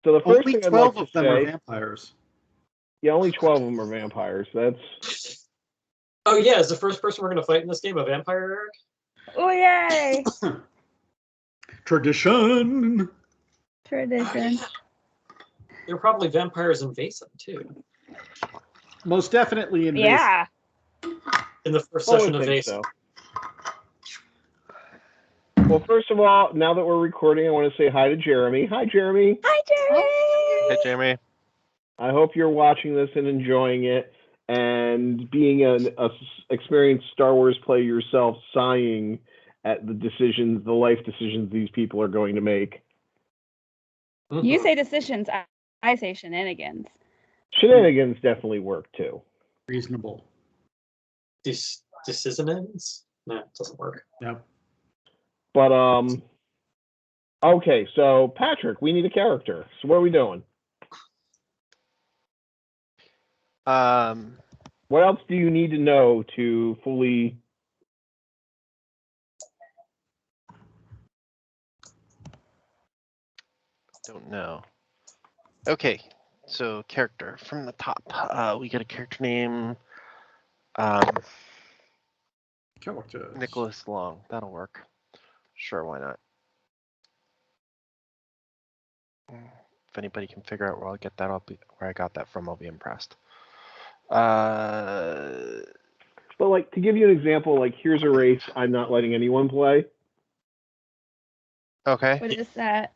So the first Only thing I'd 12 like of to them are say, vampires. yeah, only 12 of them are vampires. That's Oh yeah, is the first person we're gonna fight in this game a vampire, Eric? Oh, yay! Tradition. Tradition. There were probably vampires in Vaesen too. Most definitely in Yeah. In the first I would session of think Vaesen. so. Well, first of all, now that we're recording, I want to say hi to Jeremy. Hi, Jeremy. Hi, Jeremy! Hey, Jeremy. I hope you're watching this and enjoying it, and being an experienced Star Wars player yourself, sighing at the life decisions these people are going to make. You say decisions, I say shenanigans. Shenanigans definitely work too. Reasonable. Decisions? No, it doesn't work. Yep. But okay, so Patrick, we need a character. So what are we doing? What else do you need to know to fully? Don't know. Okay, so character from the top. We get a character name. Characters. Nicholas Long. That'll work. Sure, why not? If anybody can figure out where I'll get that, where I got that from, I'll be impressed. But like, to give you an example, like, here's a race I'm not letting anyone play. Okay. What is that?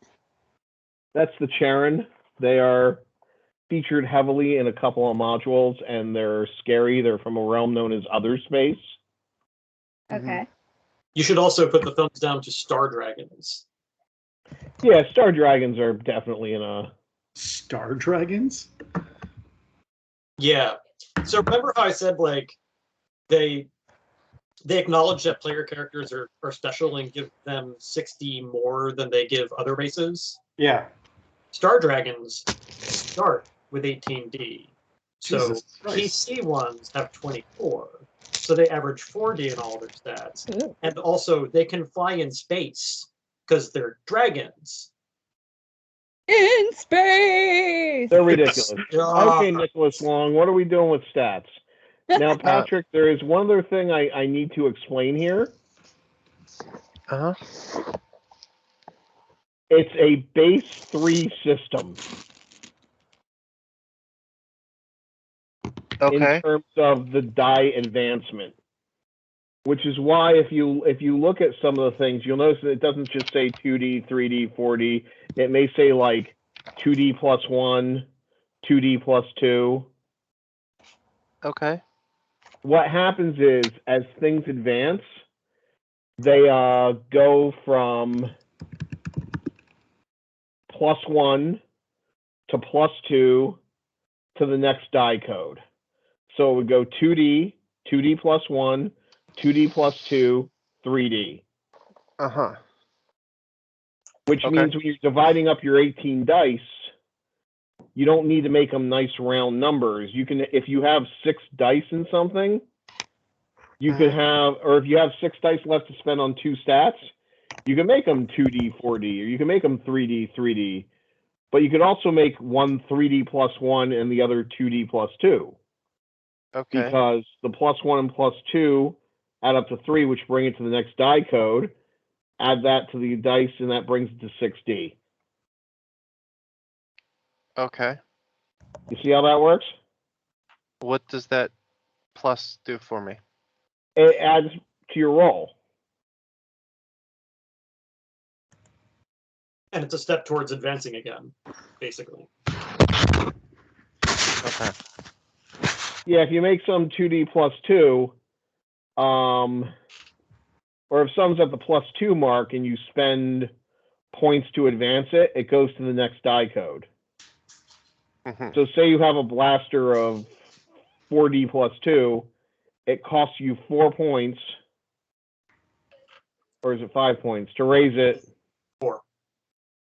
That's the Charon. They are featured heavily in a couple of modules, and they're scary. They're from a realm known as Other Space. Okay. You should also put the thumbs down to Star Dragons. Yeah, Star Dragons are definitely in a... Star Dragons? Yeah. So remember how I said, like, they acknowledge that player characters are special and give them 60 more than they give other races? Yeah. Star Dragons start with 18D. So Jesus Christ. PC ones have 24. So they average 4D in all their stats. Ooh. And also, they can fly in space because they're dragons. In space! They're ridiculous. Ah. Okay, Nicholas Long, what are we doing with stats? Now, Patrick, there is one other thing I need to explain here. Uh-huh. It's a base 3 system. Okay. In terms of the die advancement, which is why if you look at some of the things, you'll notice that it doesn't just say 2D, 3D, 4D. It may say like 2D plus 1, 2D plus 2. Okay. What happens is, as things advance, they go from +1 to +2 to the next die code. So it would go 2D, 2D plus 1, 2D plus 2, 3D. Uh-huh. Which Okay. means when you're dividing up your 18 dice, you don't need to make them nice round numbers. You can, if you have 6 dice in something, you could have, or if you have 6 dice left to spend on 2 stats, you can make them 2D, 4D, or you can make them 3D, 3D. But you could also make one 3D plus 1 and the other 2D plus 2. Okay. Because the +1 and +2 add up to 3, which bring it to the next die code. Add that to the dice, and that brings it to 6D. Okay. You see how that works? What does that plus do for me? It adds to your roll. And it's a step towards advancing again, basically. Okay. Yeah, if you make some 2D plus 2, or if someone's at the +2 mark and you spend points to advance it, it goes to the next die code. Mm-hmm. So say you have a blaster of 4D plus 2, it costs you 4 points, or is it 5 points, to raise it. 4.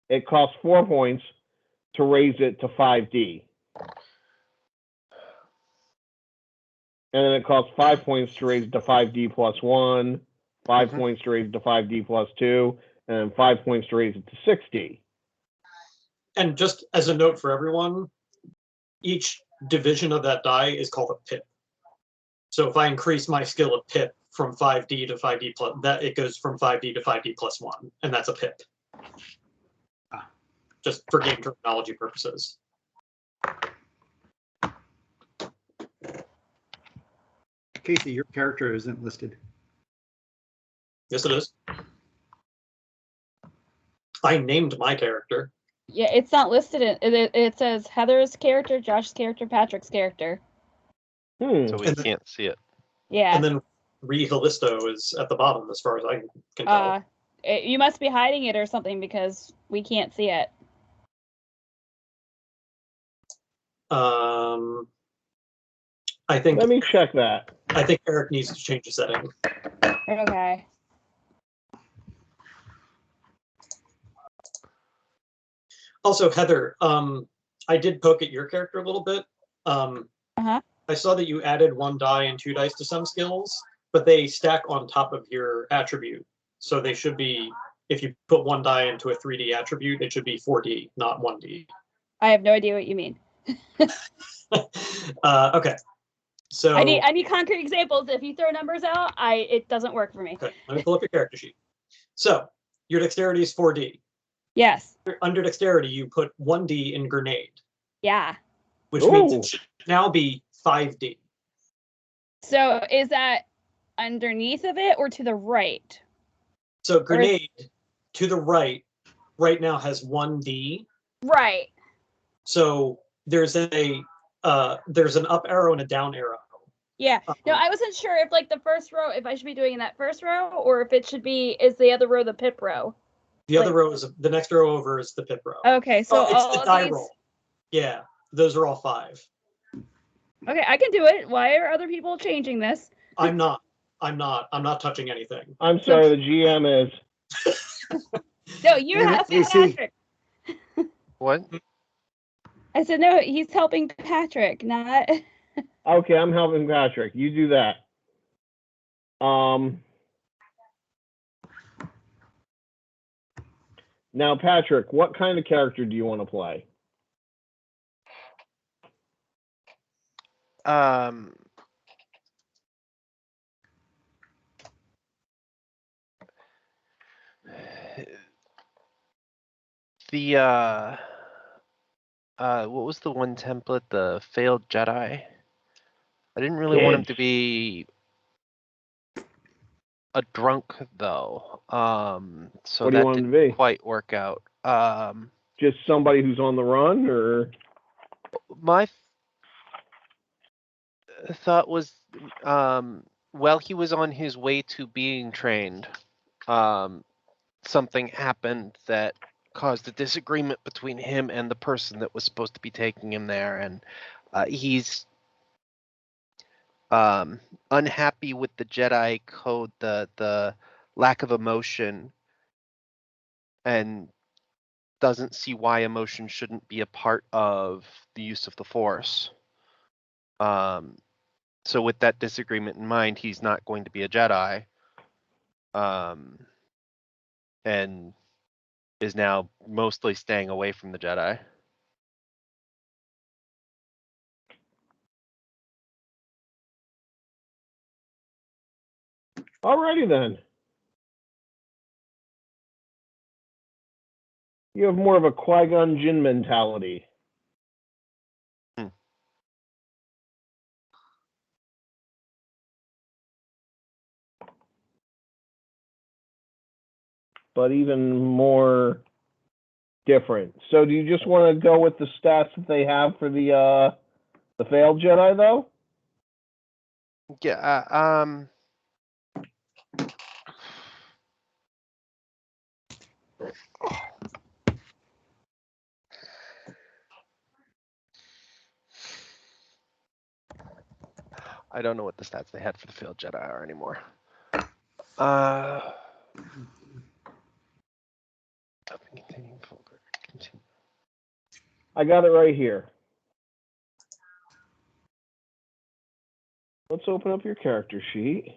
It costs 4 points to raise it to 5D. And then it costs 5 points to raise it to 5D plus 1, 5 Mhm. points to raise it to 5D plus 2, and then 5 points to raise it to 6D. And just as a note for everyone, each division of that die is called a pip. So if I increase my skill of pip from 5d to 5d plus, that it goes from 5d to 5d plus 1, and that's a pip. Just for game terminology purposes. Casey, your character isn't listed. Yes, it is. I named my character. Yeah, it's not listed. It says Heather's character, Josh's character, Patrick's character. So we And then- can't see it. Yeah. And then Rehalisto is at the bottom, as far as I can tell. You must be hiding it or something because we can't see it. I think Let me check that. Eric needs to change the setting. Okay. Also, Heather, I did poke at your character a little bit. Uh-huh. I saw that you added 1 die and 2 dice to some skills, but they stack on top of your attribute. So they should be, if you put 1 die into a 3D attribute, it should be 4D, not 1D. I have no idea what you mean. Okay. So I need concrete examples. If you throw numbers out, it doesn't work for me. okay, let me pull up your character sheet. So your dexterity is 4D. Yes. Under dexterity, you put 1D in grenade, Yeah. which means Ooh. it should now be 5D. So is that underneath of it or to the right? So grenade to the right now has 1D. Right. So there's an up arrow and a down arrow. Yeah. No, I wasn't sure if like the first row, if I should be doing in that first row or if it should be, is the other row the pip row? The other row is the next row over is the pip row. Okay, so It's all the of die these. roll. Yeah, those are all 5. Okay, I can do it. Why are other people changing this? I'm not touching anything. I'm sorry, the GM is. No, you Damn it, have AC. Patrick. What? I said no. He's helping Patrick, not. Okay, I'm helping Patrick. You do that. Now, Patrick, what kind of character do you want to play? What was the one template? The failed Jedi. I didn't really want him to be a drunk though. So What do you that want him to didn't be? quite work out. Just somebody who's on the run, or My thought was, while he was on his way to being trained, something happened that caused a disagreement between him and the person that was supposed to be taking him there, and he's unhappy with the Jedi code, the lack of emotion, and doesn't see why emotion shouldn't be a part of the use of the Force. So with that disagreement in mind, he's not going to be a Jedi, and is now mostly staying away from the Jedi. alrighty then. You have more of a Qui-Gon Jinn mentality. But even more different. So do you just want to go with the stats that they have for the failed Jedi though? Yeah. I don't know what the stats they had for the failed Jedi are anymore. I got it right here. Let's open up your character sheet.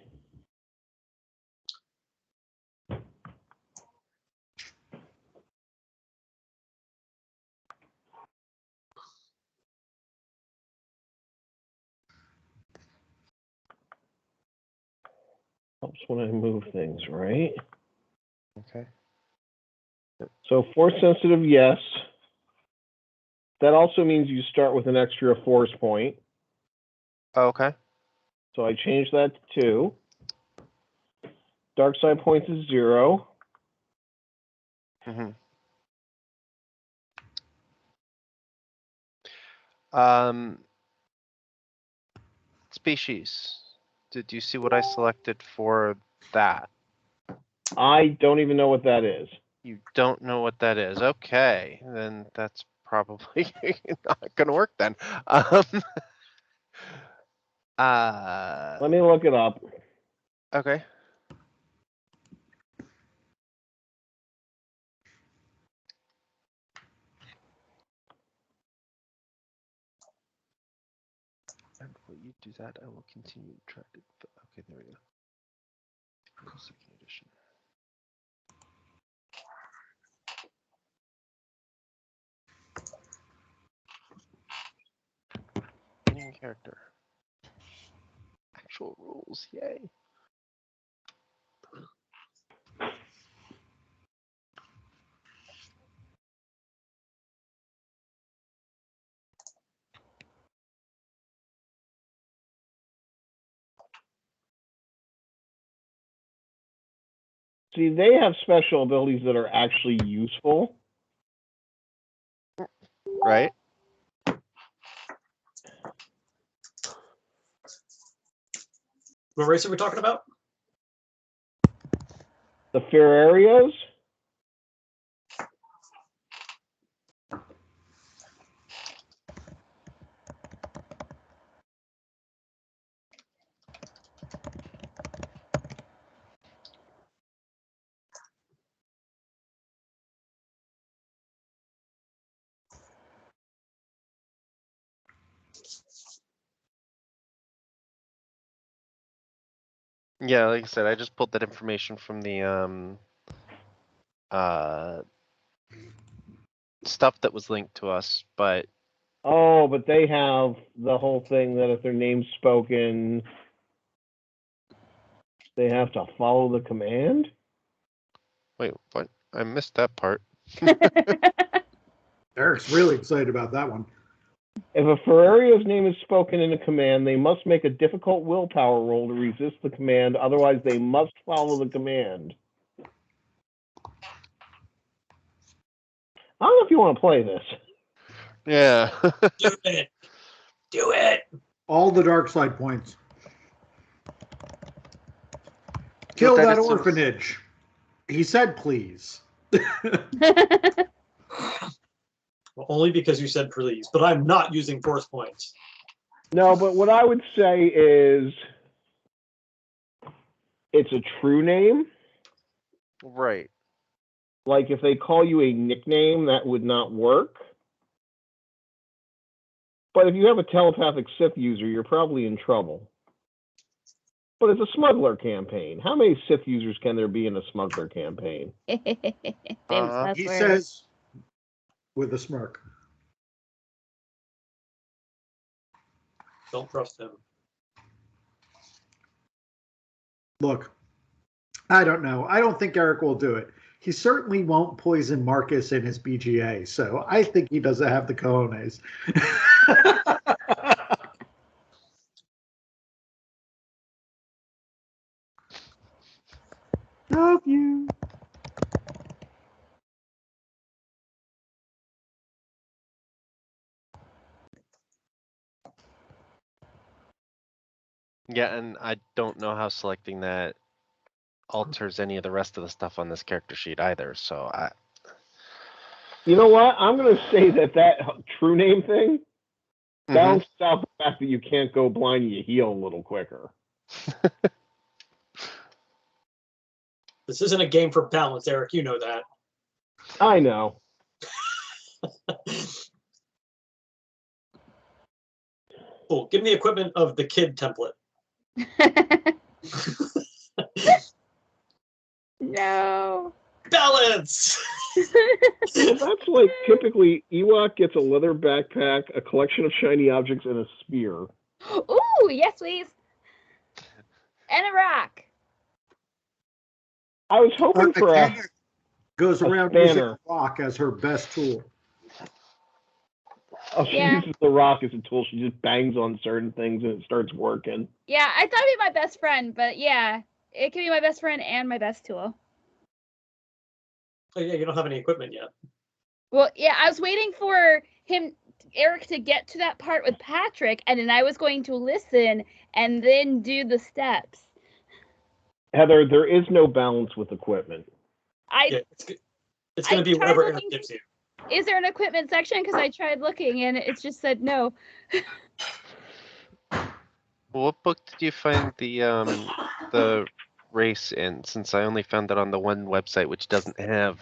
Helps when I move things, right? Okay. So force sensitive, yes. That also means you start with an extra force point. Okay. So I changed that to 2. Dark side points is 0. Mm-hmm. Species. Did you see what I selected for that? I don't even know what that is. You don't know what that is. Okay, then that's probably not gonna work then. Let me look it up. Okay. And while you do that, I will continue to try to. Okay, there we go. Second edition. Main character. Actual rules, yay. See, they have special abilities that are actually useful. Right? What race are we talking about? The Ferrarios. Yeah, like I said, I just pulled that information from the stuff that was linked to us, but Oh, but they have the whole thing that if their name's spoken, they have to follow the command. wait, what? I missed that part. Eric's really excited about that one. If a Ferrario's name is spoken in a command, they must make a difficult willpower roll to resist the command. Otherwise, they must follow the command. I don't know if you want to play this. Yeah. Do it. Do it. All the dark side points. Kill that that is some- orphanage. He said, please. Well, only because you said please, but I'm not using force points. No, but what I would say is it's a true name. Right. Like if they call you a nickname, that would not work. But if you have a telepathic Sith user, you're probably in trouble. But it's a smuggler campaign. How many Sith users can there be in a smuggler campaign? Famous last He words. says with a smirk. Don't trust him. Look, I don't know. I don't think Eric will do it. He certainly won't poison Marcus in his BGA, so I think he doesn't have the cojones. Love you. Yeah, and I don't know how selecting that alters any of the rest of the stuff on this character sheet either. So You know what? I'm going to say that true name thing Mhm. balances out the fact that you can't go blind and you heal a little quicker. This isn't a game for balance, Eric. You know that. I know. Cool. Give me the equipment of the kid template. No. Balance! That's like typically Ewok gets a leather backpack, a collection of shiny objects, and a spear. Ooh, yes, please. And a rock. I was hoping for a Candace goes around spanner. using a rock as her best tool. Oh, she Yeah. uses the rock as a tool. She just bangs on certain things and it starts working. Yeah, I thought it'd be my best friend, but yeah, it can be my best friend and my best tool. Oh, yeah, you don't have any equipment yet. Well, yeah, I was waiting for Eric, to get to that part with Patrick, and then I was going to listen and then do the steps. Heather, there is no balance with equipment. Yeah, it's going to be tried whatever Eric looking- gives you. Is there an equipment section? Because I tried looking and it just said no. What book did you find the race in? Since I only found it on the one website, which doesn't have.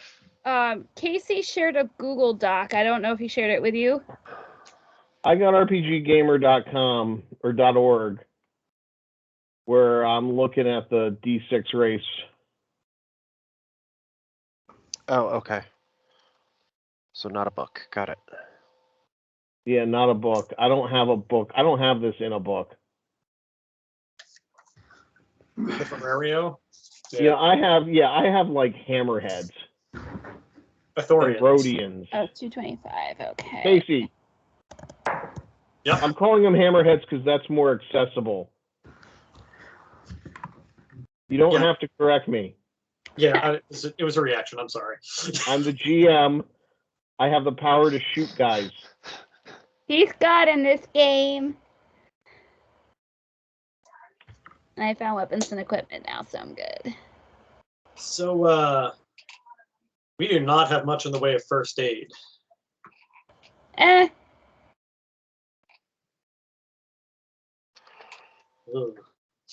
Casey shared a Google Doc. I don't know if he shared it with you. I got RPGgamer.com or .org, where I'm looking at the D6 race. Oh, okay. So not a book. Got it. Yeah, not a book. I don't have a book. I don't have this in a book. The Ferrario? Yeah, I have like hammerheads, Authorians. Rhodians. Oh, 225. Okay. Casey. Yep. I'm calling them hammerheads because that's more accessible. You don't have to correct me. Yeah, it was a reaction. I'm sorry. I'm the GM. I have the power to shoot guys. He's God in this game. And I found weapons and equipment now, so I'm good. So, we do not have much in the way of first aid. Eh. Ugh.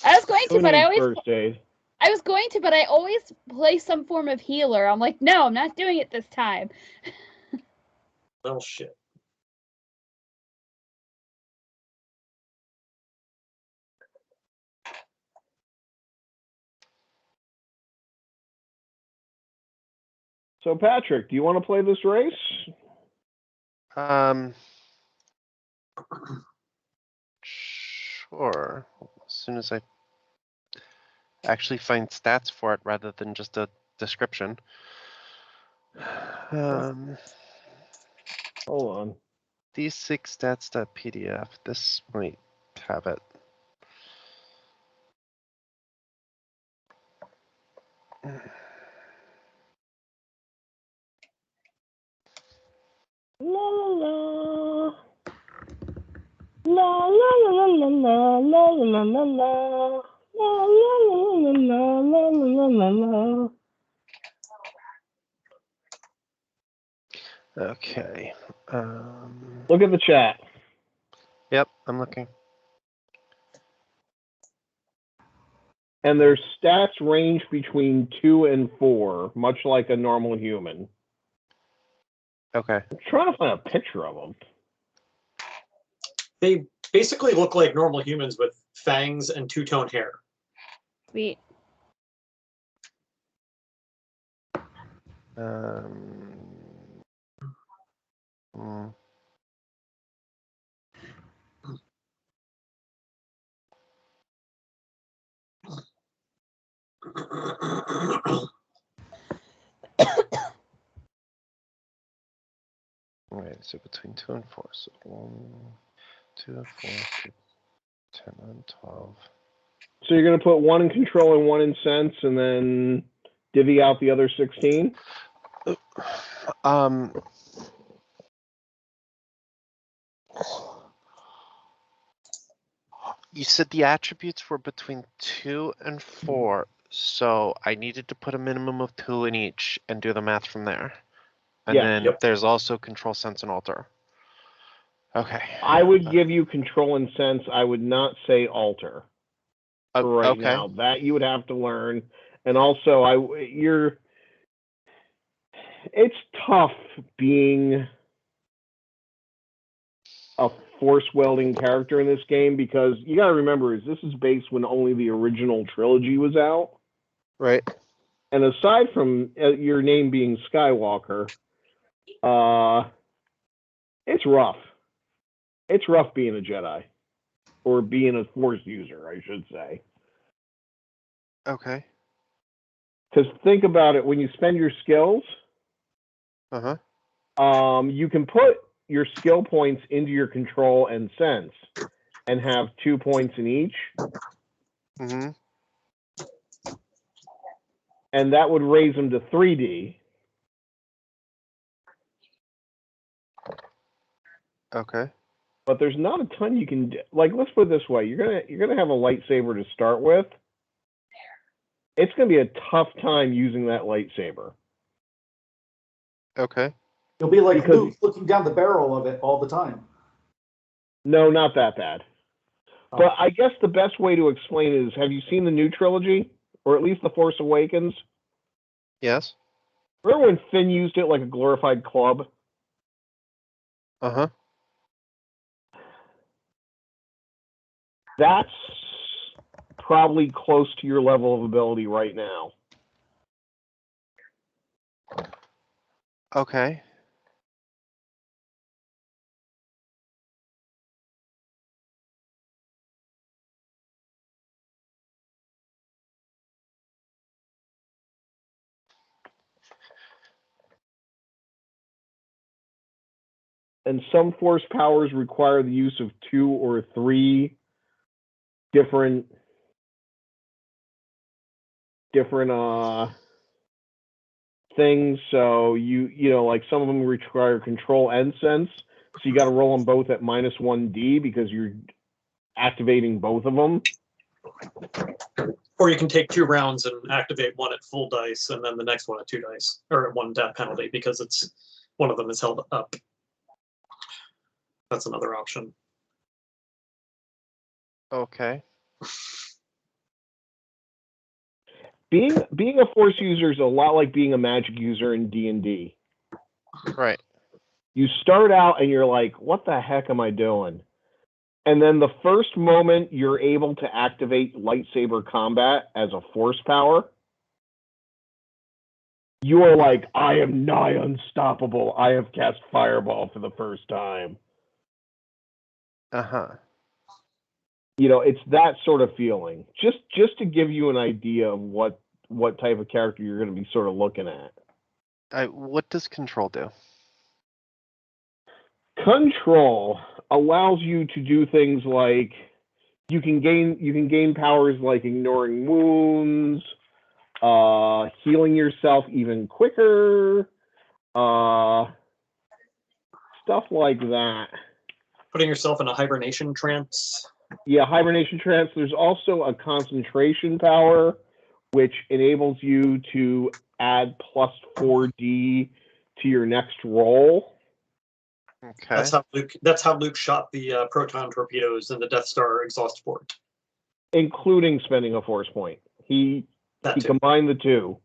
I was going to, Who but needs first aid? I always play some form of healer. I'm like, no, I'm not doing it this time. Well, shit. So, Patrick, do you want to play this race? Sure. As soon as I actually find stats for it rather than just a description. Hold on. These 6 stats.pdf. This might have it. La la la la la la la la la la la la la la la la la. Okay. Look at the chat. Yep, I'm looking. And their stats range between 2 and 4, much like a normal human. Okay. I'm trying to find a picture of them. They basically look like normal humans with fangs and two-tone hair. Sweet. Hmm. Right, so between 2 and 4. So 1, 2, 4, 6, 10, and 12. So you're going to put 1 in control and 1 in sense, and then divvy out the other 16? You said the attributes were between 2 and 4, so I needed to put a minimum of 2 in each and do the math from there. And Yeah. then there's also control, sense, and alter. Okay. I would give you control and sense. I would not say alter for right now. That you would have to learn. And also, it's tough being a force welding character in this game because you got to remember this is based when only the original trilogy was out. Right. And aside from your name being Skywalker, it's rough. It's rough being a Jedi or being a force user, I should say. Okay. Because think about it, when you spend your skills, you can put your skill points into your control and sense, and have 2 points in each. Mm-hmm. And that would raise them to 3D. Okay. But there's not a ton you can do. Like, let's put it this way: you're gonna have a lightsaber to start with. It's gonna be a tough time using that lightsaber. Okay. You'll be like Because- Luke looking down the barrel of it all the time. No, not that bad. Oh. But I guess the best way to explain it is: have you seen the new trilogy, or at least the Force Awakens? Yes. Remember when Finn used it like a glorified club? Uh-huh. That's probably close to your level of ability right now. Okay. And some force powers require the use of 2 or 3 different things. So you know, like some of them require control and sense. So you got to roll them both at -1D because you're activating both of them. Or you can take 2 rounds and activate one at full dice, and then the next one at 2 dice, or at 1 death penalty, because it's one of them is held up. That's another option. Okay. Being a force user is a lot like being a magic user in D&D. Right. You start out and you're like, what the heck am I doing? And then the first moment you're able to activate lightsaber combat as a force power, you are like, I am nigh unstoppable. I have cast Fireball for the first time. Uh-huh. You know, it's that sort of feeling. Just to give you an idea of what type of character you're going to be sort of looking at. What does control do? Control allows you to do things like you can gain powers like ignoring wounds, healing yourself even quicker, stuff like that. Putting yourself in a hibernation trance. Yeah, hibernation trance. There's also a concentration power, which enables you to add +4D to your next roll. Okay. That's how Luke shot the proton torpedoes in the Death Star exhaust port. Including spending a force point. He combined the two.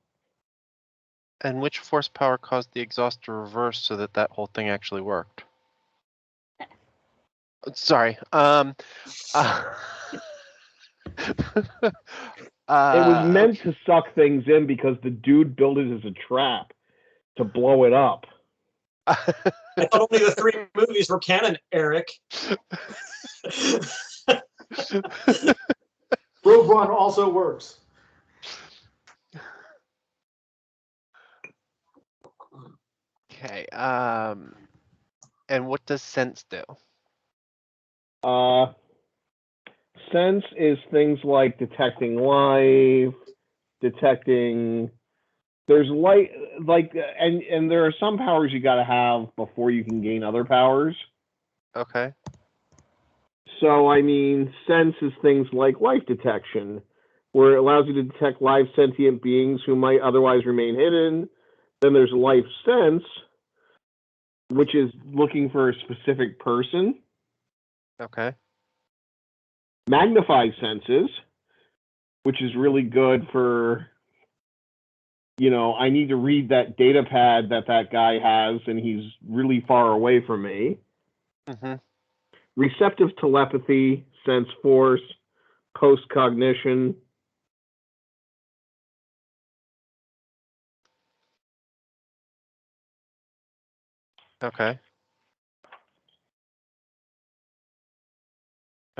And which force power caused the exhaust to reverse so that whole thing actually worked? Sorry. It was meant to suck things in because the dude built it as a trap to blow it up. I thought only the 3 movies were canon, Eric. Rogue One also works. Okay. And what does sense do? Sense is things like detecting life, detecting. There's light, like, and there are some powers you got to have before you can gain other powers. Okay. So, I mean, sense is things like life detection, where it allows you to detect live sentient beings who might otherwise remain hidden. Then there's life sense, which is looking for a specific person. Okay. Magnify senses, which is really good for, you know, I need to read that data pad that guy has, and he's really far away from me. Mm-hmm. Receptive telepathy, sense force, post-cognition. Okay.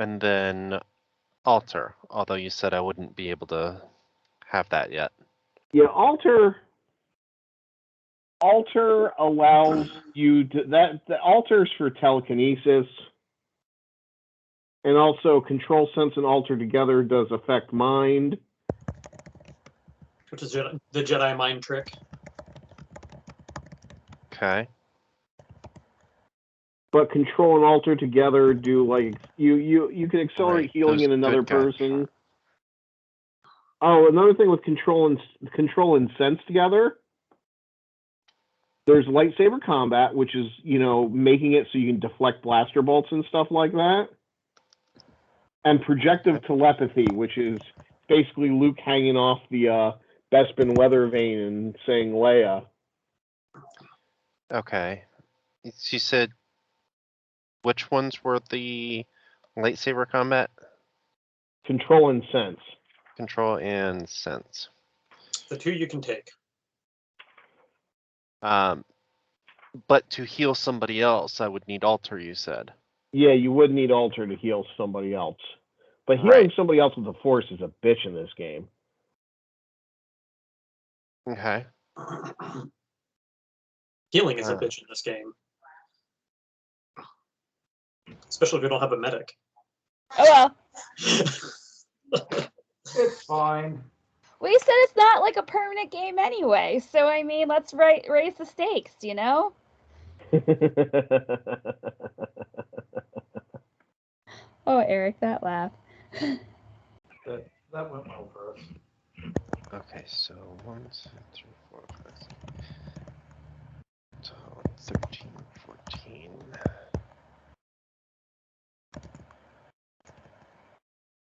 And then alter, although you said I wouldn't be able to have that yet. Yeah, alter allows you to the alters for telekinesis, and also control sense and alter together does affect mind. Which is the Jedi mind trick. Okay. But control and alter together do like you can accelerate Right, healing those in another good guys. person. Oh, another thing with control and sense together. There's lightsaber combat, which is making it so you can deflect blaster bolts and stuff like that. And projective telepathy, which is basically Luke hanging off the Bespin weather vane and saying Leia. Okay. You said which ones were the lightsaber combat? Control and sense. Control and sense. The two you can take. But to heal somebody else, I would need alter, you said. Yeah, you would need alter to heal somebody else. But healing Right. somebody else with the Force is a bitch in this game. Okay. Healing is a bitch in this game. Especially if you don't have a medic. Oh well. It's fine. We said it's not like a permanent game anyway, so I mean, let's raise the stakes, you know? Oh, Eric, that laugh. That went well for us. Okay, so 1, 2, 3, 4, 5, 6, 13, 14.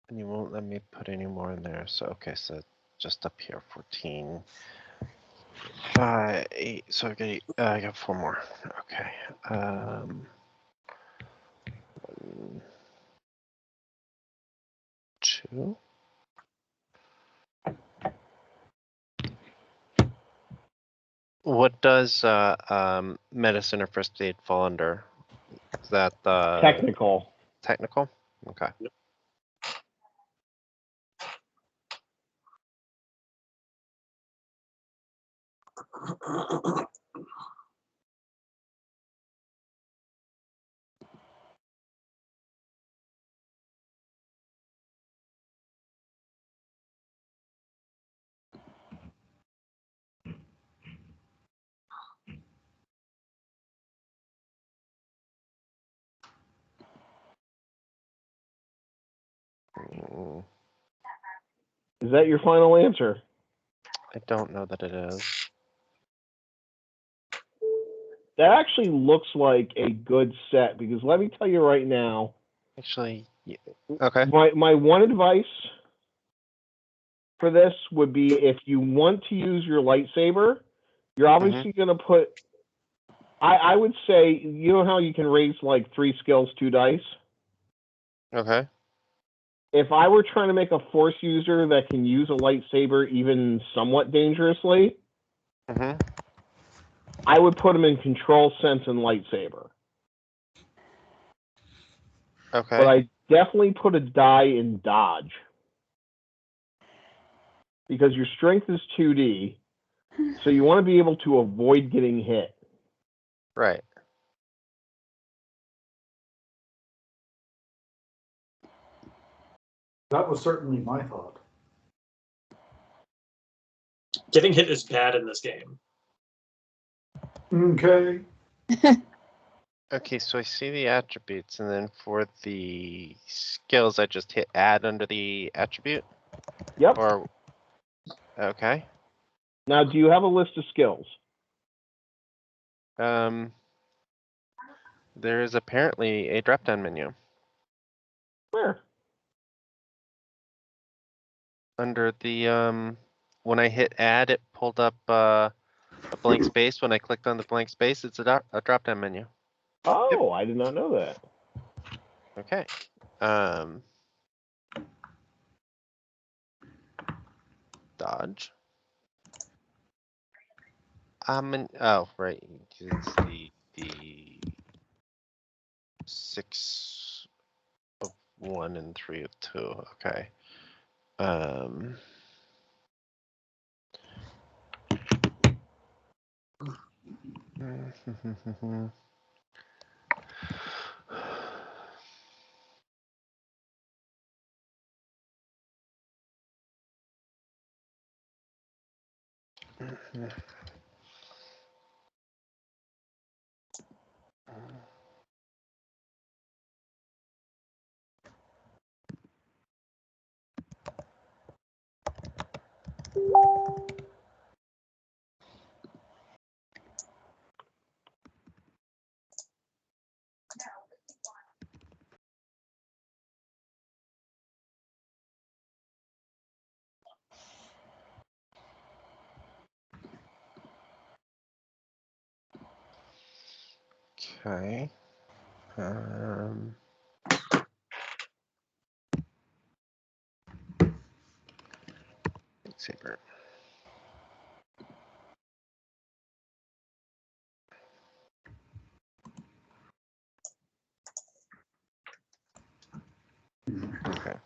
And you won't let me put any more in there. So, okay, so just up here, 14. 5, 8. So I got 4 more. Okay. 1, 2. What does medicine or first aid fall under? Is that Technical. technical? Okay. Yep. Mm, Is that your final answer? I don't know that it is. That actually looks like a good set because let me tell you right now. Actually, okay. My one advice for this would be if you want to use your lightsaber, you're obviously going to put. I would say, you know how you can raise like 3 skills, 2 dice? Okay. If I were trying to make a Force user that can use a lightsaber even somewhat dangerously, I would put them in control, sense, and lightsaber. Okay. But I definitely put a die in dodge. Because your strength is 2D, so you want to be able to avoid getting hit. Right. That was certainly my thought. Getting hit is bad in this game. Okay. Okay, so I see the attributes, and then for the skills, I just hit add under the attribute? Yep. Or, okay. Now, do you have a list of skills? There is apparently a drop-down menu. Where? Under the, when I hit add, it pulled up a blank space. When I clicked on the blank space, it's a drop-down menu. Oh, I did not know that. Okay. Dodge. Oh, right. It's the 6 of 1 and 3 of 2. Okay. Okay. Saber. Okay.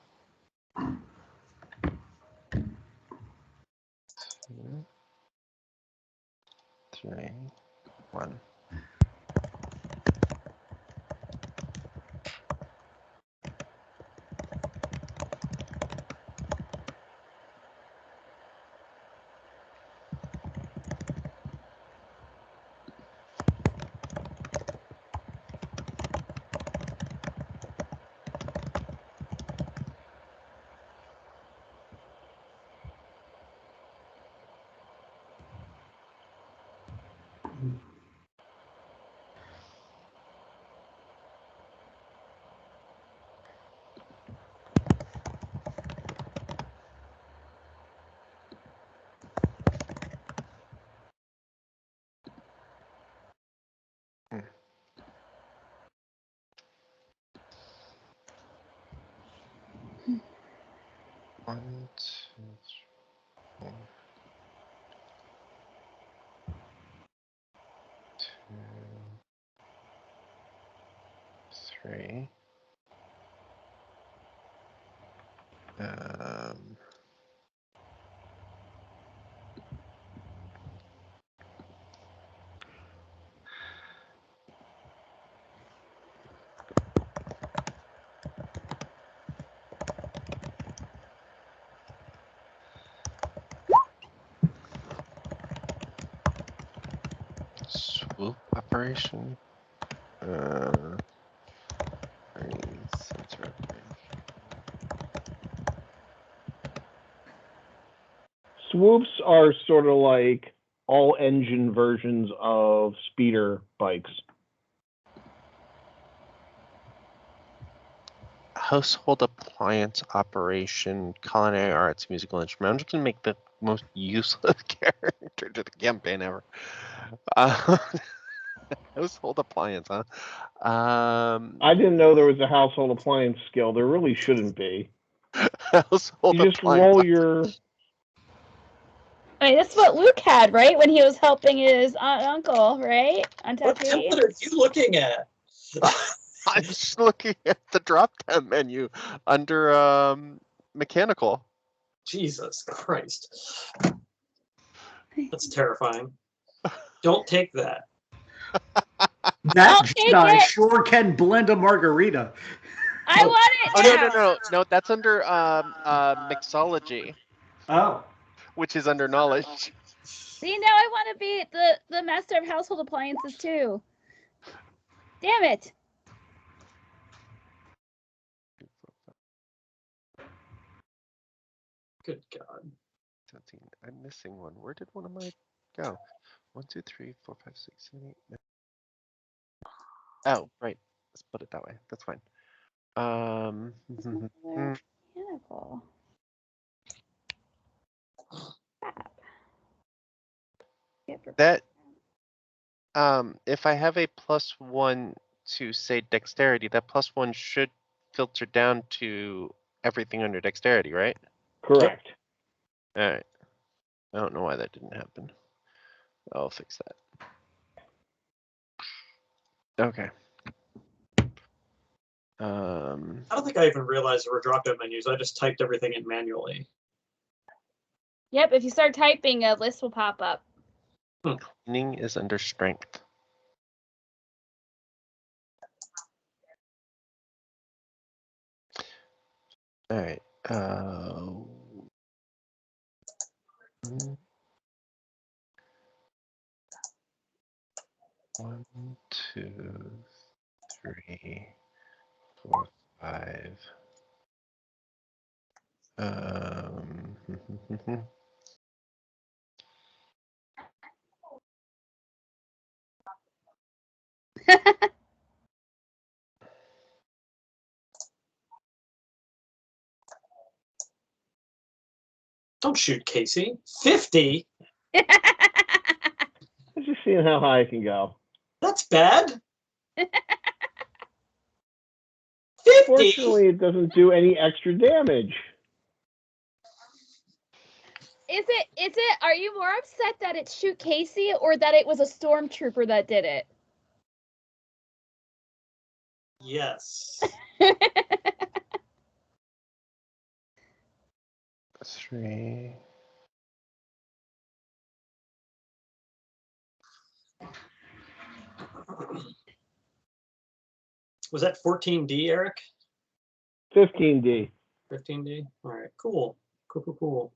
2, 3, 1. One, two, three, 2, 3. Swoop operation. Sensor operation. Swoops are sort of like all engine versions of speeder bikes. Household appliance operation, culinary arts, musical instrument. I'm just gonna make the most useless character to the campaign ever. Household appliance, huh? I didn't know there was a household appliance skill. There really shouldn't be. Household You just appliance. roll your. I mean, that's what Luke had, right? When he was helping his aunt and uncle, right? On What Tatooine. template are you looking at? I'm just looking at the drop-down menu under mechanical. Jesus Christ. That's terrifying. Don't take that. That I'll take Jedi it. sure can blend a margarita. I want it Oh now. no, that's under mixology, Oh. which is under knowledge. See, now I want to be the master of household appliances too. Damn it. Good God. 17. I'm missing one. Where did one of my go? 1, 2, 3, 4, 5, 6, 7, 8, 9. Oh, right. Let's put it that way. That's fine. Mechanical. That if I have a +1 to say dexterity, that +1 should filter down to everything under dexterity, right? Correct. All right. I don't know why that didn't happen. I'll fix that. Okay. I don't think I even realized there were drop-down menus. I just typed everything in manually. Yep, if you start typing, a list will pop up. Cleaning is under strength. All right. One, two, three, 4, 5. Don't shoot Casey. 50? I'm just seeing how high I can go. That's bad. 50? Fortunately, it doesn't do any extra damage. Is it, are you more upset that it's Shoot Casey or that it was a stormtrooper that did it? Yes. 3. Was that 14D, Eric? 15D. 15D? All right, cool. Cool.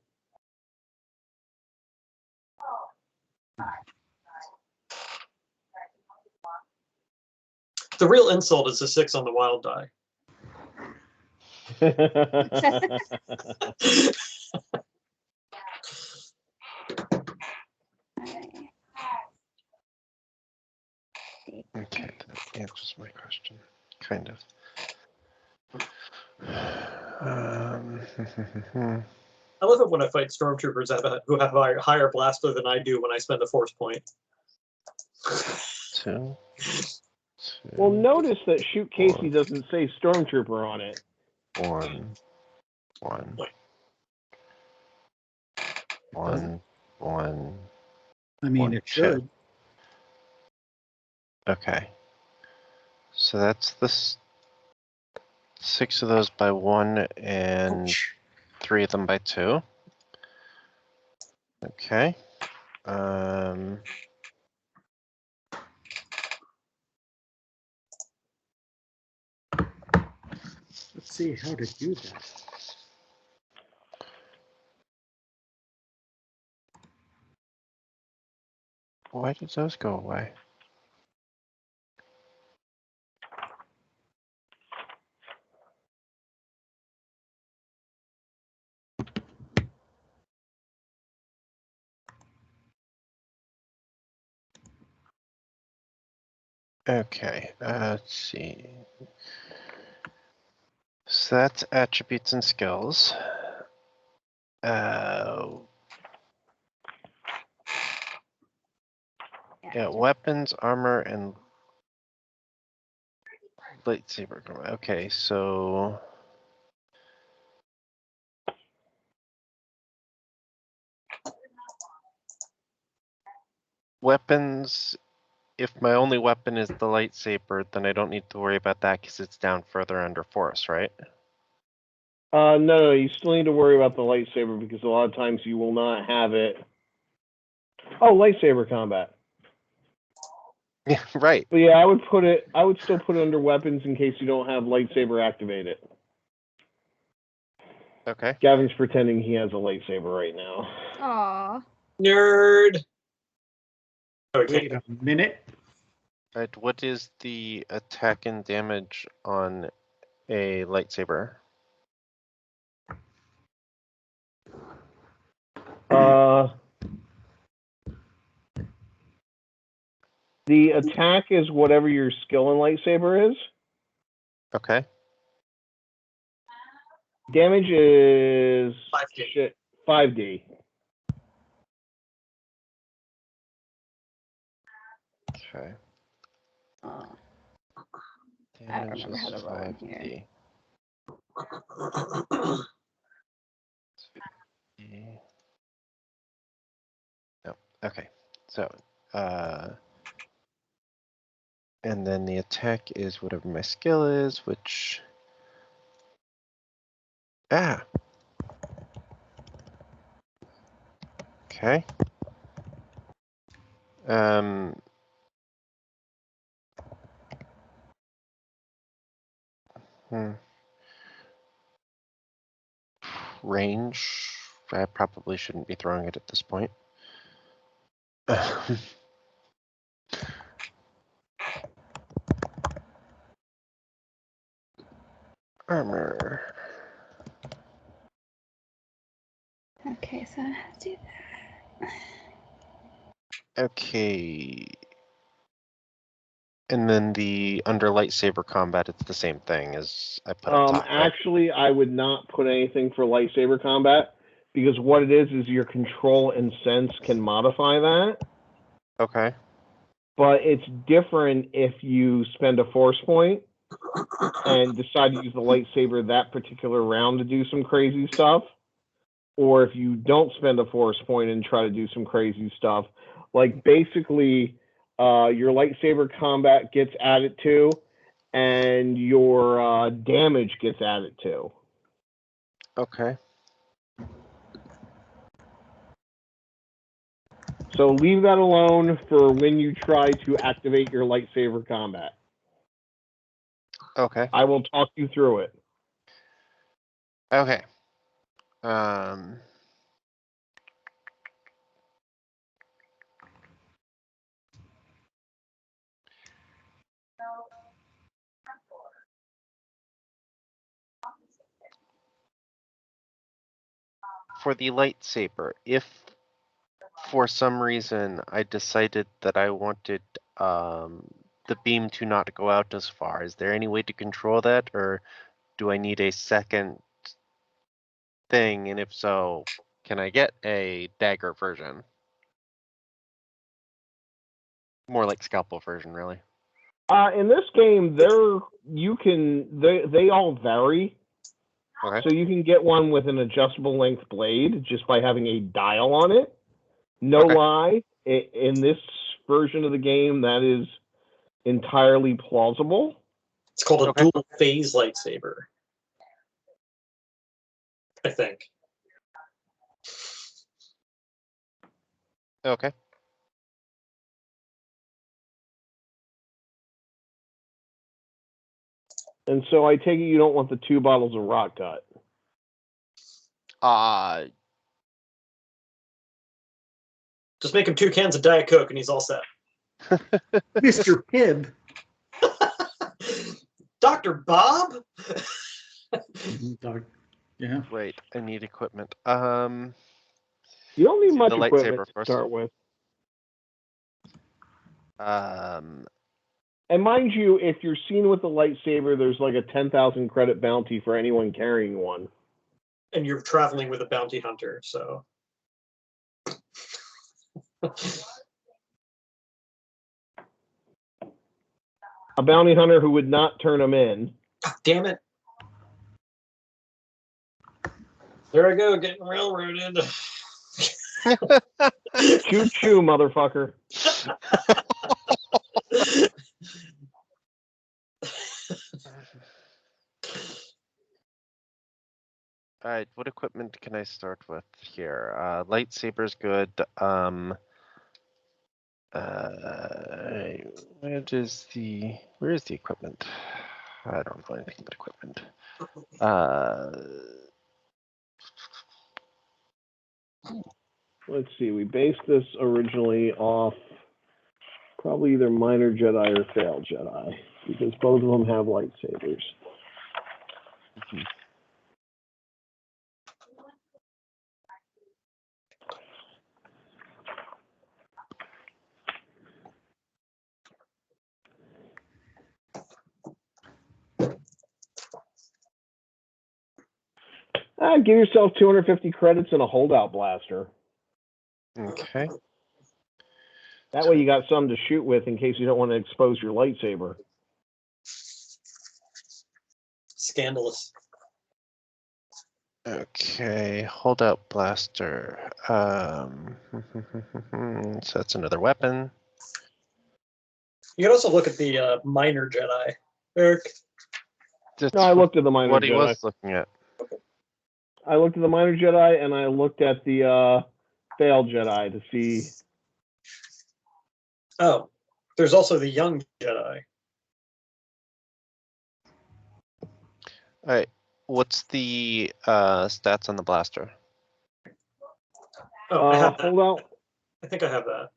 The real insult is the 6 on the wild die. Okay, that answers my question. Kind of. I love it when I fight stormtroopers who have a higher blaster than I do when I spend a force point. 2. Well, notice that Shoot Casey doesn't say Stormtrooper on it. 1. 1. I mean, it should. Okay. So that's the 6 of those by 1 and 3 of them by 2. Okay. Let's see how to do that. Why did those go away? Okay, let's see. So that's attributes and skills. Yeah, weapons, armor, and lightsaber. Okay, so weapons. If my only weapon is the lightsaber, then I don't need to worry about that because it's down further under force, right? No, you still need to worry about the lightsaber because a lot of times you will not have it. Oh, lightsaber combat. Yeah, right. But yeah, I would still put it under weapons in case you don't have lightsaber activated. Okay. Gavin's pretending he has a lightsaber right now. Aw. Nerd. Okay. Wait a minute. Right, what is the attack and damage on a lightsaber? The attack is whatever your skill in lightsaber is. Okay. Damage is 5D. 5D. Okay. Oh. I don't Damage remember how is to roll in here. 5D. No. Okay. So, and then the attack is whatever my skill is, which okay. Hmm. range. I probably shouldn't be throwing it at this point. Armor. Okay, so I have to do that. Okay. And then the under lightsaber combat, it's the same thing as I put up top, right? Actually, I would not put anything for lightsaber combat because what it is your control and sense can modify that. Okay. But it's different if you spend a force point and decide to use the lightsaber that particular round to do some crazy stuff, or if you don't spend a force point and try to do some crazy stuff. Like basically, your lightsaber combat gets added to, and your damage gets added to. Okay. So leave that alone for when you try to activate your lightsaber combat. Okay. I will talk you through it. Okay. For the lightsaber, if for some reason I decided that I wanted the beam to not go out as far, is there any way to control that, or do I need a second thing? And if so, can I get a dagger version? More like scalpel version, really. In this game, they all vary. Okay. So you can get one with an adjustable length blade just by having a dial on it. No Okay. lie, in this version of the game, that is entirely plausible. It's called a Okay. dual phase lightsaber, I think. Okay. And so I take it you don't want the 2 bottles of rock gut. Just make him 2 cans of Diet Coke and he's all set. Mr. Pibb. Dr. Bob? Yeah. Wait, I need equipment. You don't need much the equipment lightsaber to first. start with. Um, And mind you, if you're seen with the lightsaber, there's like a 10,000 credit bounty for anyone carrying one. And you're traveling with a bounty hunter, so. A bounty hunter who would not turn them in. God damn it. There I go, getting railroaded. Choo choo, motherfucker. Alright, what equipment can I start with here? Lightsaber's good. Where is the equipment? I don't know anything about equipment. Let's see, we based this originally off probably either Minor Jedi or Failed Jedi, because both of them have lightsabers. Give yourself 250 credits and a holdout blaster. Okay. That way you got some to shoot with in case you don't want to expose your lightsaber. Scandalous. Okay, holdout blaster. So that's another weapon. You can also look at the minor Jedi. Eric. That's No, I looked at the Minor what he Jedi. was looking at. I looked at the Minor Jedi and I looked at the Failed Jedi to see. Oh, there's also the young Jedi. Alright, What's the stats on the blaster? Oh, I have that. Holdout. I think I have that.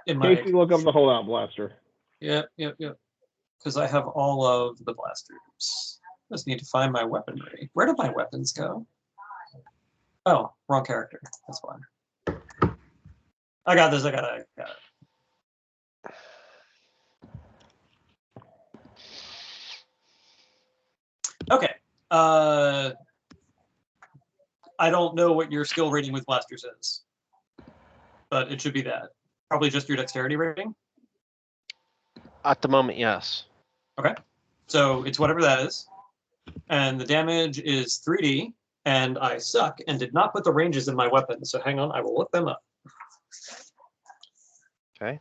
In my Casey, look up the holdout blaster. Yep. Because I have all of the blasters. Just need to find my weaponry. Where did my weapons go? Oh, wrong character. That's fine. I got this. I got it. Okay. I don't know what your skill rating with blasters is, but it should be that. Probably just your dexterity rating. At the moment, yes. Okay. So it's whatever that is. And the damage is 3D, and I suck and did not put the ranges in my weapon. So hang on, I will look them up. Okay.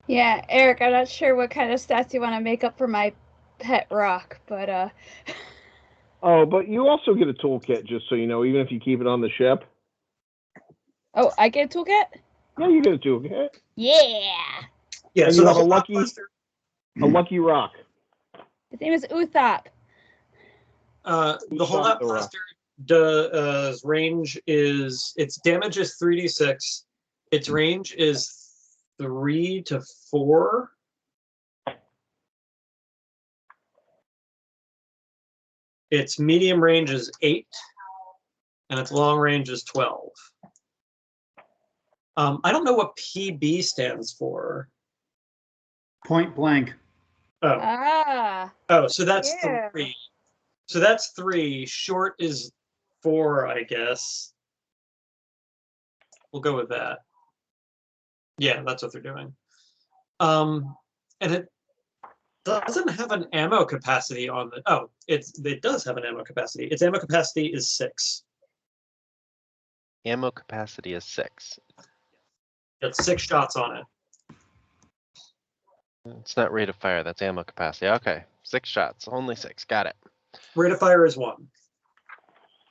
Yeah, Eric, I'm not sure what kind of stats you want to make up for my pet rock, but Oh, but you also get a toolkit, just so you know, even if you keep it on the ship. oh, I get a toolkit? Yeah, you get a toolkit. Yeah. Yeah, And so you the have a whole lucky- blaster, A lucky rock. His name is Uthop. the whole Shot the rock. blaster does range is its damage is 3d6. Its range is 3 to 4. Its medium range is 8, and its long range is 12. I don't know what PB stands for. Point blank. Oh, Ah. so that's Yeah. 3. So that's 3. Short is 4, I guess. We'll go with that. Yeah, that's what they're doing. And it doesn't have an ammo capacity on the. Oh, it does have an ammo capacity. Its ammo capacity is 6. Ammo capacity is 6. It's 6 shots on it. It's not rate of fire, that's ammo capacity. Okay, 6 shots, only 6. Got it. Rate of fire is 1.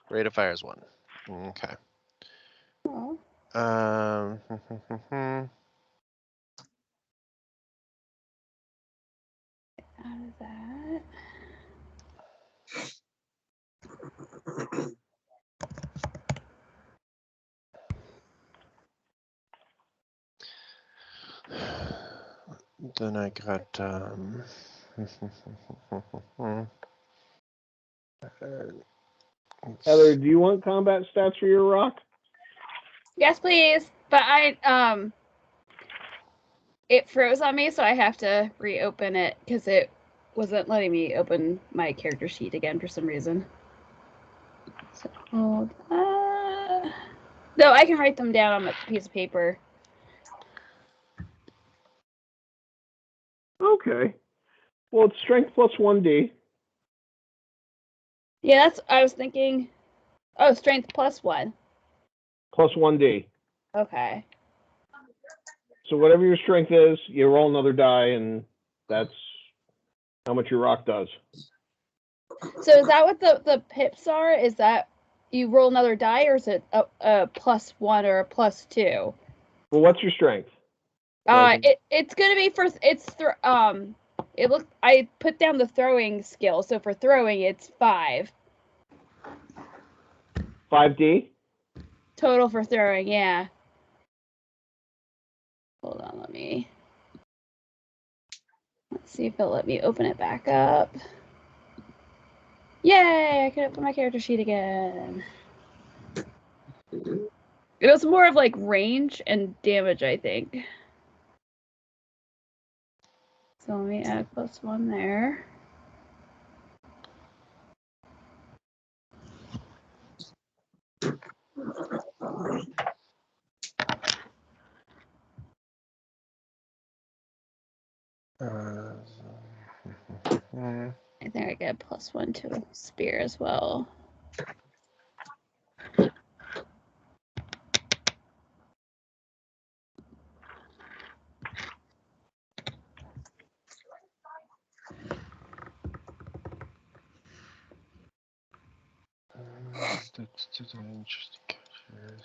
Rate of fire is 1. Okay. Oh. Out of that. Then I got Heather, do you want combat stats for your rock? Yes, please. But it froze on me, so I have to reopen it because it wasn't letting me open my character sheet again for some reason. So hold on. No, I can write them down on a piece of paper. Okay. Well, it's strength plus 1d. Yeah, I was thinking. Oh, strength plus 1. Plus 1d. Okay. So whatever your strength is, you roll another die, and that's how much your rock does. So is that what the pips are? Is that you roll another die, or is it a plus 1 or a plus 2? Well, what's your strength? It's gonna be for it look. I put down the throwing skill, so for throwing it's 5 5d? total for throwing. Yeah. Hold on, let's see if it'll let me open it back up. Yay! I can open my character sheet again. It was more of like range and damage, I think. So let me add plus 1 there. I think I get plus 1 to spear as well. That's just an interesting catches.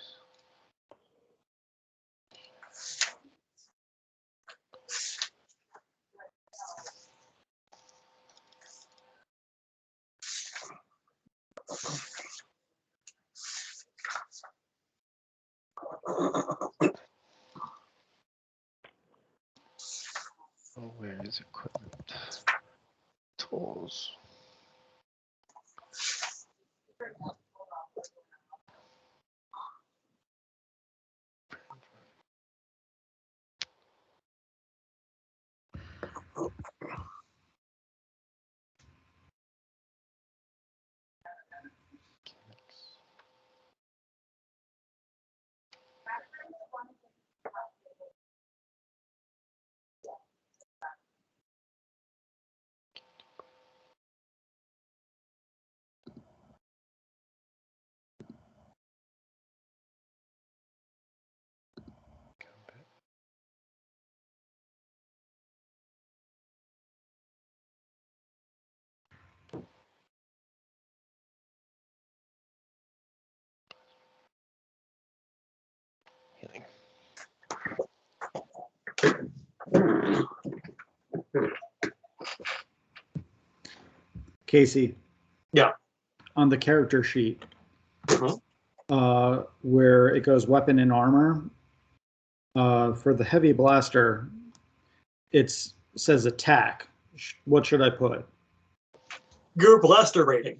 Oh, where is equipment? Tools. Healing. Casey. Yeah. On the character sheet, Mhm. where it goes weapon and armor, for the heavy blaster, it says attack. What should I put? Your blaster rating.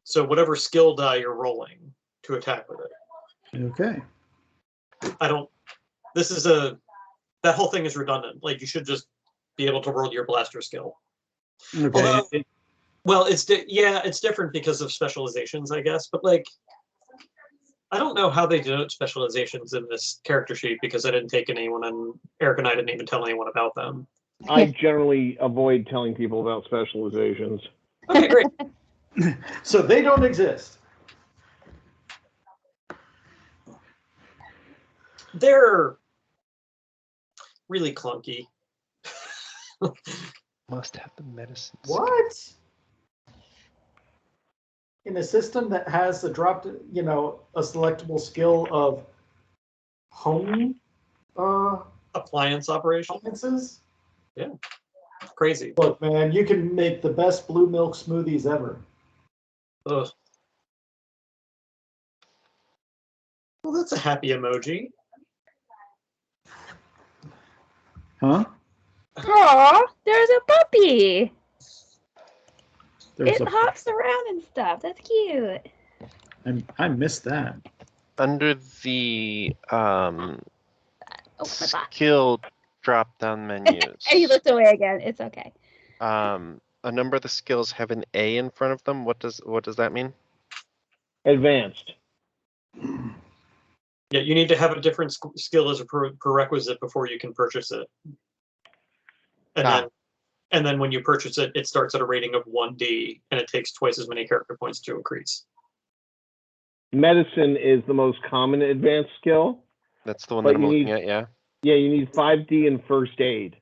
So whatever skill die you're rolling to attack with it. Okay. That whole thing is redundant. Like, you should just be able to roll your blaster skill. Okay. Although, well, it's different because of specializations, I guess. But like, I don't know how they denote specializations in this character sheet because I didn't take anyone, and Eric and I didn't even tell anyone about them. I generally avoid telling people about specializations. Okay, great. So they don't exist. They're really clunky. Must have the medicine. What? In a system that has a a selectable skill of home Appliance operation. appliances? Yeah. Crazy. Look, man, you can make the best blue milk smoothies ever. Ugh. Well, that's a happy emoji. Huh? Aw, there's a puppy. There's It hops around and stuff. That's cute. I missed that. Under the Oh, my God. skill drop-down menus, And he looked away again. It's okay. a number of the skills have an A in front of them. What does that mean? Advanced. Yeah, you need to have a different skill as a prerequisite before you can purchase it. And then when you purchase it, it starts at a rating of 1D, and it takes twice as many character points to increase. Medicine is the most common advanced skill. That's the one But that I'm you looking need- at, yeah. Yeah, you need 5D in first aid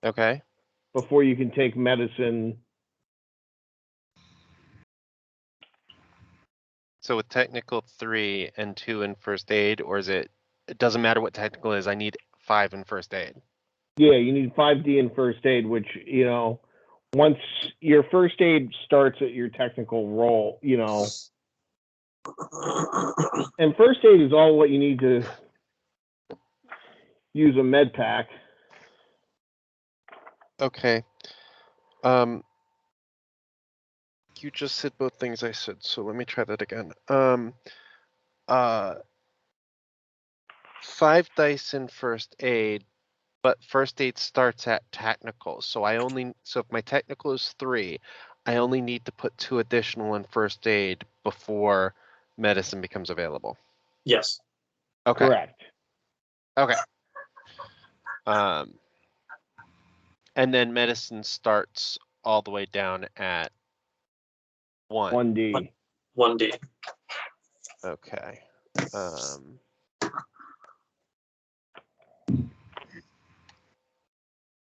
Okay. before you can take medicine. So with technical 3 and 2 in first aid, or is it doesn't matter what technical is, I need 5 in first aid. Yeah, you need 5D in first aid, which, once your first aid starts at your technical roll, and first aid is all what you need to use a med pack. Okay. You just said both things I said, so let me try that again. 5 dice in first aid, but first aid starts at technical. So if my technical is 3, I only need to put 2 additional in first aid before medicine becomes available. Yes. Okay. Correct. Okay. And then medicine starts all the way down at 1. 1D. 1D. Okay.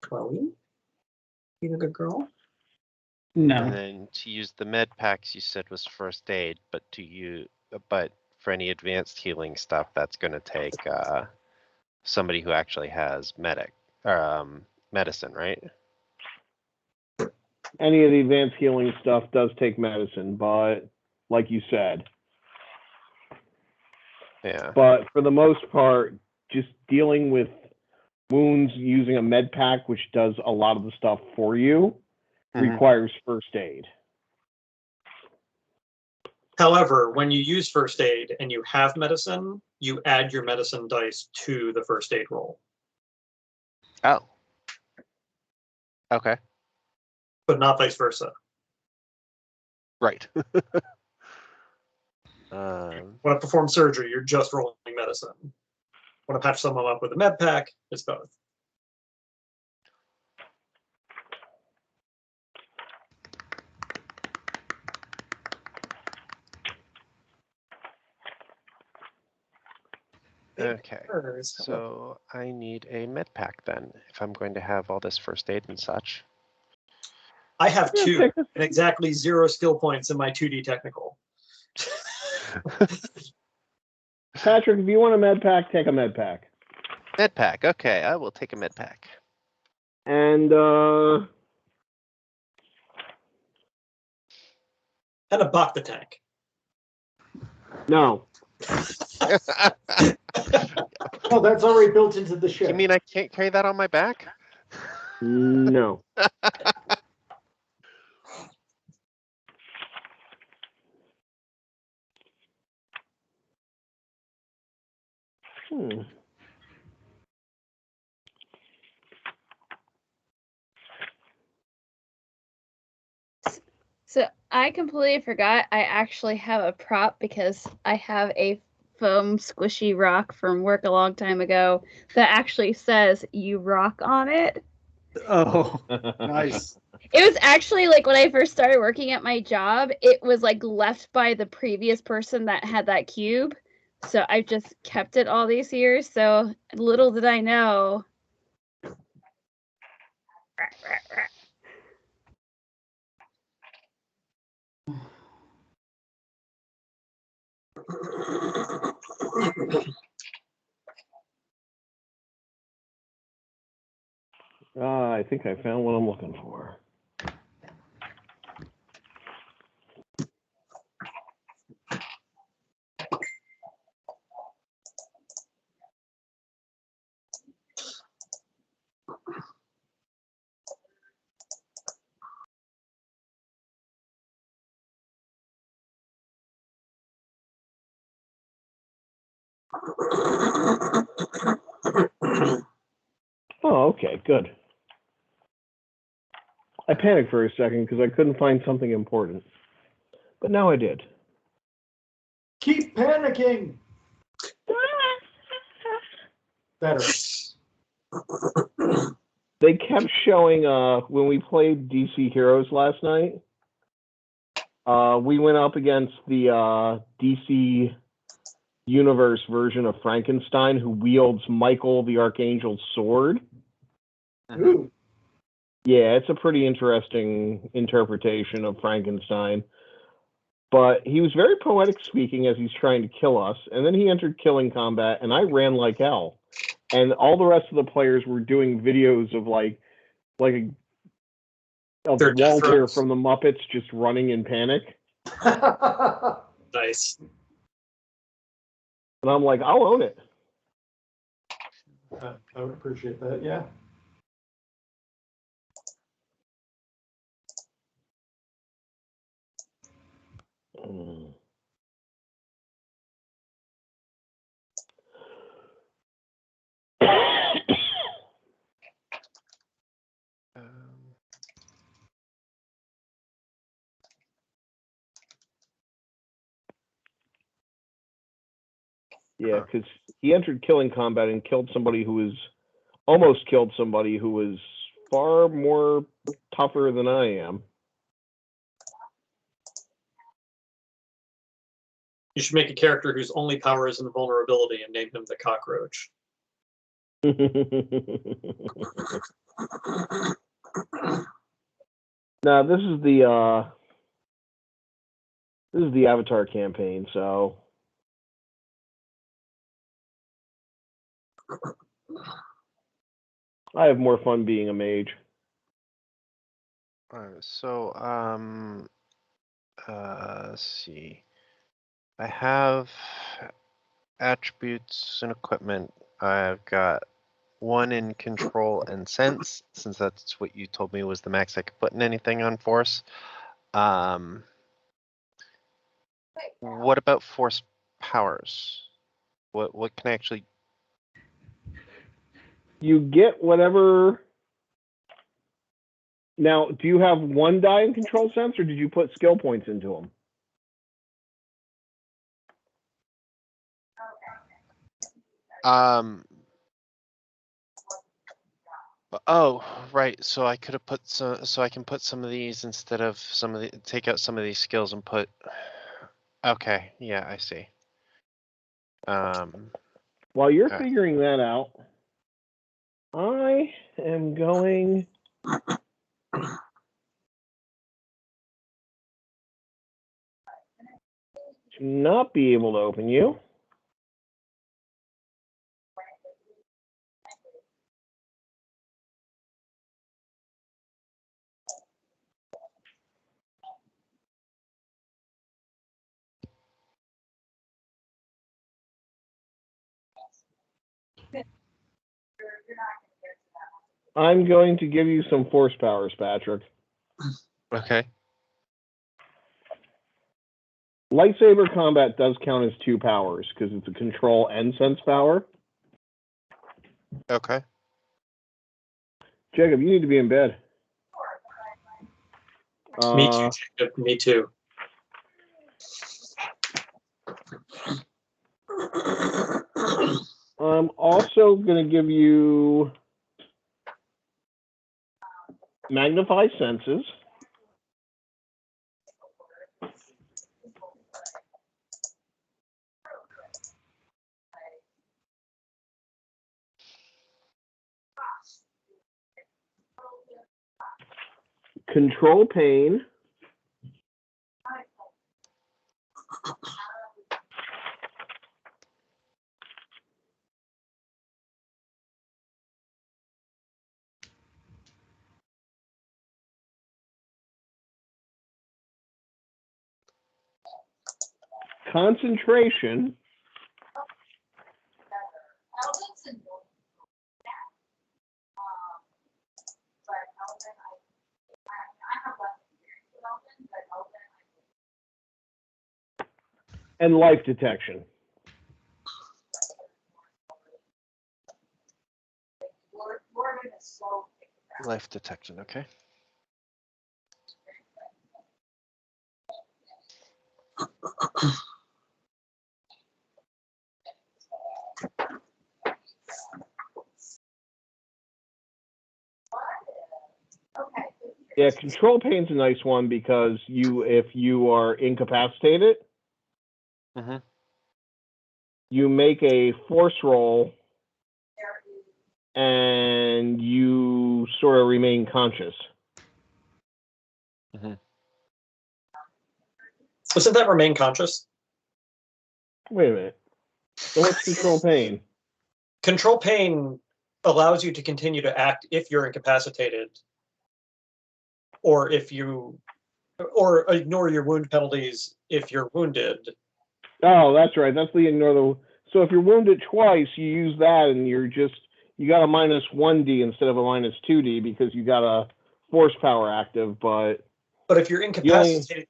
Chloe? You a good girl? And No. then to use the med packs you said was first aid, but for any advanced healing stuff, that's going to take somebody who actually has medicine, right? Any of the advanced healing stuff does take medicine, but like you said. Yeah. But for the most part, just dealing with wounds using a med pack, which does a lot of the stuff for you, requires first aid. However, when you use first aid and you have medicine, you add your medicine dice to the first aid roll. Oh. Okay. But not vice versa. Right. When I perform surgery, you're just rolling medicine. When I patch someone up with a med pack, it's both. Okay. So I need a med pack then, if I'm going to have all this first aid and such. I have 2 and exactly 0 skill points in my 2D technical. Patrick, if you want a med pack, take a med pack. Med pack. Okay, I will take a med pack. And And a Bacta tank. no. Oh, that's already built into the ship. You mean I can't carry that on my back? No. So I completely forgot I actually have a prop because I have a foam squishy rock from work a long time ago that actually says "you rock" on it. Oh, nice. It was actually like when I first started working at my job, it was like left by the previous person that had that cube. So I just kept it all these years. So little did I know. I think I found what I'm looking for. Oh, okay, good. I panicked for a second because I couldn't find something important. But now I did. Keep panicking. Better. They kept showing when we played DC Heroes last night. We went up against the DC Universe version of Frankenstein, who wields Michael the Archangel's sword. Ooh. Yeah, it's a pretty interesting interpretation of Frankenstein. But he was very poetic speaking as he's trying to kill us, and then he entered killing combat, and I ran like hell. And all the rest of the players were doing videos of of Walter from the Muppets just running in panic. Nice. And I'm like, I'll own it. I would appreciate that, yeah. Yeah, because he entered killing combat and killed somebody who was almost killed somebody who was far more tougher than I am. You should make a character whose only power is invulnerability and name him the Cockroach. Now this is the Avatar campaign, so I have more fun being a mage. Let's see. I have attributes and equipment. I've got 1 in control and sense, since that's what you told me was the max I could put in anything on force. What about force powers? What can I actually? You get whatever. Now, do you have 1 die in control sense, or did you put skill points into them? Oh, right. So I could have put some. So I can put some of these instead of some of the. Take out some of these skills and put. Okay. Yeah, I see. While you're Okay. figuring that out, I am going to not be able to open you. I'm going to give you some force powers, Patrick. Okay. Lightsaber combat does count as 2 powers because it's a control and sense power. Okay. Jacob, you need to be in bed. Me too, Jacob. Me too. I'm also going to give you magnify senses. Control pain. Concentration. And life detection. Life detection. Okay. Yeah, control pain's a nice one because if you are incapacitated, you make a force roll and you sort of remain conscious. Isn't that remain conscious? Wait a minute. So what's control pain? Control pain allows you to continue to act if you're incapacitated, or ignore your wound penalties if you're wounded. Oh, that's right. That's the ignore the. So if you're wounded twice, you use that, and you got a -1d instead of a -2d because you got a force power active. But if you're incapacitated,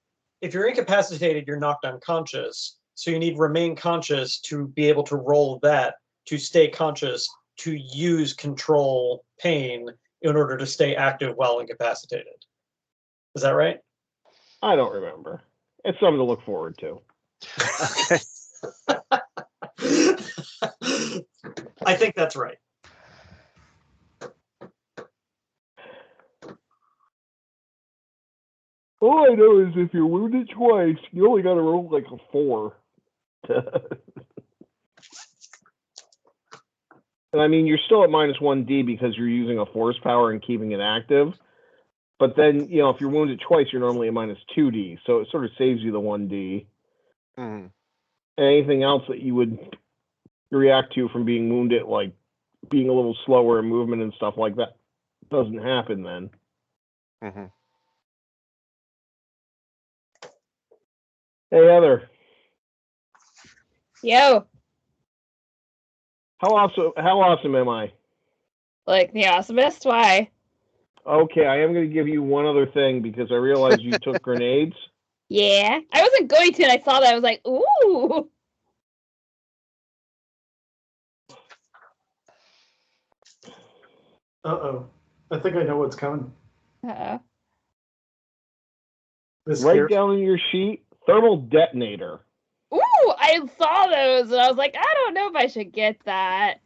you're knocked unconscious. So you need remain conscious to be able to roll that to stay conscious to use control pain in order to stay active while incapacitated. Is that right? I don't remember. It's something to look forward to. Okay. I think that's right. All I know is if you're wounded twice, you only got to roll like a 4. And I mean, you're still at -1d because you're using a force power and keeping it active. But then, if you're wounded twice, you're normally at -2d. So it sort of saves you the 1d. Anything else that you would react to from being wounded, like being a little slower in movement and stuff like that, doesn't happen then. Hey, Heather. Yo. How awesome am I? Like the awesomest? Why? Okay, I am going to give you one other thing because I realized you took grenades. Yeah. I wasn't going to, and I saw that. I was like, ooh. Uh-oh. I think I know what's coming. Uh-oh. This Write scares- down on your sheet, thermal detonator. Ooh, I saw those, and I was like, I don't know if I should get that.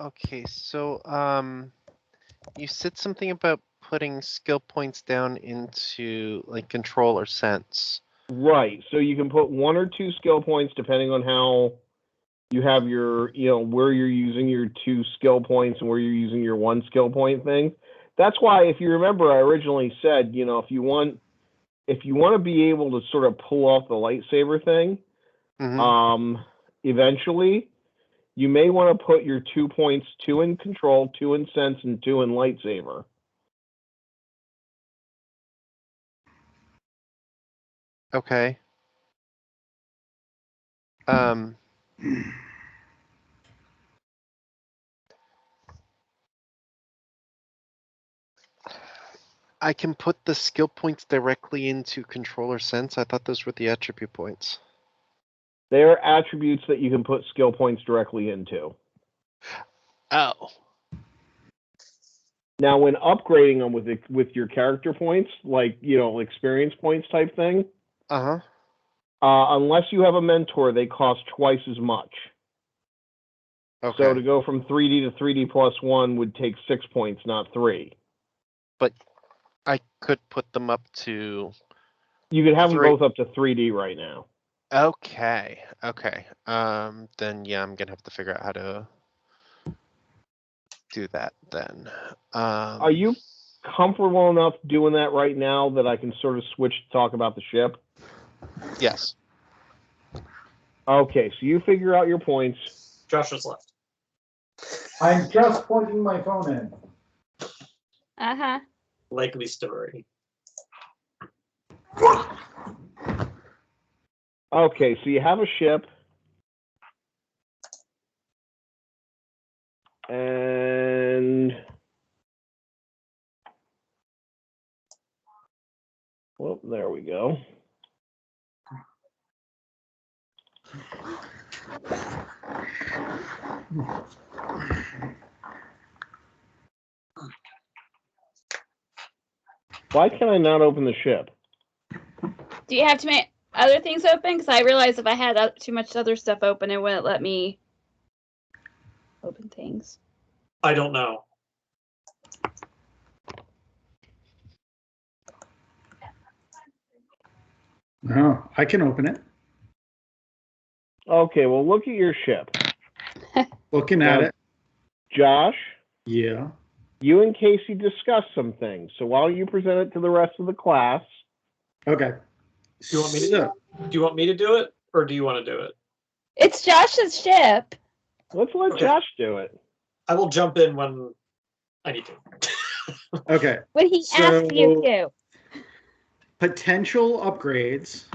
Okay, so you said something about putting skill points down into like control or sense. Right. So you can put 1 or 2 skill points depending on how you have your, where you're using your 2 skill points and where you're using your 1 skill point thing. That's why, if you remember, I originally said, if you want to be able to sort of pull off the lightsaber thing, eventually, you may want to put your 2 points, 2 in control, 2 in sense, and 2 in lightsaber. Okay. I can put the skill points directly into control or sense. I thought those were the attribute points. They are attributes that you can put skill points directly into. Oh. Now, when upgrading them with your character points, like experience points type thing, unless you have a mentor, they cost twice as much. Okay. So to go from 3D to 3D plus 1 would take 6 points, not 3. But I could put them up to. You could have 3. them both up to 3D right now. Okay. Okay. Then yeah, I'm gonna have to figure out how to do that then. Are you comfortable enough doing that right now that I can sort of switch to talk about the ship? Yes. Okay, so you figure out your points. Josh is left. I'm just plugging my phone in. Uh-huh. Likely story. Okay, so you have a ship. And well, there we go. Why can I not open the ship? Do you have to make other things open? Because I realized if I had too much other stuff open, it wouldn't let me open things. I don't know. No, I can open it. Okay, well, look at your ship. Looking at Now, it. Josh, Yeah. you and Casey discussed some things. So why don't you present it to the rest of the class? Okay. Do you want me to do you want me to do it, or do you want to do it? It's Josh's ship. Let's let Okay. Josh do it. I will jump in when I need to. Okay. When he asked you to. Potential upgrades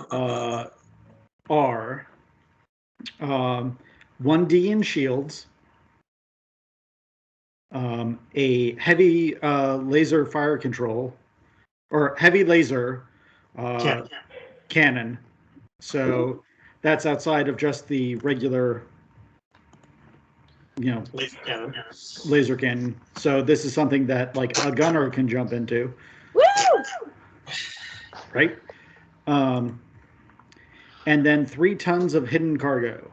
are 1D in shields, a heavy laser fire control, or heavy laser cannon. So that's outside of just the regular, Laser cannon. laser cannon. So this is something that like a gunner can jump into. Woo! Right? And then 3 tons of hidden cargo.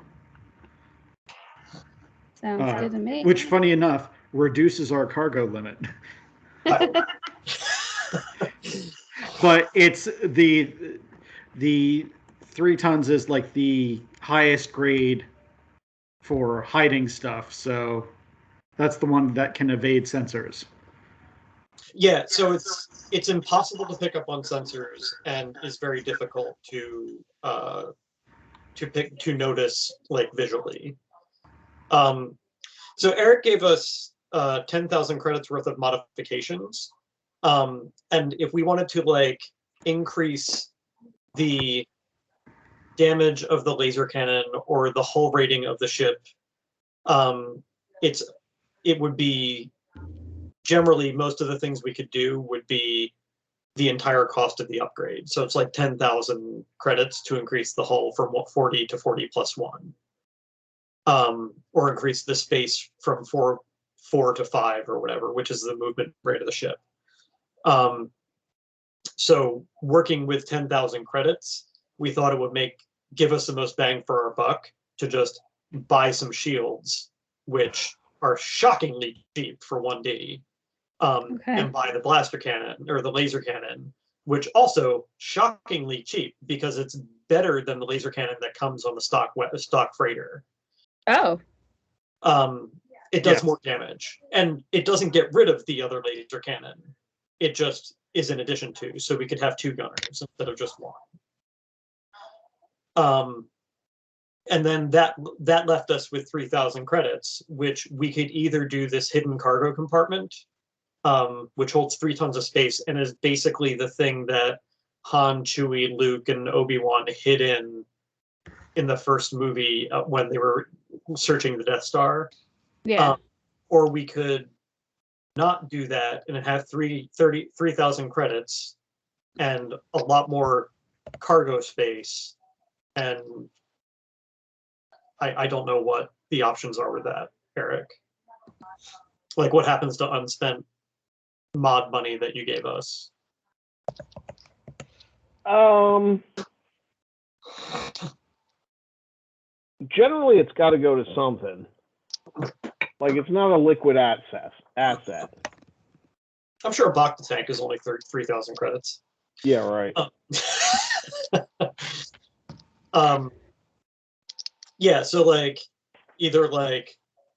Sounds good to me. Which, funny enough, reduces our cargo limit. But it's the 3 tons is like the highest grade for hiding stuff. So that's the one that can evade sensors. Yeah, so it's impossible to pick up on sensors and is very difficult to notice like visually. So Eric gave us 10,000 credits worth of modifications, and if we wanted to like increase the damage of the laser cannon or the hull rating of the ship, it would be generally most of the things we could do would be the entire cost of the upgrade. So it's like 10,000 credits to increase the hull from 40 to 40 plus 1. Or increase the space from 4 to 5 or whatever, which is the movement rate of the ship. So working with 10,000 credits, we thought it would give us the most bang for our buck to just buy some shields, which are shockingly cheap for 1D. And buy the blaster cannon or the laser cannon, which also shockingly cheap because it's better than the laser cannon that comes on the stock freighter. Oh. It does more damage, and it doesn't get rid of the other laser cannon. It just is in addition to, so we could have 2 gunners instead of just 1. And then that left us with 3,000 credits, which we could either do this hidden cargo compartment, which holds 3 tons of space and is basically the thing that Han, Chewie, Luke, and Obi-Wan hid in the first movie when they were searching the Death Star. Yeah. Or we could not do that and have 3,000 credits and a lot more cargo space. And I don't know what the options are with that, Eric. Like, what happens to unspent mod money that you gave us? Generally, it's got to go to something. Like, it's not a liquid asset. I'm sure a Bacta tank is only 3,000 credits. Yeah, right. Yeah, so like either like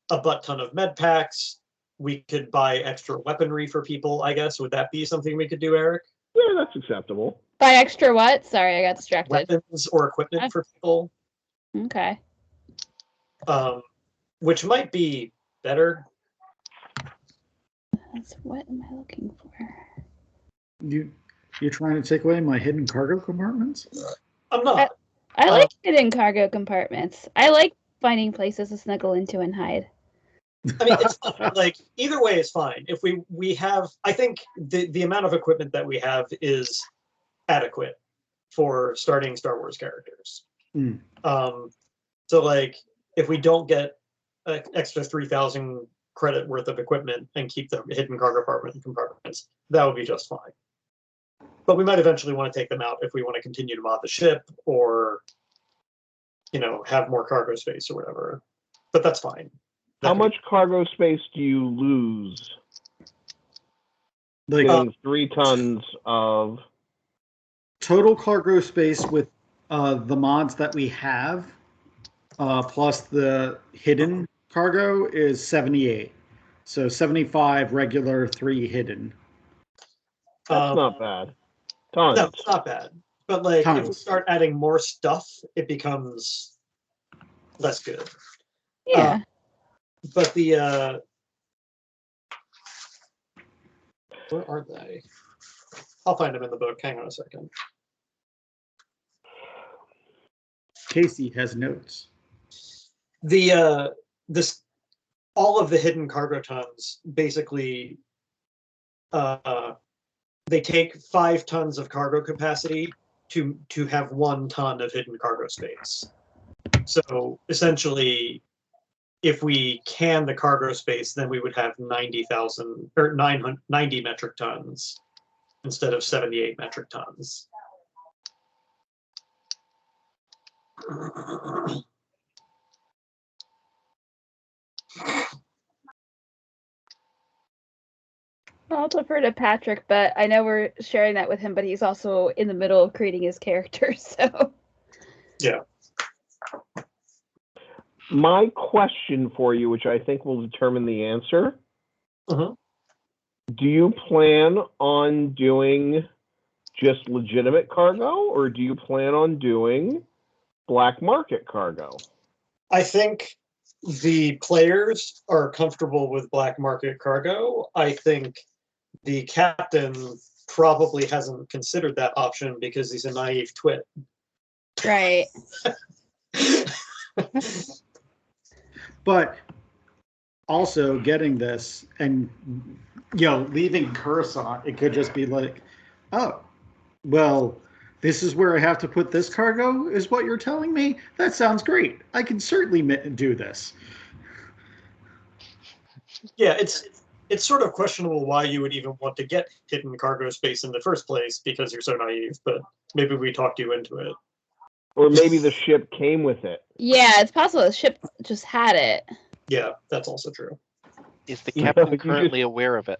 a butt ton of med packs. We could buy extra weaponry for people, I guess. Would that be something we could do, Eric? Yeah, that's acceptable. Buy extra what? Sorry, I got distracted. Weapons or equipment for people. Okay. Which might be better. What am I looking for? You're trying to take away my hidden cargo compartments? I'm not. I like hidden cargo compartments. I like finding places to snuggle into and hide. I mean, it's fine. Like either way is fine. If we have, I think the amount of equipment that we have is adequate for starting Star Wars characters. So like if we don't get an extra 3,000 credit worth of equipment and keep the hidden cargo compartments, that would be just fine. But we might eventually want to take them out if we want to continue to mod the ship or, have more cargo space or whatever. But that's fine. How much cargo space do you lose? Getting 3 tons of total cargo space with the mods that we have, plus the hidden cargo is 78. So 75 regular, 3 hidden. That's not bad. Tons. No, it's not bad. But like if we start adding more stuff, it becomes less good. Yeah. But the where are they? I'll find them in the book. Hang on a second. Casey has notes. All of the hidden cargo tons basically they take 5 tons of cargo capacity to have 1 ton of hidden cargo space. So essentially, if we can the cargo space, then we would have 90,000 or 90 metric tons instead of 78 metric tons. I'll defer to Patrick, but I know we're sharing that with him, but he's also in the middle of creating his character, so. Yeah. My question for you, which I think will determine the answer. Do you plan on doing just legitimate cargo, or do you plan on doing black market cargo? I think the players are comfortable with black market cargo. I think the captain probably hasn't considered that option because he's a naive twit. Right. But also getting this and leaving curse on it could just be like, oh, well, this is where I have to put this cargo, is what you're telling me? That sounds great. I can certainly do this. Yeah, it's sort of questionable why you would even want to get hidden cargo space in the first place because you're so naive, but maybe we talked you into it. Or maybe the ship came with it. Yeah, it's possible the ship just had it. Yeah, that's also true. Is the You know, captain you currently aware of it?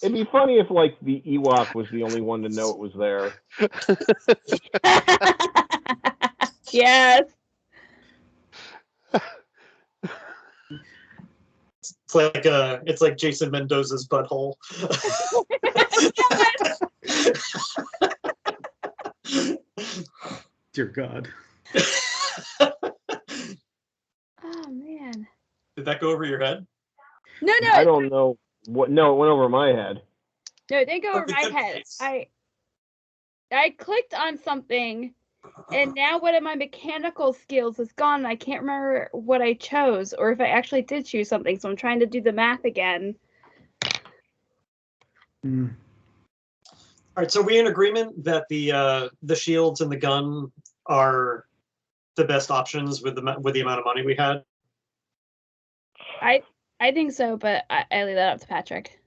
It'd be funny if, like, the Ewok was the only one to know it was there. Yes. It's like Jason Mendoza's butthole. Dear God. Oh man. Did that go over your head? No, I don't know what. No, it went over my head. No, it didn't go over Okay, my good. head. I clicked on something, and now one of my mechanical skills is gone. And I can't remember what I chose, or if I actually did choose something. So I'm trying to do the math again. Mm. All right, so we in agreement that the shields and the gun are the best options with the amount of money we had. I think so, but I leave that up to Patrick.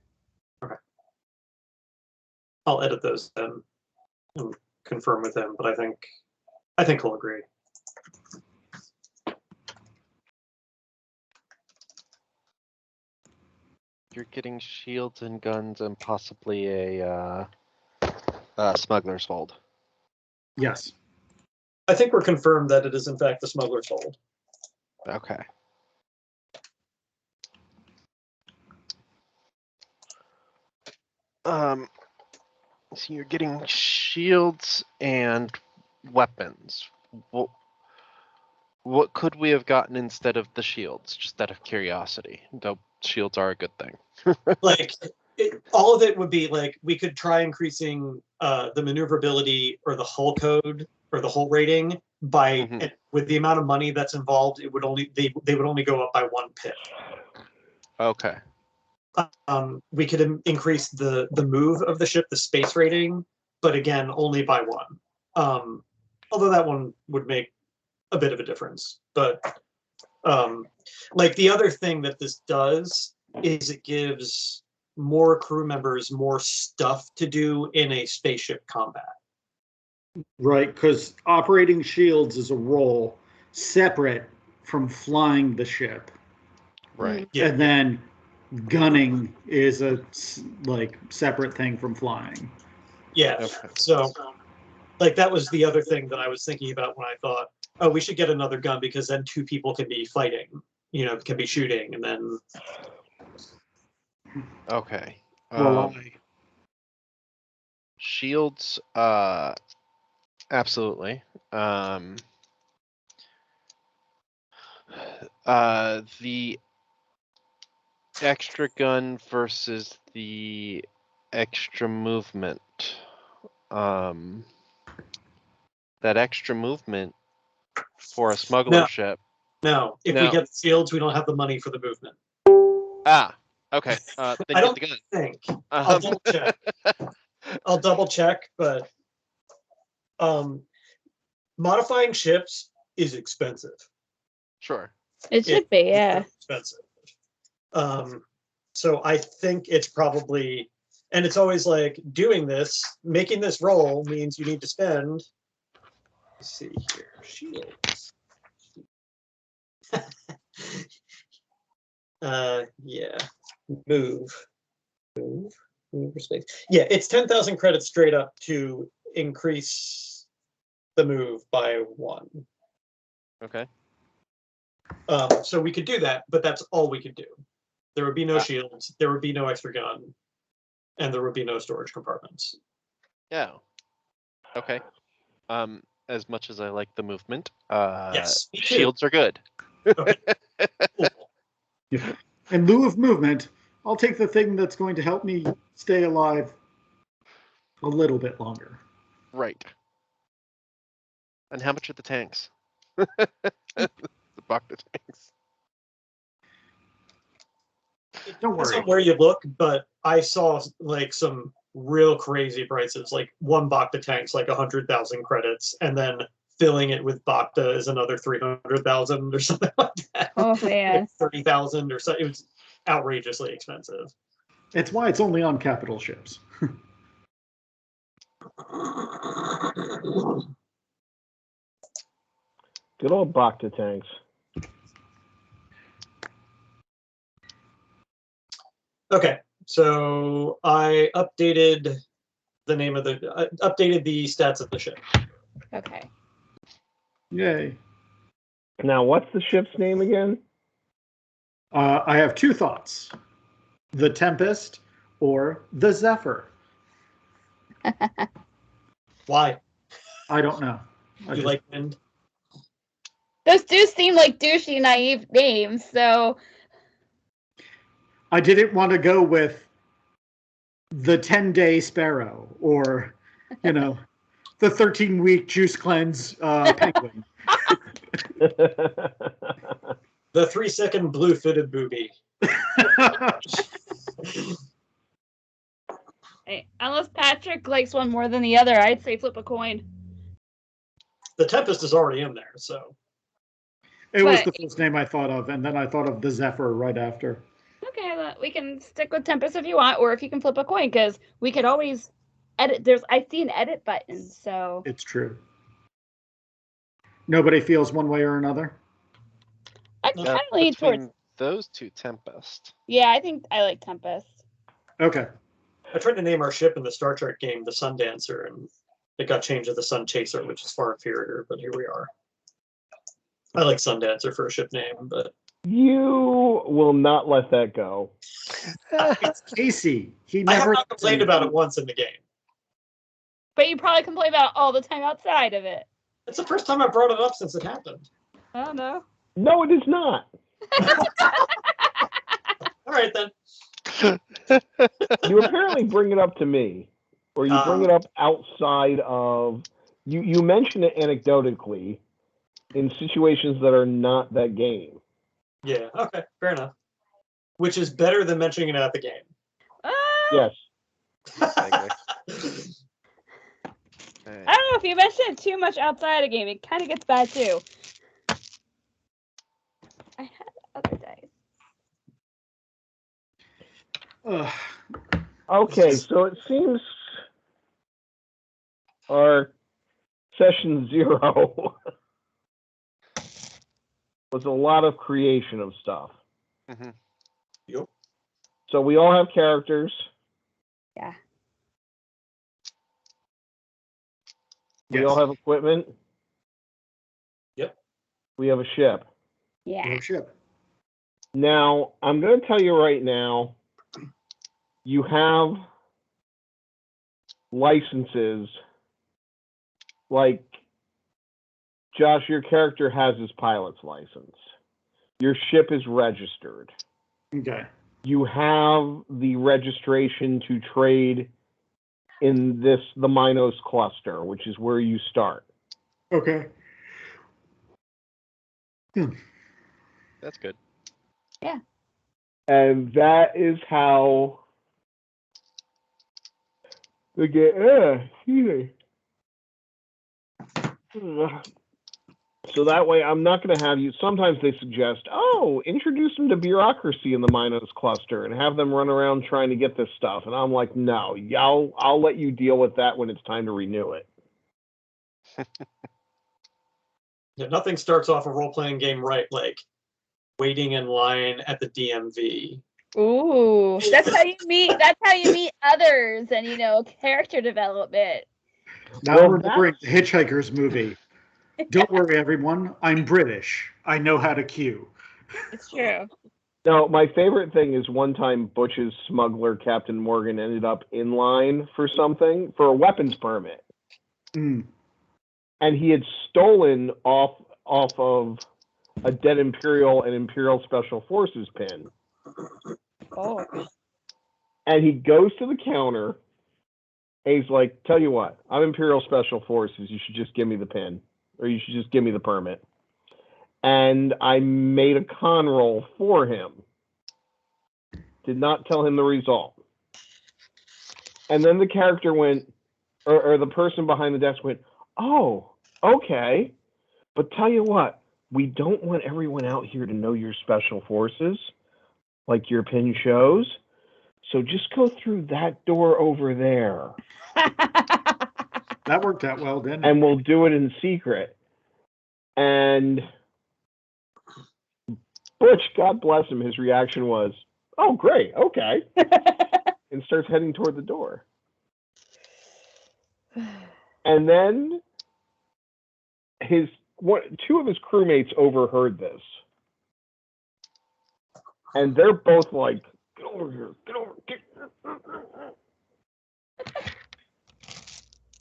Okay. I'll edit those then and confirm with him, but I think he'll agree. You're getting shields and guns and possibly a smuggler's hold. Yes. I think we're confirmed that it is in fact the smuggler's hold. Okay. So you're getting shields and weapons. What could we have gotten instead of the shields? Just out of curiosity. Though shields are a good thing. Like all of it would be like we could try increasing the maneuverability or the hull code or the hull rating by with the amount of money that's involved. It would only they would only go up by 1 pip. Okay. We could increase the move of the ship, the space rating, but again only by 1. Although that one would make a bit of a difference. But like the other thing that this does is it gives more crew members more stuff to do in a spaceship combat. Right, because operating shields is a role separate from flying the ship. Right. Yeah, And then gunning is a separate thing from flying. yeah. Okay. So like that was the other thing that I was thinking about when I thought, oh, we should get another gun because then 2 people can be fighting, can be shooting, and then Okay. Well, Shields, absolutely. The extra gun versus the extra movement. That extra movement for a smuggler ship. no. If we get the shields, we don't have the money for the movement. Ah, okay. Then I get don't the gun. think. I'll double check. I'll double check, but modifying ships is expensive. Sure. It should be, yeah. Expensive. So I think it's probably, and it's always like doing this, making this roll means you need to spend. Let's see here, shields. Yeah, move space. Yeah, it's 10,000 credits straight up to increase the move by 1. Okay. So we could do that, but that's all we could do. There would be no shields, there would be no extra gun, and there would be no storage compartments. Yeah. Okay. As much as I like the movement, Yes, me too. shields are good. Okay. Cool. in lieu of movement, I'll take the thing that's going to help me stay alive. A little bit longer. Right. And how much are the tanks? The Bacta tanks. Don't Depends worry. on where you look, but I saw like some real crazy prices. Like one Bacta tank's like 100,000 credits, and then filling it with Bacta is another 300,000 or something like that. Oh man. 30,000 or something. It was outrageously expensive. It's why it's only on capital ships. Good old Bacta tanks. Okay, so I updated the name of updated the stats of the ship. Okay. Yay. Now, what's the ship's name again? I have two thoughts. The Tempest or the Zephyr. Why? I don't know. You like wind? Those do seem like douchey, naive names, so I didn't want to go with the 10-day Sparrow or, you know, the 13-week juice cleanse penguin. The 3-second blue fitted booby. hey, unless Patrick likes one more than the other, I'd say flip a coin. The Tempest is already in there, so. It was But- the first name I thought of, and then I thought of the Zephyr right after. Okay, well, we can stick with Tempest if you want, or if you can flip a coin, because we could always edit. I see an edit button, so It's true. Nobody feels one way or another? I kind of lean towards. Between those two, Tempest. Yeah, I think I like Tempest. Okay. I tried to name our ship in the Star Trek game the Sundancer, and it got changed to the Sun Chaser, which is far inferior, but here we are. I like Sundancer for a ship name, but You will not let that go. It's Casey. He I have never not complained about it once in the game. But you probably complain about it all the time outside of it. It's the first time I brought it up since it happened. I don't know. No, it is not. All right, then. You apparently bring it up to me, or you bring it up outside of. You mention it anecdotally in situations that are not that game. Yeah, okay, fair enough. Which is better than mentioning it at the game. Yes. Exactly. I don't know, if you mention it too much outside a game, it kind of gets bad too. I had other dice. Ugh. Okay, so it seems our session 0 was a lot of creation of stuff. Mhm. Yep. So we all have characters. Yeah. We Yes. all have equipment. Yep. We have a ship. Yeah. No ship. Now, I'm going to tell you right now, you have licenses. Like, Josh, your character has his pilot's license. Your ship is registered. Okay. You have the registration to trade in the Minos cluster, which is where you start. Okay. That's good. And that is how the game. So that way, I'm not going to have you. Sometimes they suggest, introduce them to bureaucracy in the Minos cluster and have them run around trying to get this stuff. And I'm like, no, I'll let you deal with that when it's time to renew it. Yeah, nothing starts off a role-playing game right, like waiting in line at the DMV. Ooh, that's how you meet. That's how you meet others, and character development. Now Well, we're remembering the Hitchhiker's movie. Don't worry, everyone. I'm British. I know how to queue. It's true. No, my favorite thing is one time Butch's smuggler, Captain Morgan, ended up in line for something, for a weapons permit. Mm. And he had stolen off of a dead Imperial and Imperial Special Forces pin. Oh. And he goes to the counter And he's like, tell you what, I'm Imperial Special Forces. You should just give me the pin, or you should just give me the permit. And I made a con roll for him. Did not tell him the result. And then the character went, or the person behind the desk went, oh, okay. But tell you what, we don't want everyone out here to know you're Special Forces, like your pin shows. So just go through that door over there. That worked out well, didn't it? And we'll do it in secret. And Butch, God bless him, his reaction was, oh, great, okay. And starts heading toward the door. And then two of his crewmates overheard this. And they're both like, get over here, get over here.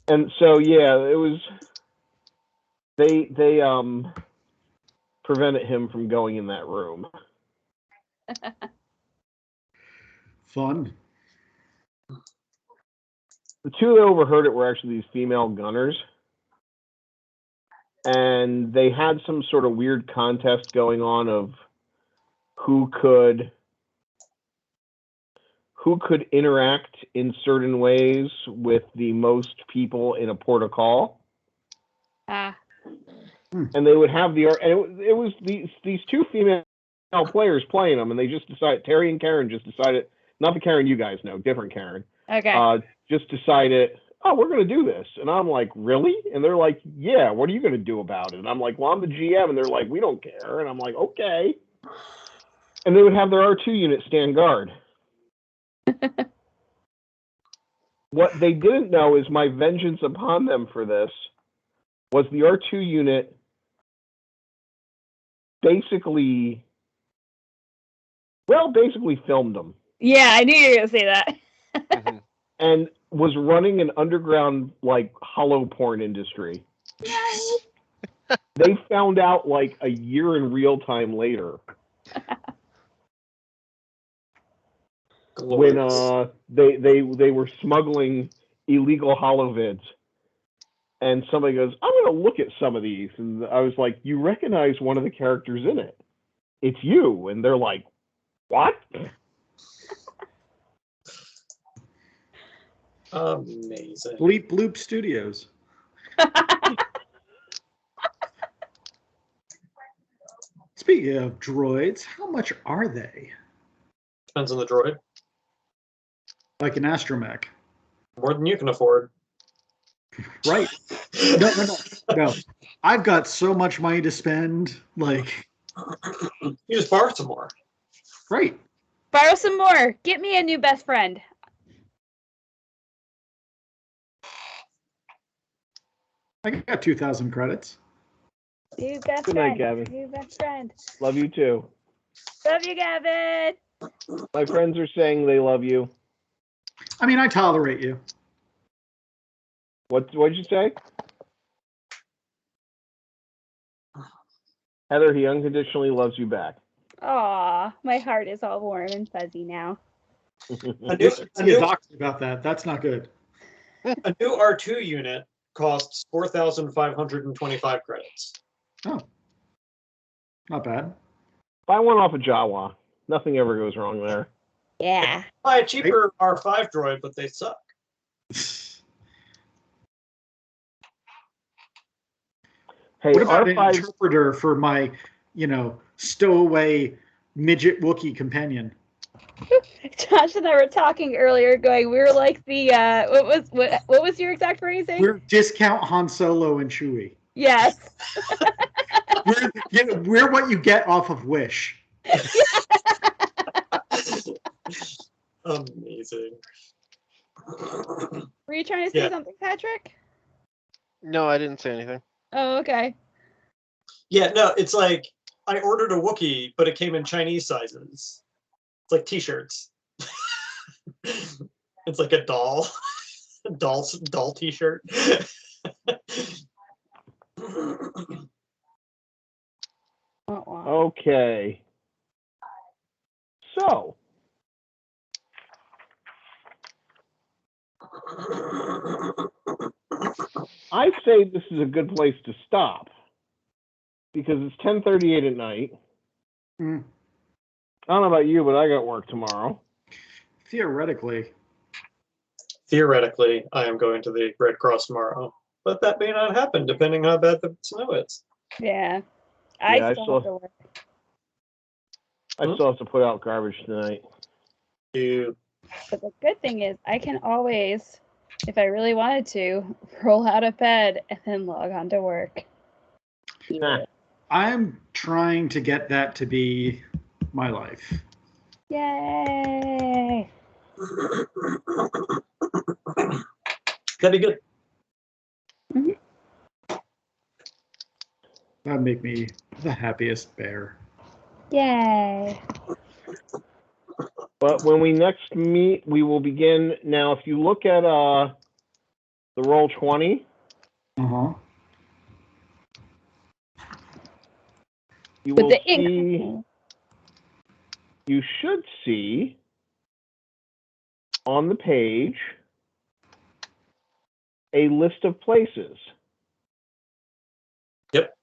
And so, yeah, it was, they prevented him from going in that room. Fun. The two that overheard it were actually these female gunners. And they had some sort of weird contest going on of who could interact in certain ways with the most people in a port of call. And they would have it was these two female players playing them, and they just decided, Terry and Karen just decided, not the Karen you guys know, different Karen. Okay. Just decided, oh, we're going to do this. And I'm like, really? And they're like, yeah, what are you going to do about it? And I'm like, well, I'm the GM. And they're like, we don't care. And I'm like, okay. And they would have their R2 unit stand guard. What they didn't know is my vengeance upon them for this was the R2 unit basically filmed them. Yeah, I knew you were going to say that. Mm-hmm. And was running an underground, like, hollow porn industry. They found out, like, a year in real time later. When they were smuggling illegal holovids. And somebody goes, I'm going to look at some of these. And I was like, you recognize one of the characters in it. It's you. And they're like, what? Amazing. Bleep Bloop Studios. Speaking of droids, how much are they? Depends on the droid. Like an astromech. More than you can afford. Right. No. I've got so much money to spend. Like, You just borrow some more. right. Borrow some more. Get me a new best friend. I got 2,000 credits. New best Good friend. night, Gavin. New best friend. Love you too. Love you, Gavin. My friends are saying they love you. I mean, I tolerate you. What'd you say? Heather, he unconditionally loves you back. Aw, my heart is all warm and fuzzy now. See a doctor about that. That's not good. A new R2 unit costs 4,525 credits. Oh. Not bad. Buy one off of Jawa. Nothing ever goes wrong there. Yeah. Buy a cheaper R5 droid, but they suck. Hey, What about R5 an interpreter for my, stowaway midget Wookiee companion? Josh and I were talking earlier, we were like the what was your exact phrasing? We're discount Han Solo and Chewie. Yes. We're what you get off of Wish. Amazing. Were you trying to say something, Patrick? No, I didn't say anything. Oh, okay. Yeah, no, it's like I ordered a Wookiee, but it came in Chinese sizes. It's like t-shirts. It's like a doll t-shirt. Okay. So say this is a good place to stop because it's 10:38 at night. Mm. I don't know about you, but I got work tomorrow. Theoretically. Theoretically, I am going to the Red Cross tomorrow, but that may not happen depending how bad the snow is. Yeah. Yeah, I still have to work. I still have to put out garbage tonight. You But the good thing is I can always, if I really wanted to, roll out of bed and then log on to work. Huh. I'm trying to get that to be my life. Yay! that'd be good. That'd make me the happiest bear. Yay! But when we next meet, we will begin. Now, if you look at the Roll20, Uh-huh. you With will the see. ink. You should see on the page a list of places. Yep.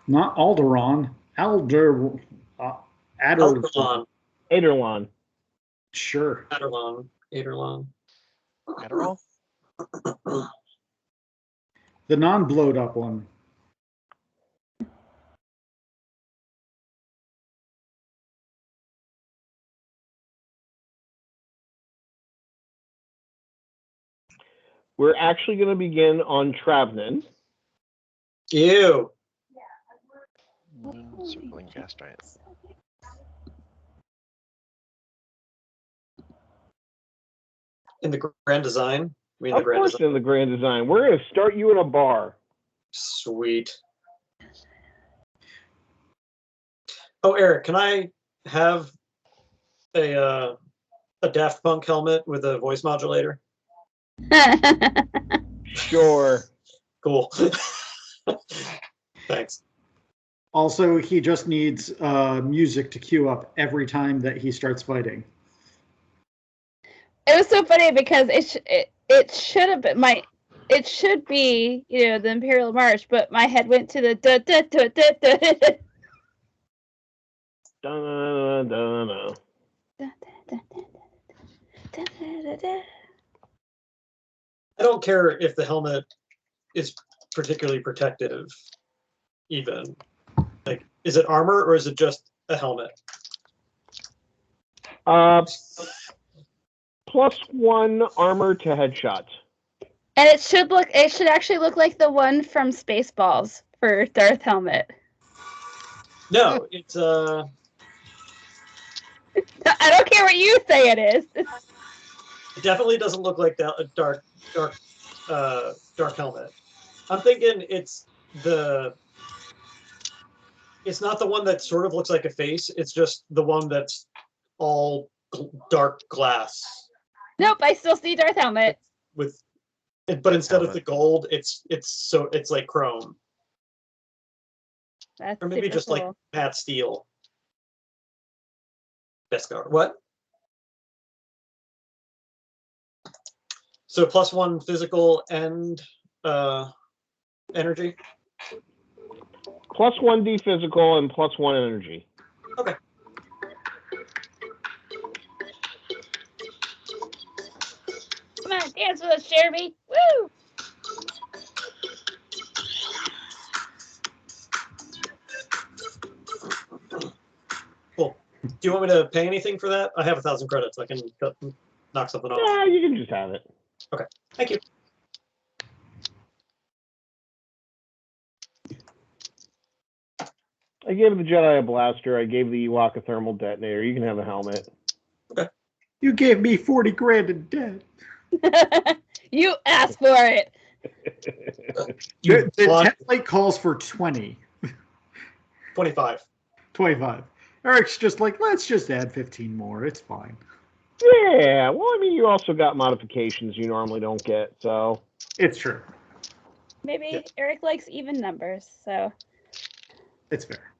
Not Alderaan. Adderlon. Aderlon. Sure. Aderlon. Adderall? The non-blowed up one. We're actually going to begin on Travnin. Ew. Moon circling gas giant. In the grand design? I mean, the Of grand course, design. in the grand design. We're going to start you at a bar. Sweet. Oh, Eric, can I have a Daft Punk helmet with a voice modulator? Sure. Cool. Thanks. Also, he just needs music to cue up every time that he starts fighting. It was so funny because it should have been it should be, the Imperial March, but my head went to the da da da da da. Dun-dun-dun-dun-dun. I don't care if the helmet is particularly protective, even. Like, is it armor or is it just a helmet? +1 armor to headshots. And it should actually look like the one from Spaceballs for Darth Helmet. No, it's I don't care what you say it is. it definitely doesn't look like that dark helmet. I'm thinking it's not the one that sort of looks like a face. It's just the one that's all dark glass Nope, I still see Darth Helmet. but instead of the gold, it's like chrome. That's Or maybe super just cool. like matte steel. Beskar. What? So +1 physical and energy? +1d physical and +1 energy. Okay. Come on, dance with us, Jeremy. Woo! Cool. Do you want me to pay anything for that? I have 1,000 credits. I can knock something off. Yeah, you can just have it. Okay. Thank you. I gave the Jedi a blaster. I gave the Ewok a thermal detonator. You can have a helmet. You gave me 40 grand in debt. You asked for it. The template calls for 20. 25. 25. Eric's just like, let's just add 15 more. It's fine. Yeah, well, I mean, you also got modifications you normally don't get, so. It's true. Maybe Eric likes even numbers, so. It's fair.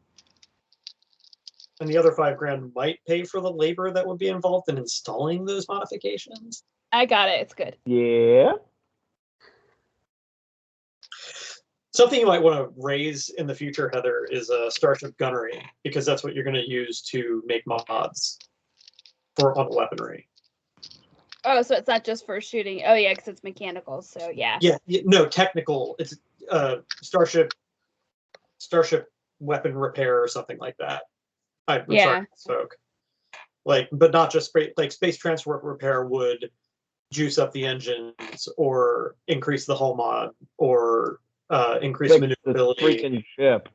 And the other 5 grand might pay for the labor that would be involved in installing those modifications. I got it. It's good. Yeah. Something you might want to raise in the future, Heather, is a Starship Gunnery, because that's what you're going to use to make mods on weaponry. Oh, so it's not just for shooting. Oh, yeah, because it's mechanical. So, yeah. Yeah, no, technical. It's Starship weapon repair or something like that. I'm sorry, spoke. Like, but not just like space transport repair would juice up the engines or increase the hull mod or increase Fix maneuverability. the freaking ship.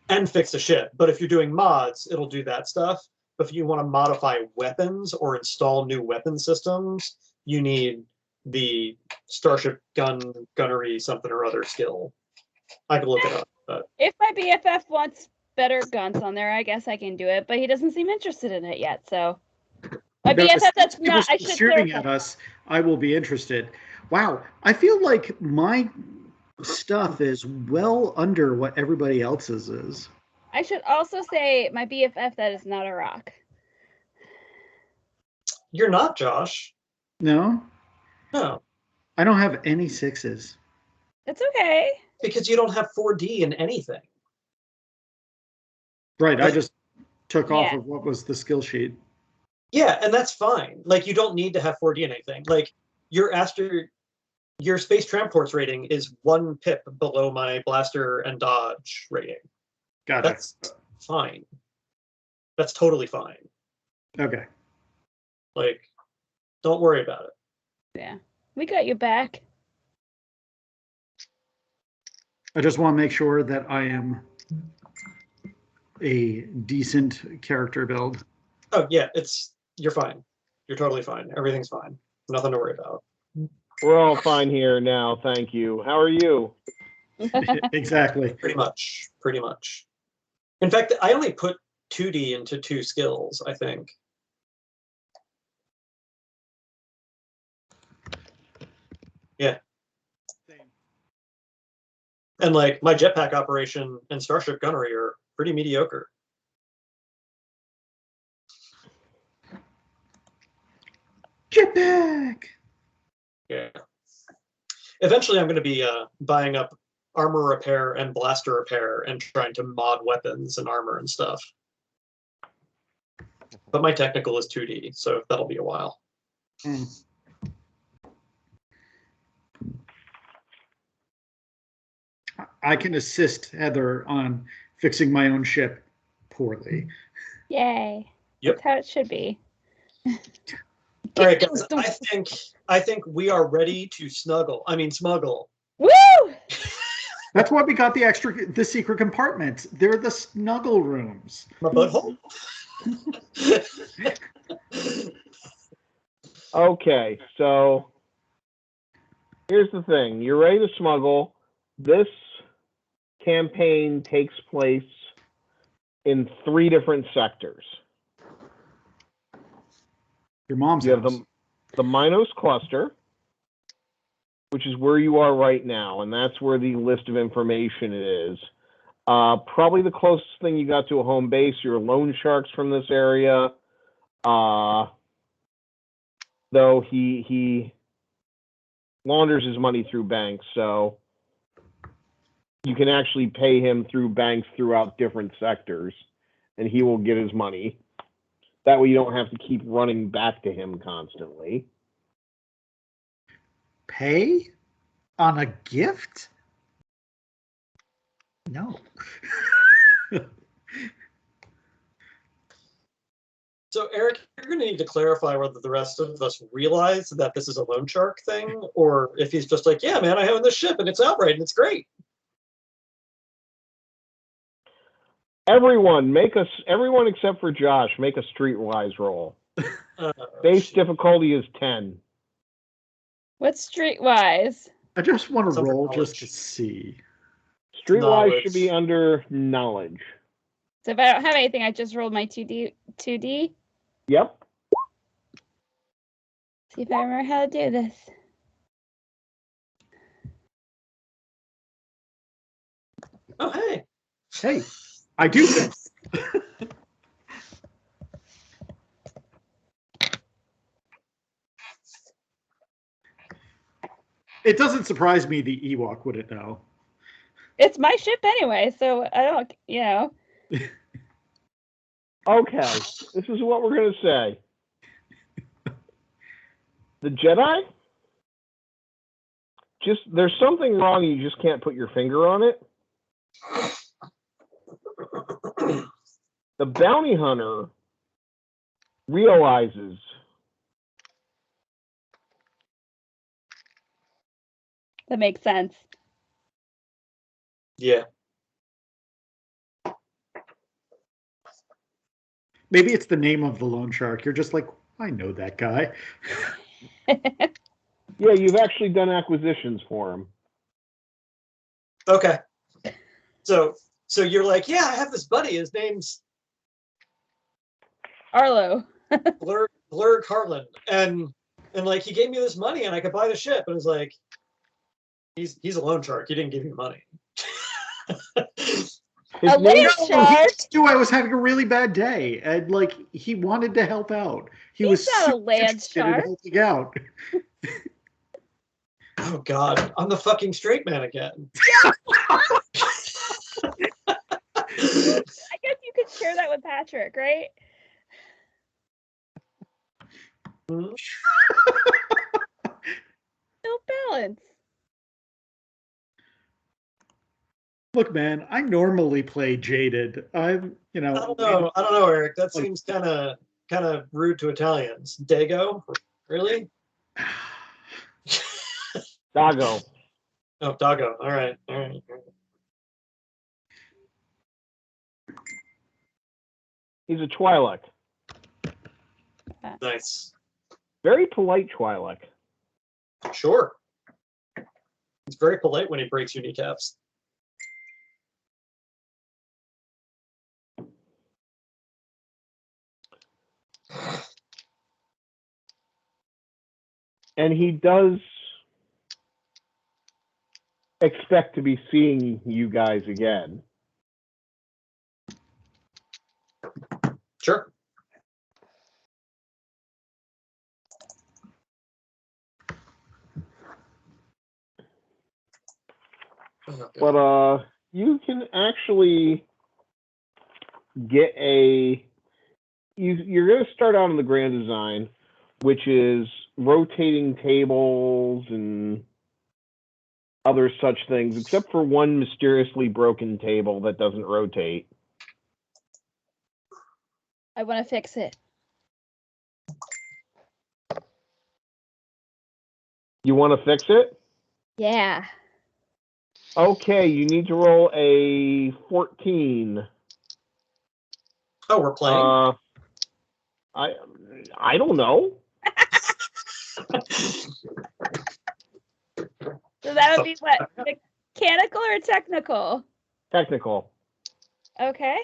And fix the ship. But if you're doing mods, it'll do that stuff. But if you want to modify weapons or install new weapon systems, you need the Starship gunnery something or other skill. I could look it up. But If my BFF wants better guns on there, I guess I can do it. But he doesn't seem interested in it yet. So my BFF, that's not. I should shooting clarify. at us. I will be interested. Wow, I feel like my stuff is well under what everybody else's is. I should also say my BFF, that is not a rock. you're not, Josh. No, No, I don't have any 6s. It's okay. because you don't have 4D in anything. Right, I just took off Yeah. of what was the skill sheet. Yeah, and that's fine. Like, you don't need to have 4D in anything. Like, your space transports rating is 1 pip below my blaster and dodge rating. Gotcha. That's fine. That's totally fine. Okay. Like, don't worry about it. Yeah. We got you back. I just want to make sure that I am a decent character build. Oh yeah, you're fine. You're totally fine. Everything's fine. Nothing to worry about. We're all fine here now, thank you. How are you? Exactly. Pretty much. Pretty much. In fact, I only put 2D into 2 skills, I think. Yeah. And like my jetpack operation and Starship gunnery are pretty mediocre. Jetpack! Yeah. Eventually, I'm going to be buying up armor repair and blaster repair and trying to mod weapons and armor and stuff. But my technical is 2D, so that'll be a while. I can assist Heather on fixing my own ship poorly. Yay. Yep. That's how it should be. All right, guys. I think we are ready to smuggle. Woo! That's why we got the secret compartments. They're the snuggle rooms. My butthole. Okay, so here's the thing. You're ready to smuggle. This campaign takes place in 3 different sectors. Your mom's You have house. the Minos cluster, which is where you are right now, and that's where the list of information is. Probably the closest thing you got to a home base. Your loan sharks from this area. Though he launders his money through banks, so you can actually pay him through banks throughout different sectors, and he will get his money. That way you don't have to keep running back to him constantly. Pay on a gift? No. So, Eric, you're going to need to clarify whether the rest of us realize that this is a loan shark thing, or if he's just like, yeah, man, I own this ship and it's outright and it's great. Everyone except for Josh, make a streetwise roll. Base difficulty is 10. What's streetwise? I just want to Some roll knowledge. just to see. Streetwise Knowledge. should be under knowledge. So if I don't have anything, I just rolled my 2D. Yep. See if I remember how to do this. Oh, hey. Hey, I do this. It doesn't surprise me the Ewok wouldn't know. It's my ship anyway, so I don't, Okay, this is what we're gonna say. The Jedi, there's something wrong. You just can't put your finger on it. The bounty hunter realizes that makes sense. Yeah. Maybe it's the name of the loan shark. You're just like, I know that guy. Yeah, you've actually done acquisitions for him. Okay. So you're like, yeah, I have this buddy. His name's Arlo. Blur Carlin, and like he gave me this money, and I could buy the ship. And it's like, he's a loan shark. He didn't give you money. A land shark? He knew I was having a really bad day, and like he wanted to help out. He was not a super land interested in shark. helping out. Oh God, I'm the fucking straight man again. I guess you could share that with Patrick, right? Hmm? No balance. Look, man, I normally play jaded. I'm, I don't know, Eric. That seems kind of rude to Italians. Dago, really? Dago. Oh, Dago. All right. He's a Twi'lek. Nice. Very polite Twi'lek. Sure. He's very polite when he breaks your kneecaps. And he does expect to be seeing you guys again. Sure. But you can actually get you're going to start out on the grand design, which is rotating tables and other such things, except for one mysteriously broken table that doesn't rotate. I want to fix it. You want to fix it? Yeah. Okay, you need to roll a 14. Oh, we're playing? I don't know. So that would be what? Mechanical or technical? Technical. Okay.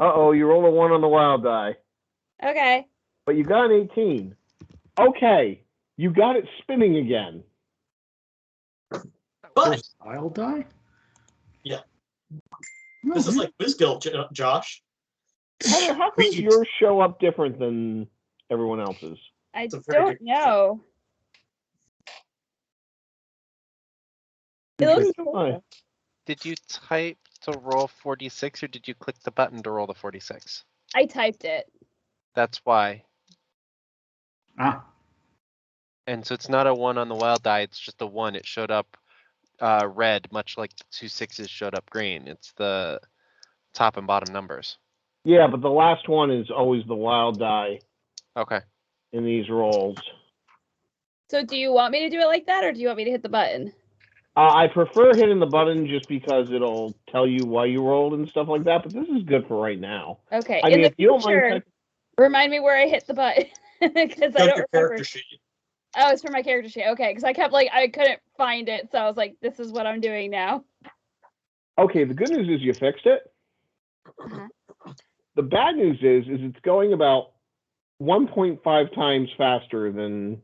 Uh-oh, you roll a 1 on the wild die. Okay. But you got an 18. Okay, you got it spinning again. But I'll die. Yeah. No, This is like WizGuild, Josh. How does yours show up different than everyone else's? I don't know. It looks cool. Did you type to roll 46 or did you click the button to roll the 46? I typed it. That's why. Ah. And so it's not a 1 on the wild die, it's just a 1. It showed up red, much like the 2 6s showed up green. It's the top and bottom numbers. Yeah, but the last one is always the wild die. Okay. In these rolls. So do you want me to do it like that, or do you want me to hit the button? I prefer hitting the button just because it'll tell you why you rolled and stuff like that, but this is good for right now. Okay, I in mean, the if you don't future, mind remind me where I hit the button, because I don't remember. Character sheet. Oh, it's for my character sheet. Okay, because I kept I couldn't find it, so I was like, this is what I'm doing now. Okay, the good news is you fixed it. Uh-huh. The bad news is it's going about 1.5 times faster than.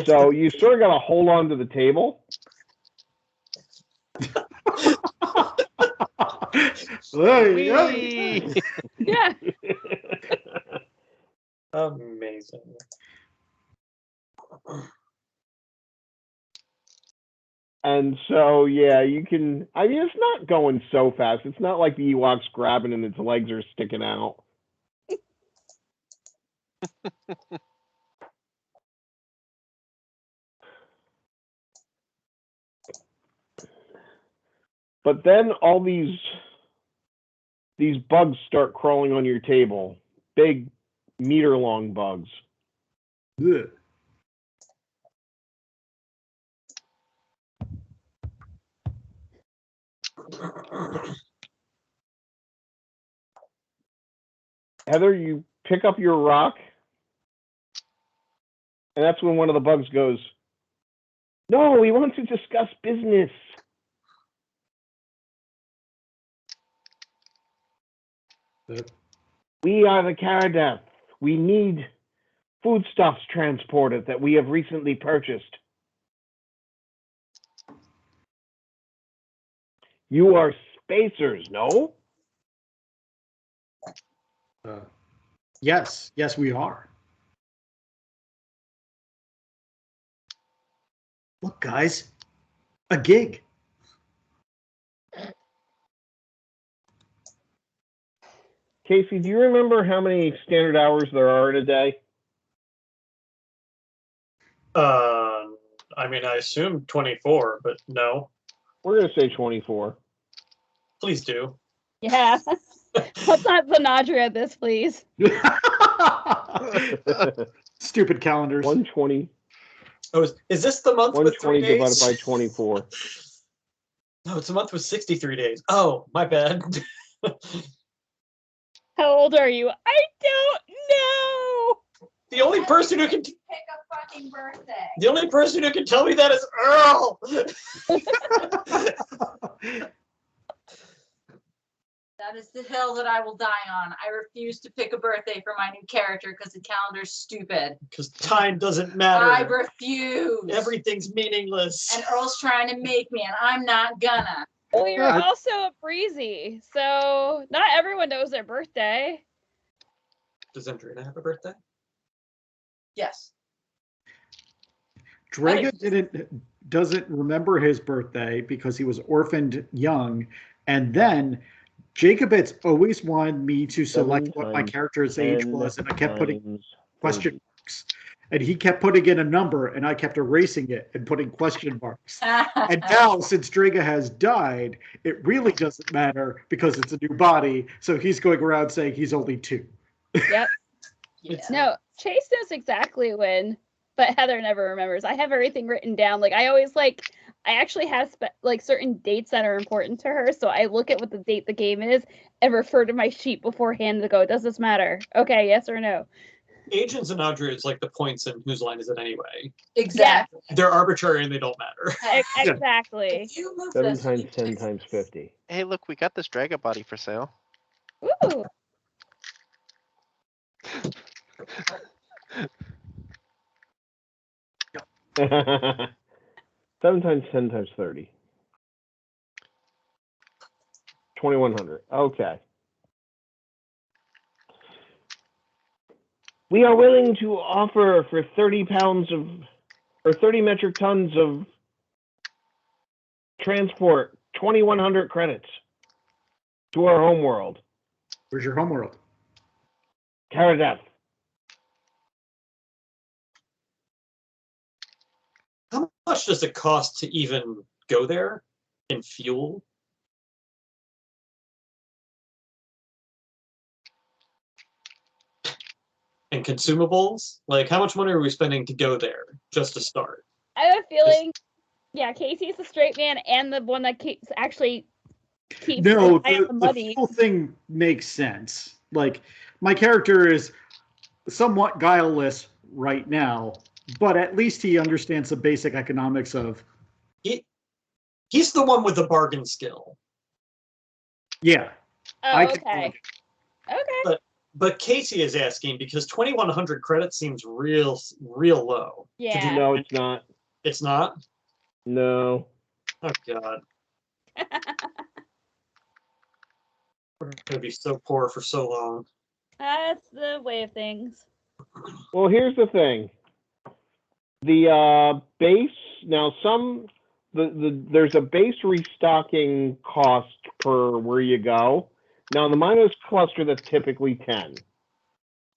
So you sort of got to hold on to the table. Hey, hey. Whee! Yeah. Amazing. And so, yeah, you can. I mean, it's not going so fast. It's not like the Ewok's grabbing and its legs are sticking out. But then all these bugs start crawling on your table. Big, meter-long bugs. Ugh. Heather, you pick up your rock, and that's when one of the bugs goes, "No, we want to discuss business." We are the Caradeth. We need foodstuffs transported that we have recently purchased. You are spacers, no? Yes, we are. Look, guys, a gig. Casey, do you remember how many standard hours there are in a day? I mean, I assume 24, but no. We're going to say 24. Please do. Yeah. Let's not Zanadria this, please. Stupid calendars. 120. Oh, is this the month with 3 120 days? divided by 24. No, it's a month with 63 days. Oh, my bad. How old are you? I don't know. The only person who can Pick a fucking birthday. the only person who can tell me that is Earl. That is the hill that I will die on. I refuse to pick a birthday for my new character because the calendar's stupid. Because time doesn't matter. I refuse. Everything's meaningless. And Earl's trying to make me, and I'm not gonna. Well, you're Yeah. also a breezy, so not everyone knows their birthday. Does Andrina have a birthday? Yes. Draga doesn't remember his birthday because he was orphaned young, and then Jacobitz always wanted me to select what my character's age was, and I kept putting question marks. And he kept putting in a number, and I kept erasing it and putting question marks. And now, since Draga has died, it really doesn't matter because it's a new body. So he's going around saying he's only 2. Yep. Yeah. No, Chase knows exactly when, but Heather never remembers. I have everything written down. Like I always I actually have certain dates that are important to her. So I look at what the date the game is and refer to my sheet beforehand to go, does this matter? Okay, yes or no. Age and Zanadria is like the points and whose line is it anyway? Exactly. They're arbitrary and they don't matter. Exactly. If you move 7 this, times you 10 can- times 50. Hey, look, we got this Draga body for sale. Ooh. Seven times 10 times 30. 2,100. Okay. We are willing to offer for 30 metric tons of transport, 2,100 credits to our homeworld, Where's your homeworld? Caradeth. How much does it cost to even go there in fuel? And consumables? Like, how much money are we spending to go there just to start? I have a feeling, yeah, Casey's the straight man and the one that keeps No, the the money. whole thing makes sense. Like, my character is somewhat guileless right now, but at least he understands the basic economics of. He's the one with the bargain skill. Yeah. Oh, I can okay. Okay. But Casey is asking because 2,100 credits seems real low. Yeah. No, it's not. It's not? No. Oh, God. We're gonna be so poor for so long. That's the way of things. Well, here's the thing. The base now there's a base restocking cost per where you go. Now the Minos cluster that's typically 10.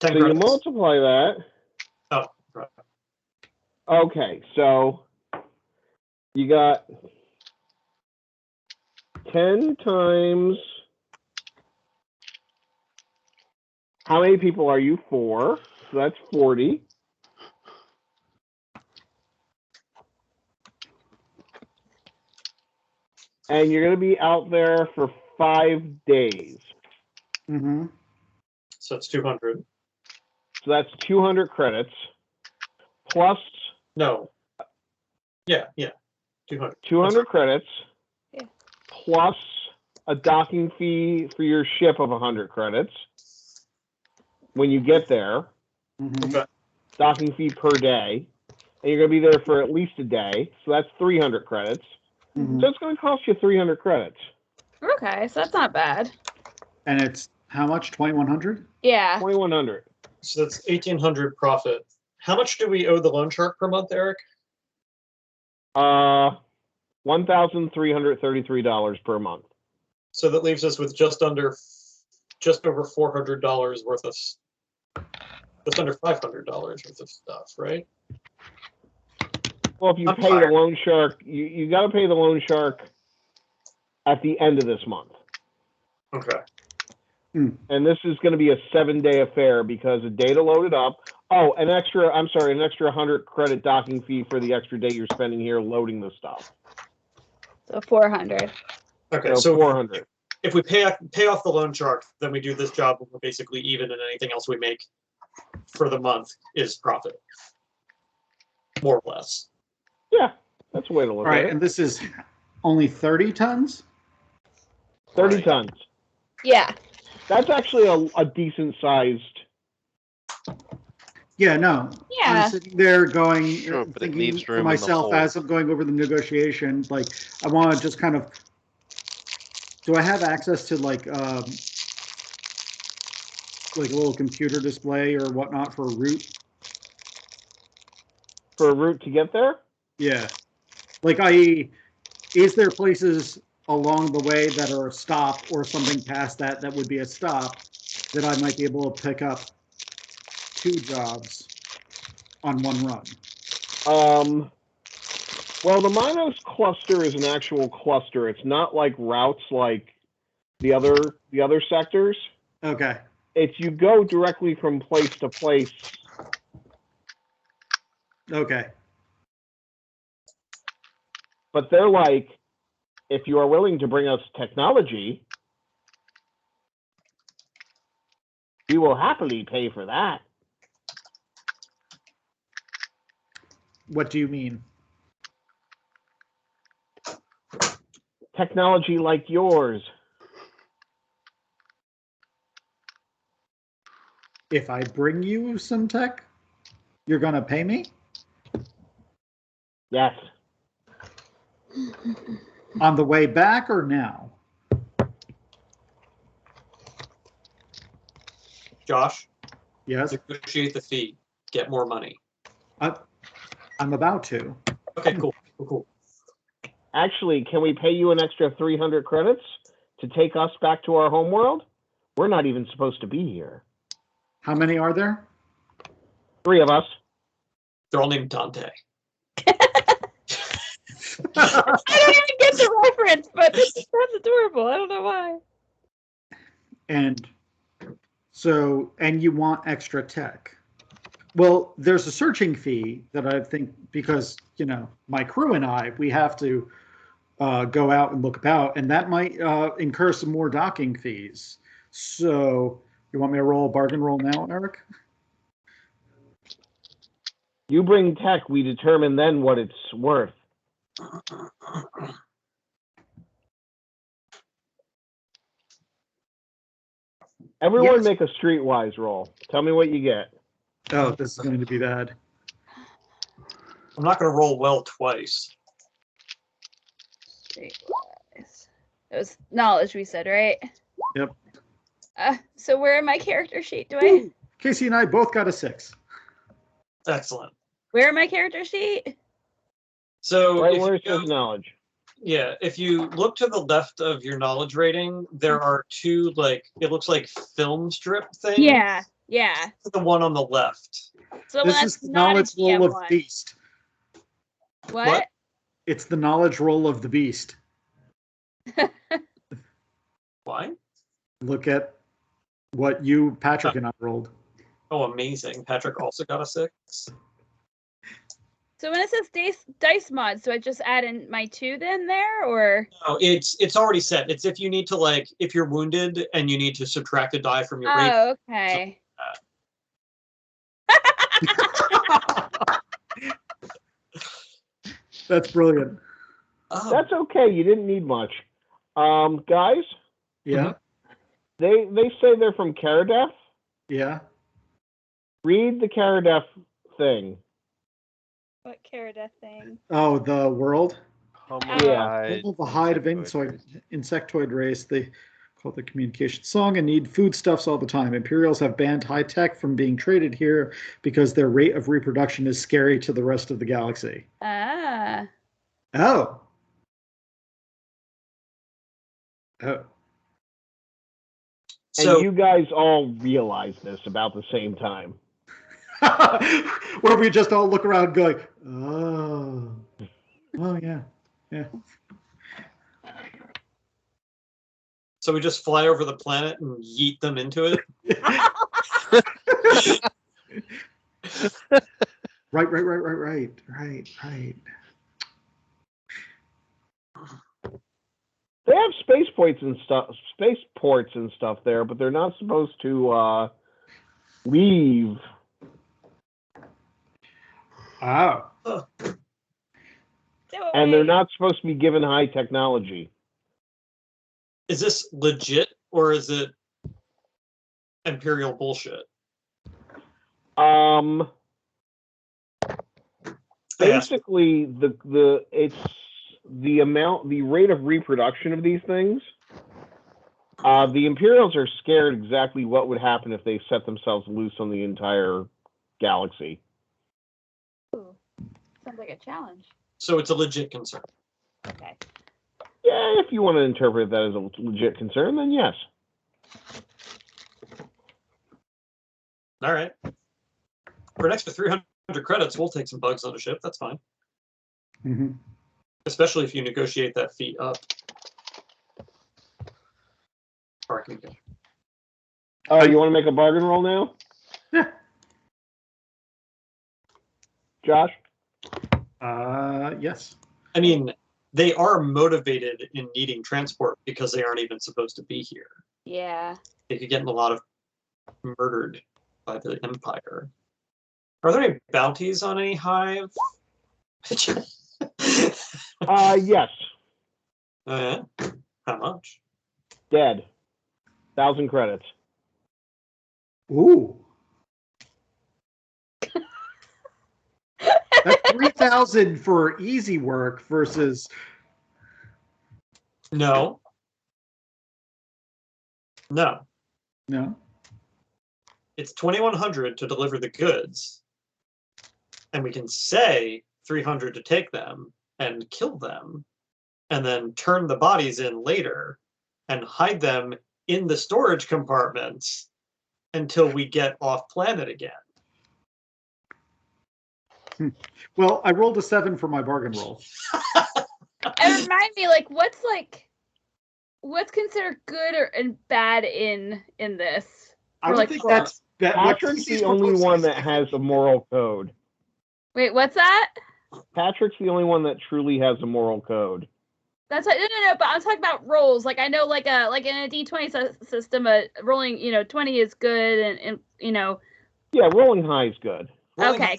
10 So you credits. multiply that. Oh, right. Okay, so you got 10 times. How many people are you? 4. So that's 40. And you're going to be out there for 5 days. Mm-hmm. So it's 200. So that's 200 credits. Plus No. Yeah. 200. 200 credits. Yeah. Plus a docking fee for your ship of 100 credits. When you get there. Mm-hmm. Okay. Docking fee per day. And you're going to be there for at least a day. So that's 300 credits. Mm-hmm. So it's going to cost you 300 credits. Okay, so that's not bad. And it's how much? 2,100? Yeah. 2,100. So that's 1,800 profit. How much do we owe the loan shark per month, Eric? $1,333 per month. So that leaves us with just over $400 worth of, just under $500 worth of stuff, right? Well, if you I'm pay tired. the loan shark, you got to pay the loan shark at the end of this month. Okay. And this is going to be a 7-day affair because the data loaded up. Oh, an extra 100 credit docking fee for the extra day you're spending here loading the stuff. So 400. Okay. So So 400. if we pay off the loan shark, then we do this job and we're basically even, and anything else we make for the month is profit. More or less. Yeah, that's a way to look All right, at it. and this is only 30 tons? 30 Right. tons. Yeah. That's actually a decent sized. Yeah, no. Yeah. I'm sitting there going, Sure, but it thinking leaves for room in the myself hole. as I'm going over the negotiation, like, I want to just kind of, do I have access to like a little computer display or whatnot for a route? For a route to get there? Yeah. Like, i.e., is there places along the way that are a stop or something past that would be a stop that I might be able to pick up 2 jobs on one run? Well, the Minos cluster is an actual cluster. It's not like routes like the other sectors. Okay. It's you go directly from place to place. Okay. But they're like, if you are willing to bring us technology, we will happily pay for that. What do you mean? Technology like yours. If I bring you some tech, you're going to pay me? Yes. On the way back or now? Josh, Yes, negotiate the fee. Get more money. I'm about to. Okay, cool. Actually, can we pay you an extra 300 credits to take us back to our homeworld? We're not even supposed to be here. How many are there? 3 of us. They're all named Dante. I don't even get the reference, but that's adorable. I don't know why. And so, and you want extra tech. Well, there's a searching fee that I think, because, you know, my crew and I, we have to go out and look about, and that might incur some more docking fees. So, you want me to roll a bargain roll now, Eric? You bring tech, we determine then what it's worth. Everyone Yes. make a streetwise roll. Tell me what you get. Oh, this is going to be bad. I'm not going to roll well twice. Streetwise. It was knowledge, we said, right? Yep. So where in my character sheet do I? Ooh, Casey and I both got a 6. Excellent. Where in my character sheet? So Right if where you it says go, knowledge. yeah, if you look to the left of your knowledge rating, there are two like it looks like film strip things. Yeah. The one on the left. So This that's is the not a knowledge DM roll of one. Beast. What? It's the knowledge roll of the Beast. Why? Look at what you, Patrick, and I rolled. Oh, amazing. Patrick also got a 6. So when it says dice mods, do I just add in my 2 then there, or? No, it's already set. It's if you need to like if you're wounded and you need to subtract a die from your rating. Oh, okay. That's brilliant. Oh, That's okay. You didn't need much. Guys, Yeah, they say they're from Karadef. yeah. Read the Karadef thing. What Karadeth thing? Oh, the world. Yeah. Home of a hide of insectoid race. They call it the communication song and need foodstuffs all the time. Imperials have banned high tech from being traded here because their rate of reproduction is scary to the rest of the galaxy. Ah. Oh. Oh. so And you guys all realize this about the same time. Where we just all look around going, oh. Oh, yeah. Yeah. so we just fly over the planet and yeet them into it. Right. They have spaceports and stuff there, but they're not supposed to leave. Oh. And they're not supposed to be given high technology. Is this legit or is it Imperial bullshit? Basically, the rate of reproduction of these things. The Imperials are scared exactly what would happen if they set themselves loose on the entire galaxy. Ooh. Sounds like a challenge. So it's a legit concern. Okay. Yeah, if you want to interpret that as a legit concern, then yes. All right. For an extra 300 credits, we'll take some bugs on the ship. That's fine. Mm-hmm. Especially if you negotiate that fee up. Bargain. Oh, you want to make a bargain roll now? Yeah. Josh? Yes. I mean, they are motivated in needing transport because they aren't even supposed to be here. Yeah. They could get in a lot of murdered by the Empire. Are there any bounties on any hive? Yes. Yeah. How much? Dead. 1,000 credits. Ooh. That's 3,000 for easy work versus. No. No. No. It's 2,100 to deliver the goods. And we can say 300 to take them and kill them. And then turn the bodies in later and hide them in the storage compartments until we get off planet again. Well, I rolled a 7 for my bargain roll. And remind me, what's considered good and bad in this? I would think that's what Patrick's Casey's the only proposing one is that has a moral code. Wait, what's that? Patrick's the only one that truly has a moral code. That's like, no. But I'm talking about rolls. Like I know, like in a D20 system, rolling 20 is good, and Yeah, rolling high is good. Okay.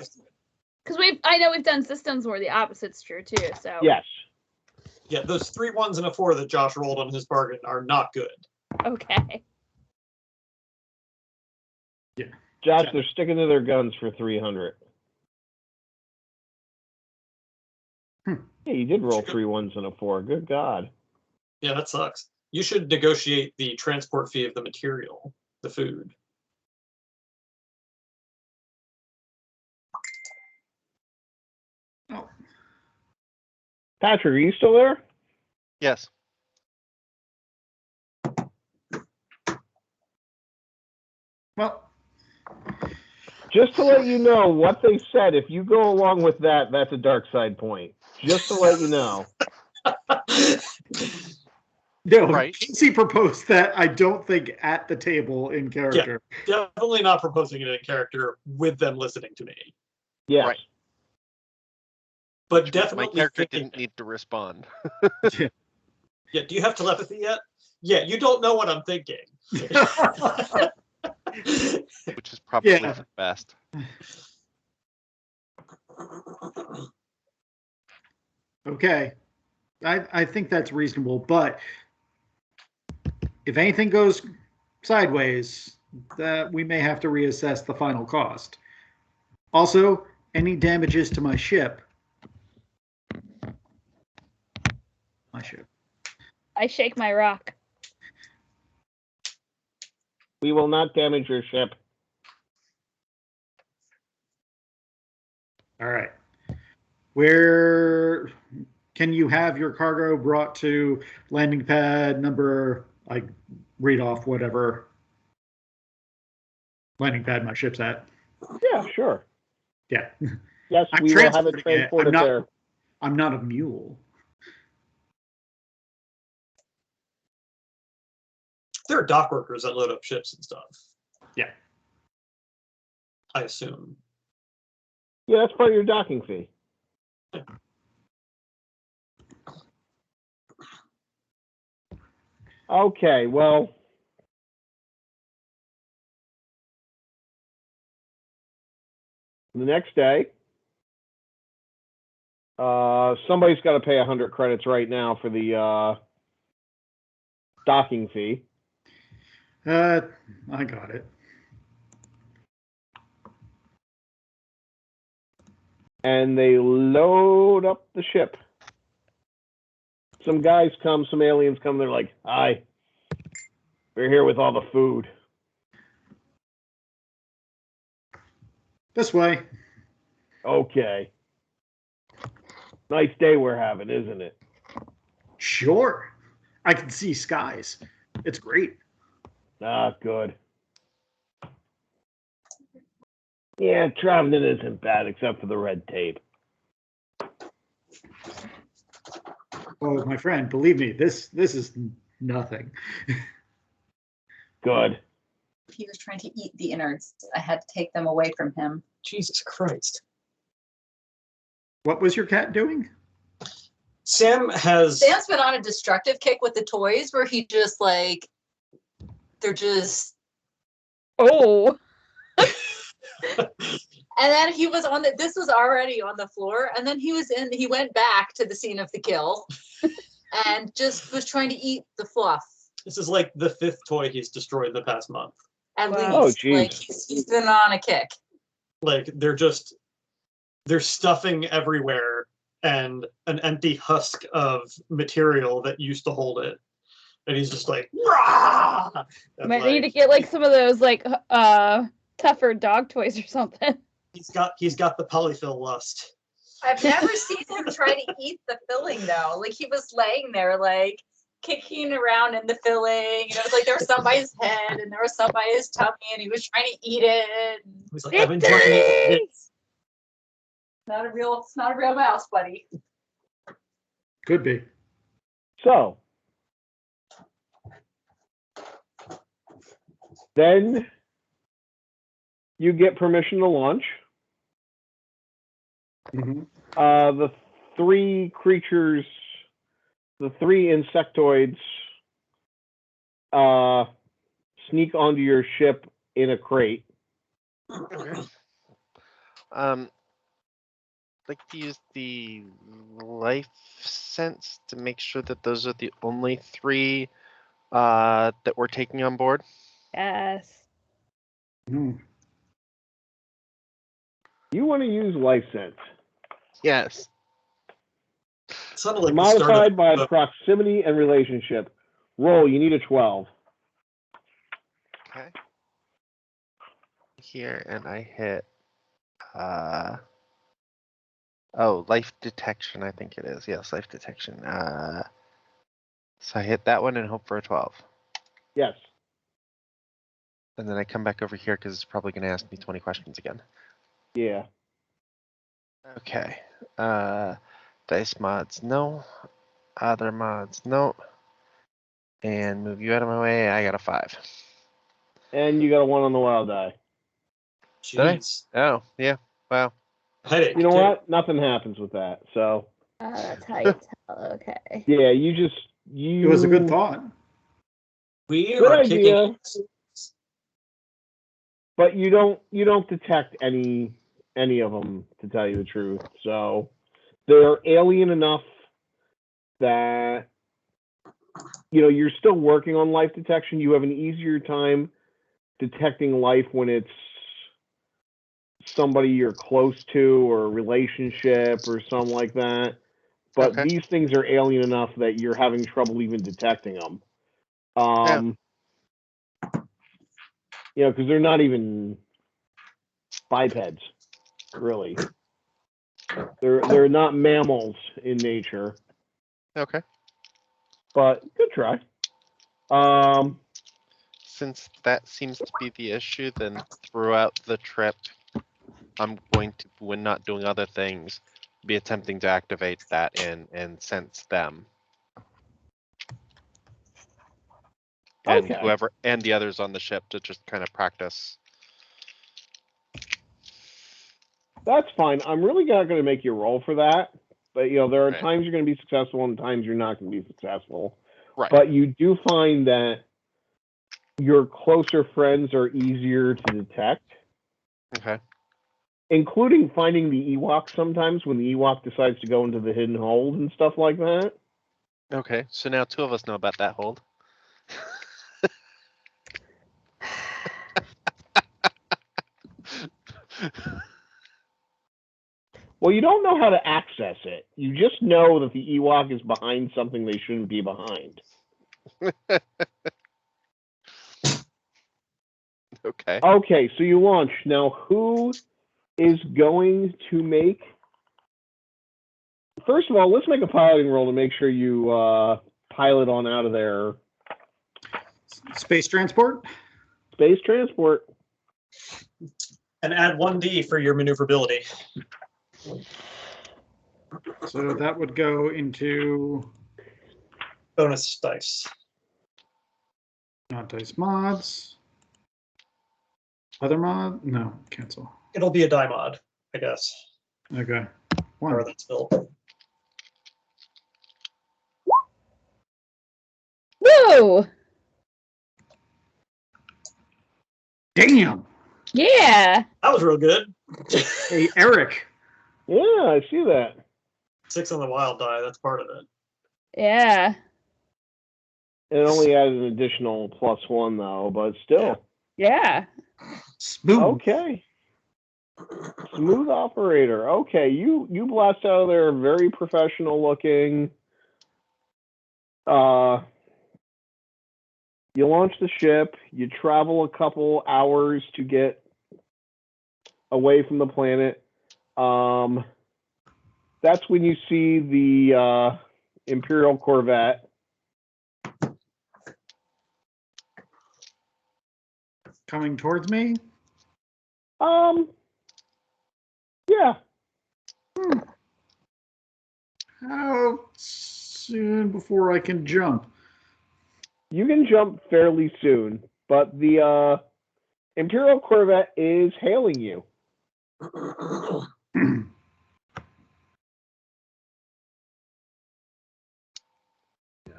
Because I know we've done systems where the opposite's true too. So Yes. Yeah, those 3 1s and a 4 that Josh rolled on his bargain are not good. Okay. Yeah. Josh, they're sticking to their guns for 300. Yeah, you did roll 3 1s and a 4. Good God. Yeah, that sucks. You should negotiate the transport fee of the material, the food. Oh. Patrick, are you still there? Yes. Well, Just to let you know what they said, if you go along with that, that's a dark side point. Just to let you know. no, Right. Casey proposed that, I don't think, at the table in character. Definitely not proposing it in character with them listening to me. Yes. Right. But My definitely character thinking didn't need to respond, Yeah, do you have telepathy yet? Yeah, you don't know what I'm thinking. which is probably Yeah. for the best. Okay. I think that's reasonable, but if anything goes sideways, that we may have to reassess the final cost. Also, any damages to my ship. I shake my rock. We will not damage your ship. All right. Where can you have your cargo brought to landing pad number, like, read off whatever landing pad my ship's at? Yeah, sure. Yeah. Yes, I'm we will have it transporting it. transported there. I'm not a mule. There are dock workers that load up ships and stuff. Yeah. I assume. Yeah, that's part of your docking fee. Okay, well, the next day, somebody's got to pay 100 credits right now for the docking fee. I got it. And they load up the ship. Some guys come, some aliens come, they're like, hi, we're here with all the food. This way. Okay. Nice day we're having, isn't it? Sure. I can see skies. It's great. Ah, good. Yeah, traveling isn't bad except for the red tape. Oh, my friend, believe me, this is nothing. Good. He was trying to eat the innards. I had to take them away from him. Jesus Christ. What was your cat doing? Sam's been on a destructive kick with the toys where he just like, they're just, Oh. and then he was on this was already on the floor. And then he went back to the scene of the kill and just was trying to eat the fluff. This is like the 5th toy he's destroyed in the past month. At Wow. least. Oh, Like geez. he's been on a kick. Like they're stuffing everywhere and an empty husk of material that used to hold it. And he's just like, rah! Might need to get like some of those like tougher dog toys or something. He's got the polyfill lust. I've never seen him try to eat the filling though. Like he was laying there like kicking around in the filling. And it was like there was some by his head and there was some by his tummy and he was trying to eat it. He's like, I've enjoyed it. It's not a real mouse, buddy. Could be. So, then you get permission to launch. Mm-hmm. The 3 creatures, the 3 insectoids, sneak onto your ship in a crate. Like to use the life sense to make sure that those are the only 3 that we're taking on board. Yes. Mm. You want to use life sense. Yes. Sounded like the start Modified of by proximity and relationship. Roll. You need a 12. Okay. Here, and I hit. Oh, life detection. I think it is. Yes, life detection. So I hit that one and hope for a 12. Yes. And then I come back over here because it's probably going to ask me 20 questions again. Yeah. Okay. Dice mods, no. Other mods, no. And move you out of my way. I got a 5. And you got a 1 on the wild die. Did I? Jeez. Oh, yeah. Wow. Headache. You know too. what? Nothing happens with that. So That's how you tell. Okay. yeah, you. It was a good thought. We Good are idea. kicking. But you don't detect any of them, to tell you the truth. So they're alien enough that you're still working on life detection. You have an easier time detecting life when it's somebody you're close to or a relationship or something like that. But Okay. these things are alien enough that you're having trouble even detecting them. Because they're not even bipeds, really. They're not mammals in nature. Okay. But good try. Since that seems to be the issue, then throughout the trip, I'm going to, when not doing other things, be attempting to activate that and sense them. And Okay. whoever and the others on the ship to just kind of practice. That's fine. I'm really not going to make you roll for that. But there are Right. times you're going to be successful and times you're not going to be successful. Right. But you do find that your closer friends are easier to detect. Okay. Including finding the Ewok sometimes when the Ewok decides to go into the hidden hold and stuff like that. Okay. So now 2 of us know about that hold. Well, you don't know how to access it. You just know that the Ewok is behind something they shouldn't be behind. Okay. Okay, so you launch. Now, who is going to make... First of all, let's make a piloting roll to make sure you pilot on out of there. Space transport? Space transport. And add 1d for your maneuverability. So that would go into Bonus dice. not dice mods. Other mod? No, cancel. It'll be a die mod, I guess. Okay. Or 1. that's built. Whoa! Damn! Yeah. That was real good. Hey, Eric. Yeah, I see that. 6 on the wild die, that's part of it. Yeah. It only adds an additional +1, though, but still. Yeah. Smooth. Okay. Smooth operator. Okay, you blast out of there, very professional looking. You launch the ship. You travel a couple hours to get away from the planet. That's when you see the Imperial Corvette. Coming towards me? Yeah. How soon before I can jump? You can jump fairly soon, but the Imperial Corvette is hailing you.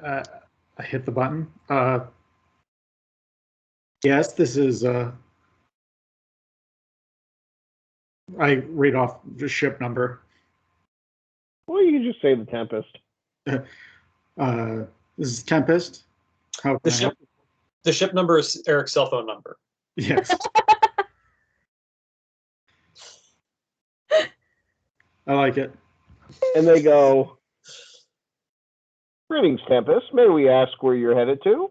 I hit the button. Yes, this is. I read off the ship number. Well, you can just say the Tempest. This is Tempest. How can I help? The ship number is Eric's cell phone number. Yes. I like it. And they go, Greetings, Tempest. May we ask where you're headed to?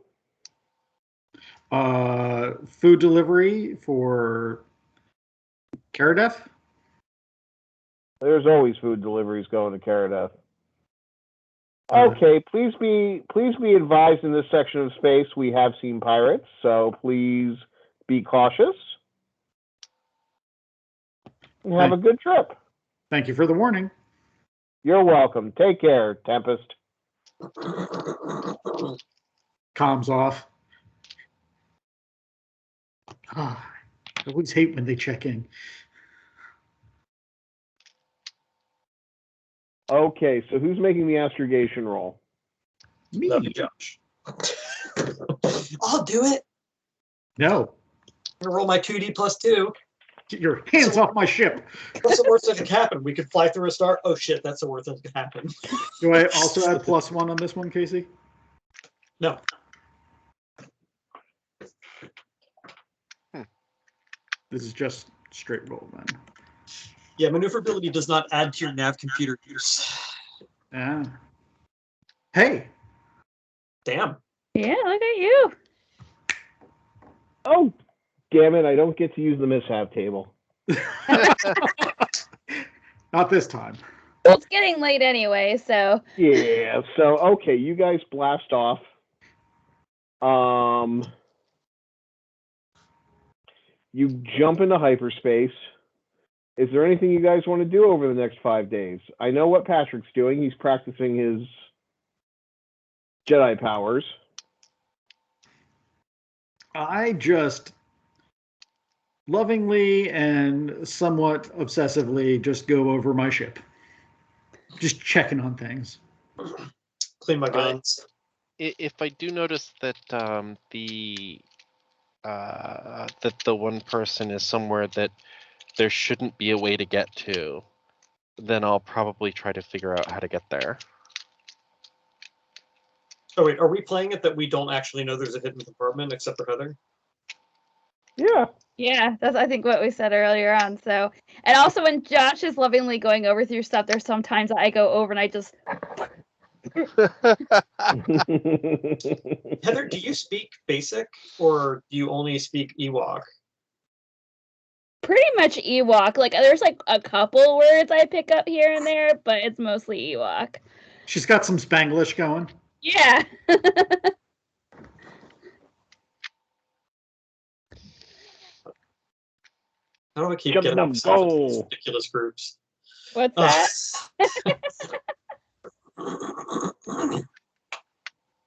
Food delivery for Karadeth? There's always food deliveries going to Karadeth. Okay, please be advised in this section of space we have seen pirates, so please be cautious. And have a good trip. Thank you for the warning. You're welcome. Take care, Tempest. Comms off. I always hate when they check in. Okay, so who's making the astrogation roll? Me? That'd be Josh. I'll do it. No. I'm gonna roll my 2D plus 2. Get your hands off my ship. What's the worst that could happen? We could fly through a star. Oh shit, that's the worst that could happen. Do I also add +1 on this one, Casey? No. This is just straight roll then. Yeah, maneuverability does not add to your nav computer use. Ah. Hey. Damn. Yeah, look at you. Oh, damn it, I don't get to use the mishap table. Not this time. Well, it's getting late anyway, so. Yeah, so, okay, you guys blast off. You jump into hyperspace. Is there anything you guys want to do over the next 5 days? I know what Patrick's doing. He's practicing his Jedi powers. I just lovingly and somewhat obsessively just go over my ship. Just checking on things. Clean my guns. If I do notice that that the one person is somewhere that there shouldn't be a way to get to, then I'll probably try to figure out how to get there. Oh wait, are we playing it that we don't actually know there's a hidden compartment except for Heather? Yeah. Yeah, that's I think what we said earlier on. So, and also when Josh is lovingly going over through stuff, there's sometimes I go over and I just. Heather, do you speak Basic or do you only speak Ewok? Pretty much Ewok. Like there's like a couple words I pick up here and there, but it's mostly Ewok. She's got some Spanglish going. Yeah. How do I keep Jump getting them, myself into these go. ridiculous groups? What's that?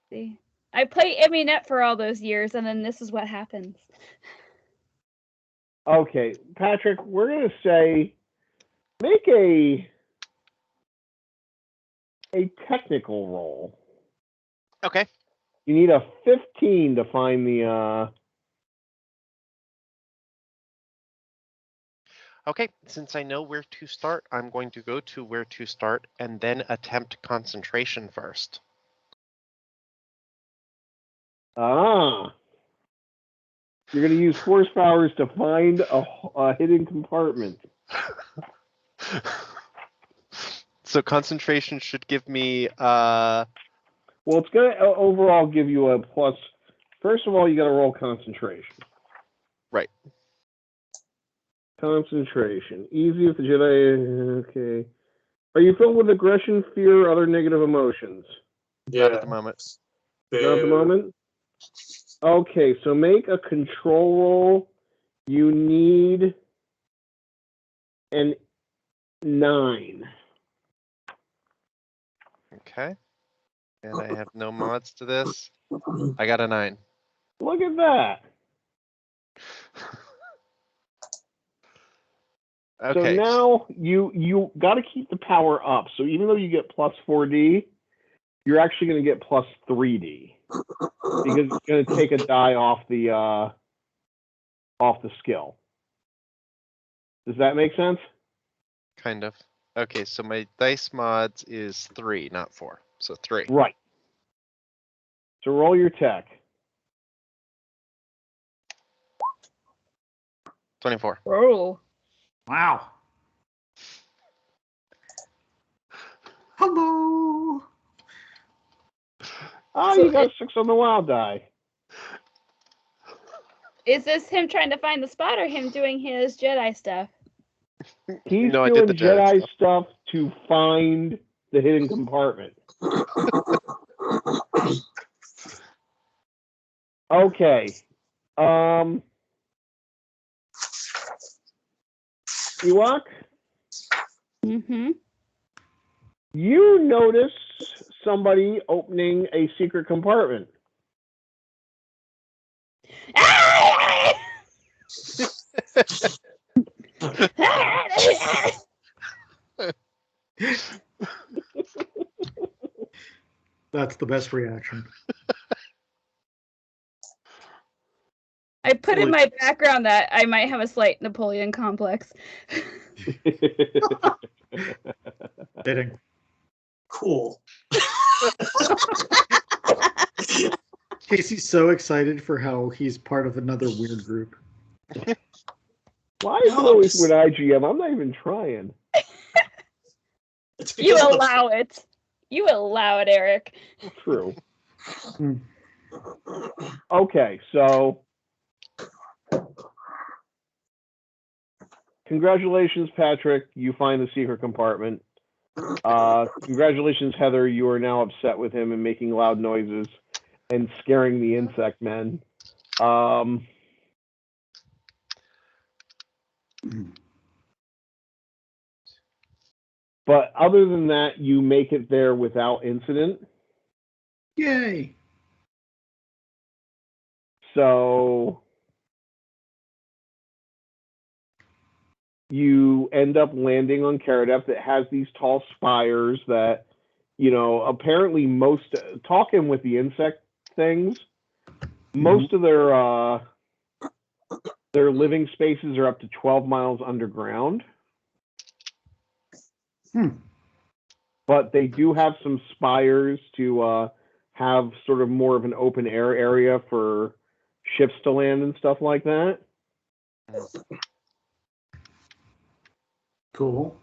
See, I played Eminet for all those years, and then this is what happens. Okay, Patrick, we're going to say make a technical roll. Okay. You need a 15 to find the Okay, since I know where to start, I'm going to go to where to start and then attempt concentration first. You're going to use force powers to find a hidden compartment. So concentration should give me Well, it's going to overall give you a plus. First of all, you got to roll concentration. right. Concentration. Easy if the Jedi. Okay. Are you filled with aggression, fear, or other negative emotions? Not at the moment. Not at the moment? Okay, so make a control roll. You need an 9. Okay. And I have no mods to this. I got a 9. Look at that. Okay. So now you got to keep the power up. So even though you get plus 4D, you're actually going to get plus 3D because it's going to take a die off the skill. Does that make sense? Kind of. Okay, so my dice mods is 3, not 4. So 3. Right. So roll your tech. 24. Oh. Wow. Hello. Oh, So you got 6 on the wild die. is this him trying to find the spot or him doing his Jedi stuff? He's No, I doing did the Jedi Jedi stuff to find the hidden compartment. Okay. Ewok, Mm-hmm. you notice somebody opening a secret compartment. That's the best reaction. I put in my background that I might have a slight Napoleon complex. Fitting. Cool. Casey's so excited for how he's part of another weird group. Why is it always when I GM? I'm not even trying. It's You because of allow it. You allow it, Eric. True. Hmm. Okay, so congratulations, Patrick. You find the secret compartment. Congratulations, Heather. You are now upset with him and making loud noises and scaring the insect men. But other than that, you make it there without incident. Yay! So you end up landing on Karadep that has these tall spires that, you know, apparently talking with the insect things, most of their living spaces are up to 12 miles underground. But they do have some spires to have sort of more of an open air area for ships to land and stuff like that. Cool.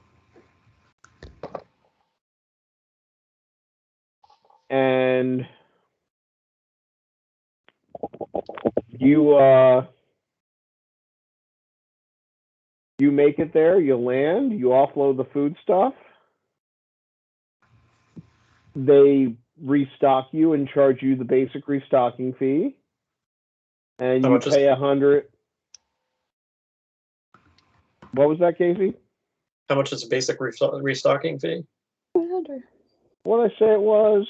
And you make it there, you land, you offload the food stuff. They restock you and charge you the basic restocking fee. And you pay 100. What was that, Casey? How much is a basic restocking fee? 100. What did I say it was?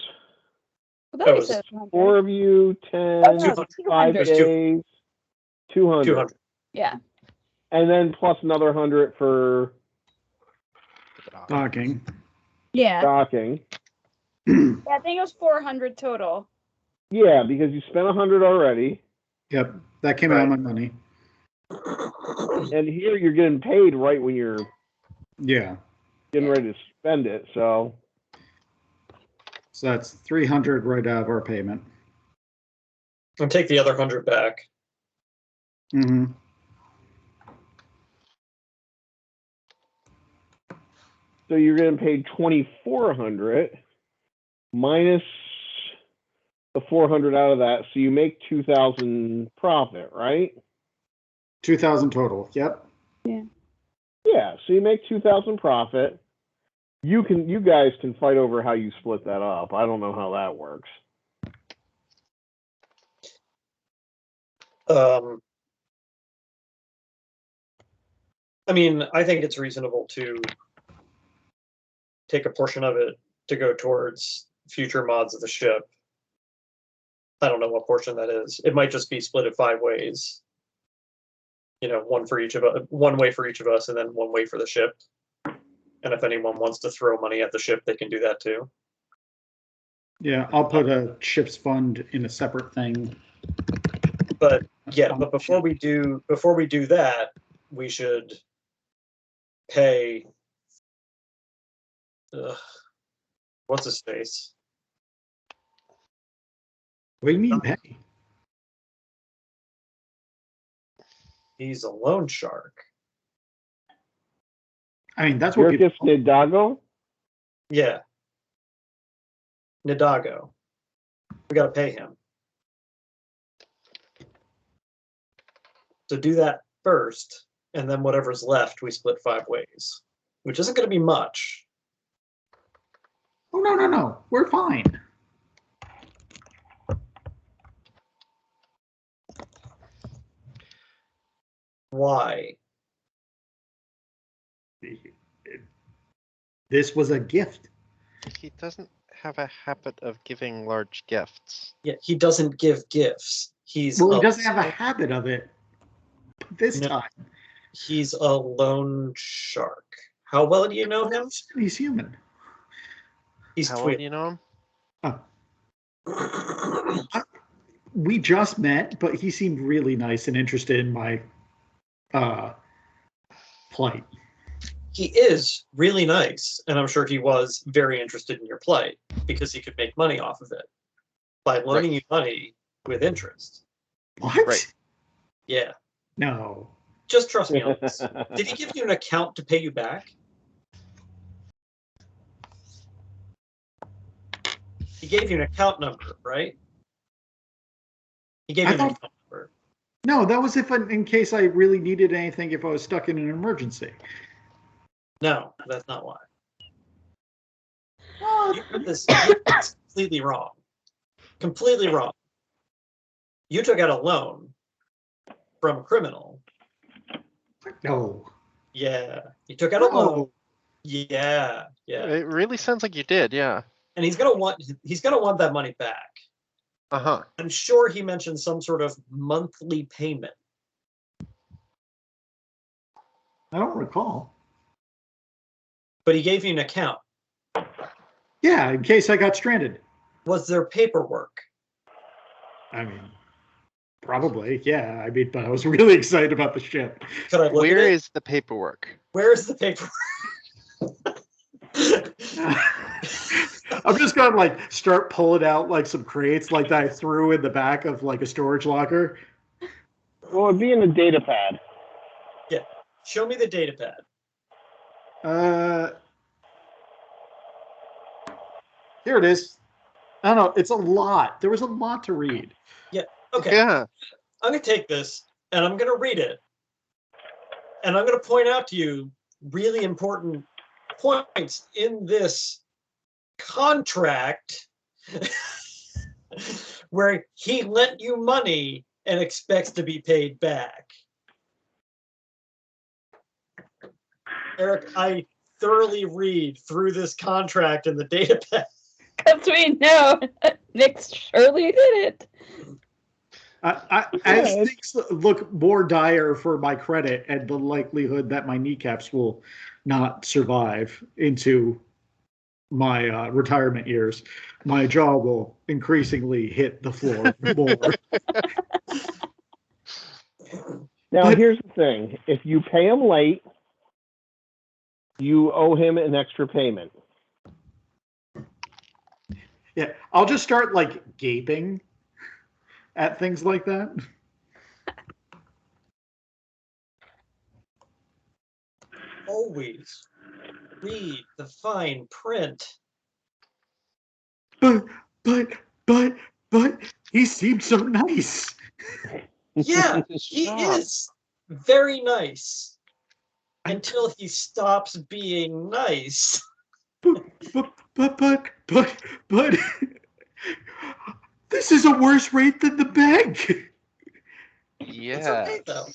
I thought you said 100. 4 of you, 10, Oh, no, 5 200. days, 200. 200. Yeah. And then plus another 100 for Docking. Yeah. docking. Yeah, I think it was 400 total. Yeah, because you spent 100 already. Yep, that came out of my money. And here you're getting paid right when you're getting ready to spend it. So that's 300 right out of our payment. And take the other 100 back. Mm-hmm. So you're getting paid 2,400 minus the 400 out of that. So you make 2,000 profit, right? 2,000 total. Yep. Yeah. Yeah. So you make 2,000 profit. You guys can fight over how you split that up. I don't know how that works. I mean, I think it's reasonable to take a portion of it to go towards future mods of the ship. I don't know what portion that is. It might just be split 5 ways. You know, one way for each of us, and then one way for the ship. And if anyone wants to throw money at the ship, they can do that too. Yeah, I'll put a ship's fund in a separate thing. But before we do that, we should pay. What's his face? What do you mean pay? He's a loan shark. I mean, that's what Yurkis Nidago? Yeah. Nidago. We got to pay him. So do that first, and then whatever's left, we split 5 ways, which isn't going to be much. Oh, no. We're fine. Why? This was a gift. He doesn't have a habit of giving large gifts. Yeah, he doesn't give gifts. He's Well, he doesn't have a habit of it. This No. time. He's a loan shark. How well do you know him? He's human. He's How well twin. do you know him? Oh. We just met, but he seemed really nice and interested in my plight. He is really nice, and I'm sure he was very interested in your plight because he could make money off of it by loaning you money with interest. What? Right. Yeah, No. just trust me on this. Did he give you an account to pay you back? He gave you an account number, right? He gave you an account number. No, that was if in case I really needed anything if I was stuck in an emergency. No, that's not why. You heard this completely wrong. Completely wrong. You took out a loan from a criminal. No. Yeah. You took out a loan. Yeah. It really sounds like you did, yeah. And he's gonna want that money back. Uh-huh. I'm sure he mentioned some sort of monthly payment. I don't recall. But he gave you an account. Yeah, in case I got stranded. Was there paperwork? I mean, probably, yeah. I mean, but I was really excited about the ship. Could I look Where at it? is the paperwork? Where is the paperwork? I'm just gonna like start pulling out like some crates like that I threw in the back of like a storage locker. Well, it'd be in the data pad. Yeah. Show me the data pad. Here it is. I don't know. It's a lot. There was a lot to read. Okay. Yeah. I'm going to take this and I'm going to read it. And I'm going to point out to you really important points in this contract where he lent you money and expects to be paid back. Eric, I thoroughly read through this contract in the data pad. Because we know Nick surely did it. As things look more dire for my credit and the likelihood that my kneecaps will not survive into my retirement years, my jaw will increasingly hit the floor more. Now, here's the thing. If you pay him late, you owe him an extra payment. Yeah, I'll just start like gaping at things like that. Always read the fine print. But he seemed so nice. Yeah, he is very nice until he stops being nice. But this is a worse rate than the bank. Yeah. It's okay though.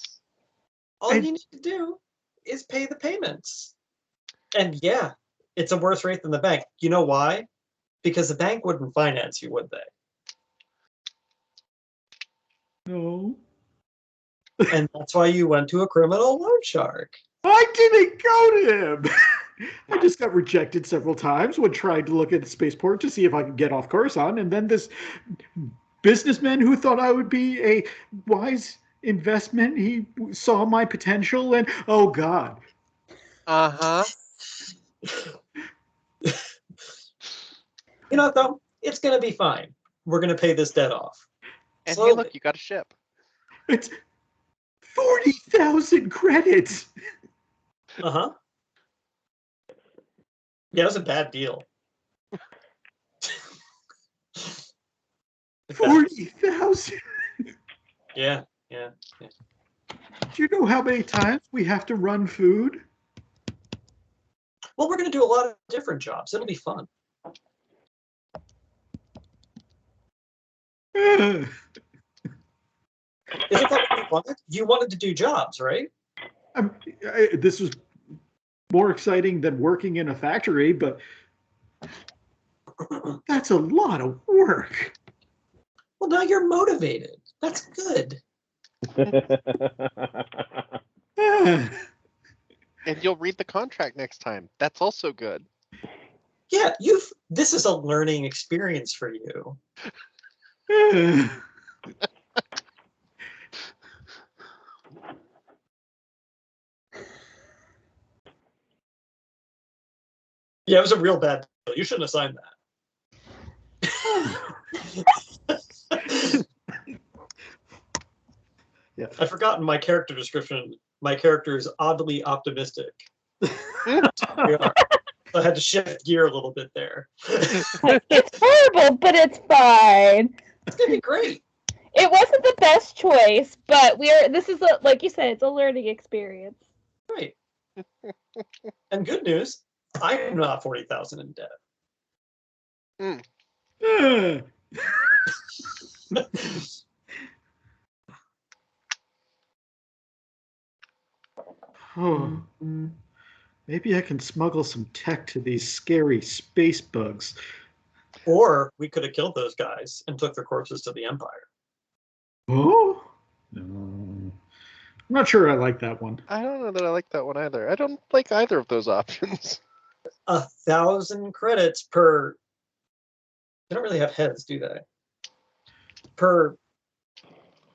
All you need to do is pay the payments. And yeah, it's a worse rate than the bank. You know why? Because the bank wouldn't finance you, would they? No. And that's why you went to a criminal loan shark. I didn't go to him. I just got rejected several times when trying to look at the spaceport to see if I could get off Coruscant. And then this businessman who thought I would be a wise investment, he saw my potential and, oh, God. Uh-huh. You know what, though? It's going to be fine. We're going to pay this debt off. And Slowly. hey, look, you got a ship. It's 40,000 credits. Uh-huh. Yeah, it was a bad deal. 40,000. Yeah. Do you know how many times we have to run food? Well, we're going to do a lot of different jobs. It'll be fun. Uh, Isn't that what you wanted? You wanted to do jobs, right? this was more exciting than working in a factory, but that's a lot of work. Well, now you're motivated. That's good. Uh, And you'll read the contract next time. That's also good. Yeah, this is a learning experience for you. uh, Yeah, it was a real bad deal. You shouldn't have signed that. Yeah. I've forgotten my character description. My character is oddly optimistic. Yeah. So I had to shift gear a little bit there. It's horrible, but it's fine. It's gonna be great. It wasn't the best choice, but this is like you said, it's a learning experience. Right. And good news, I'm not 40,000 in debt. Oh, maybe I can smuggle some tech to these scary space bugs. Or we could have killed those guys and took their corpses to the Empire. Oh? No. I'm not sure I like that one. I don't know that I like that one either. I don't like either of those options. 1,000 credits per. They don't really have heads, do they? Per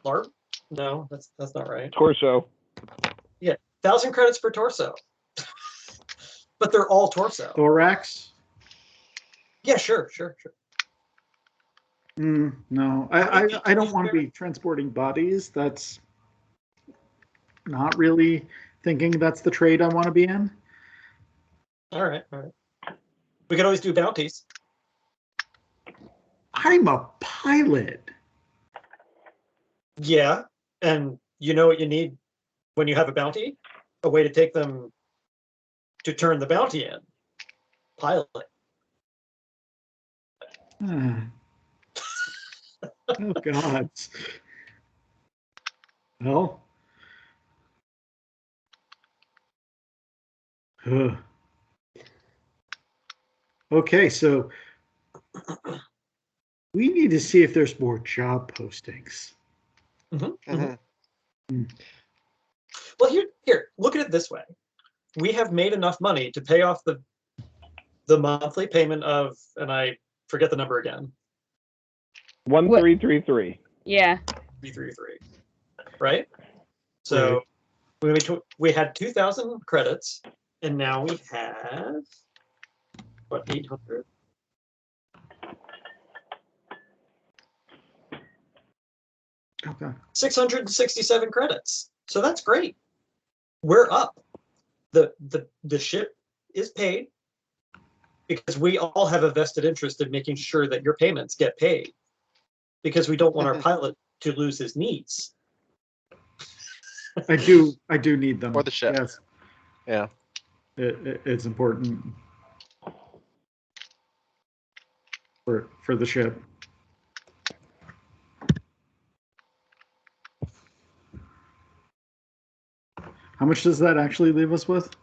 LARP? No, that's not right. Torso. 1,000 credits per torso. But they're all torso. Thorax? Yeah, sure. No, I don't want to be transporting bodies. That's not really thinking that's the trade I want to be in. All right. We could always do bounties. I'm a pilot. Yeah, and you know what you need when you have a bounty? A way to take them to turn the bounty in. Pilot. Oh, God. Well. Okay, so we need to see if there's more job postings. Well, here, look at it this way. We have made enough money to pay off the monthly payment of, and I forget the number again. 1333. Yeah. 333. Right? So we had 2,000 credits, and now we have what, 800? Okay. 667 credits. So that's great. We're up. The ship is paid because we all have a vested interest in making sure that your payments get paid, because we don't want our pilot to lose his needs. I do need them. Or the ship. Yes. Yeah. It's important for the ship. How much does that actually leave us with?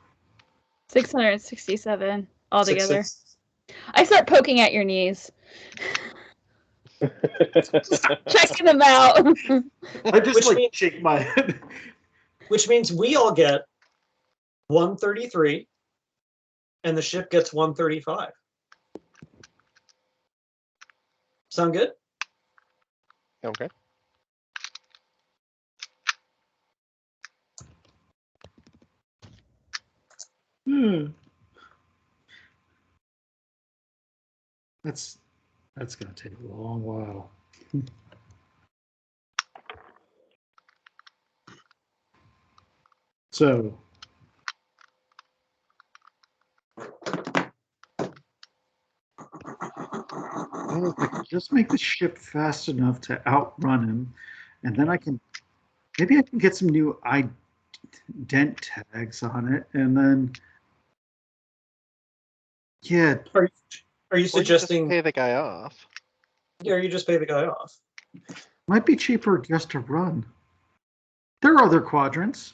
667 altogether. 6. I start poking at your knees. Checking them out. I just Which means- shake my head. Which means we all get 133 and the ship gets 135. Sound good? Okay. That's gonna take a long while. So if I can just make the ship fast enough to outrun him, and then maybe I can get some new ident tags on it, and then yeah. Are you Or suggesting? just pay the guy off? Yeah, you just pay the guy off. Might be cheaper just to run. There are other quadrants.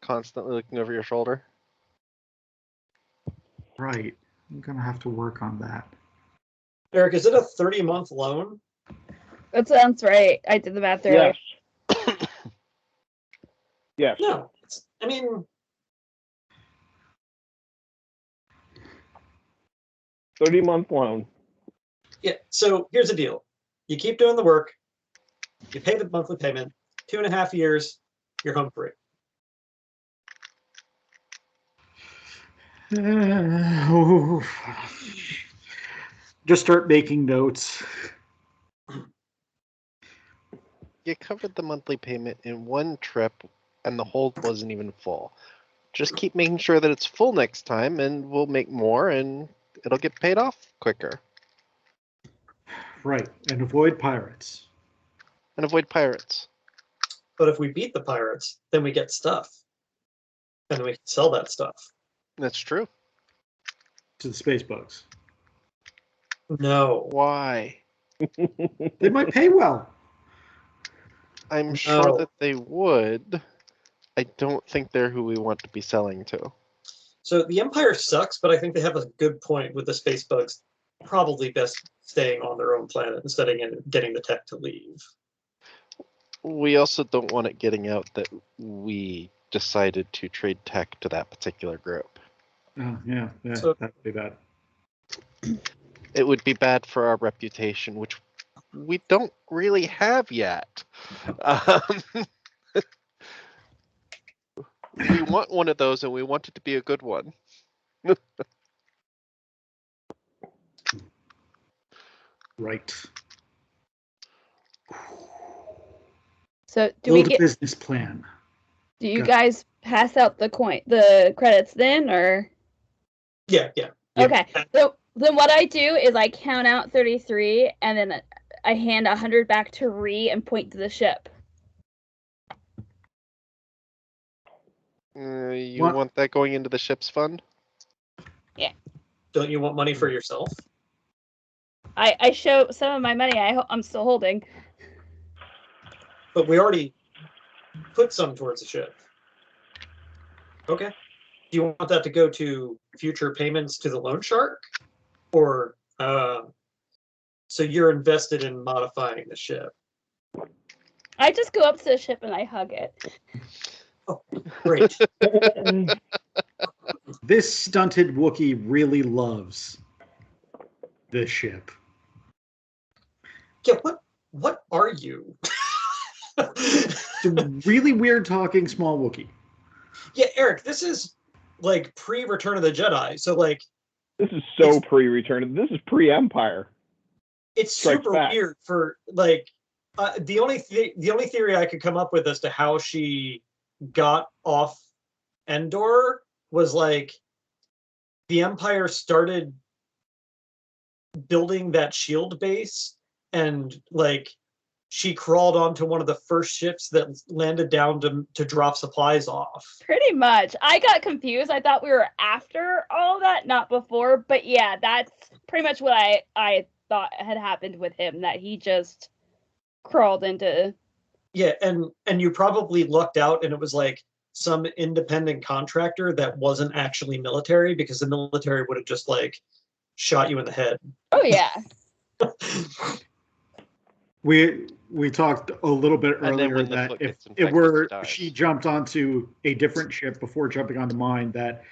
Constantly looking over your shoulder. Right. I'm gonna have to work on that. Eric, is it a 30-month loan? That sounds right. I did the math earlier. Yes. Yes. No. I mean, 30-month loan. yeah. So here's the deal: you keep doing the work, you pay the monthly payment. 2.5 years, you're home free. Just start making notes. You covered the monthly payment in one trip, and the hold wasn't even full. Just keep making sure that it's full next time, and we'll make more, and it'll get paid off quicker. Right, and avoid pirates. And avoid pirates. But if we beat the pirates, then we get stuff, and we can sell that stuff. That's true. To the space bugs. No. Why? They might pay well. I'm sure No. that they would. I don't think they're who we want to be selling to. So the Empire sucks, but I think they have a good point with the space bugs probably best staying on their own planet instead of getting the tech to leave. We also don't want it getting out that we decided to trade tech to that particular group. Oh, yeah, So- that'd be bad. It would be bad for our reputation, which we don't really have yet. We want one of those, and we want it to be a good one. Right. So do we Build a get? business plan. Do you Go. guys pass out the credits then, or? Yeah. Yeah. Okay. So then what I do is I count out 33, and then I hand 100 back to Ree and point to the ship. You What? want that going into the ship's fund? Don't you want money for yourself? I show some of my money I'm still holding. But we already put some towards the ship. Okay. Do you want that to go to future payments to the loan shark? Or so you're invested in modifying the ship? I just go up to the ship and I hug it. Great. This stunted Wookiee really loves this ship. Yeah, what are you? It's a really weird talking small Wookiee. Yeah, Eric, this is like pre-Return of the Jedi. So like This is so pre-Return. This is pre-Empire. it's Strikes super back. weird for like the only theory I could come up with as to how she got off Endor was like the Empire started building that shield base and like she crawled onto one of the first ships that landed down to drop supplies off. Pretty much. I got confused. I thought we were after all that, not before. But yeah, that's pretty much what I thought had happened with him, that he just crawled into. Yeah, and you probably lucked out and it was like some independent contractor that wasn't actually military, because the military would have just like shot you in the head. Oh yeah. We talked a little bit And then earlier when the that foot if gets it infected, were she dies. she jumped onto a different ship before jumping onto mine, that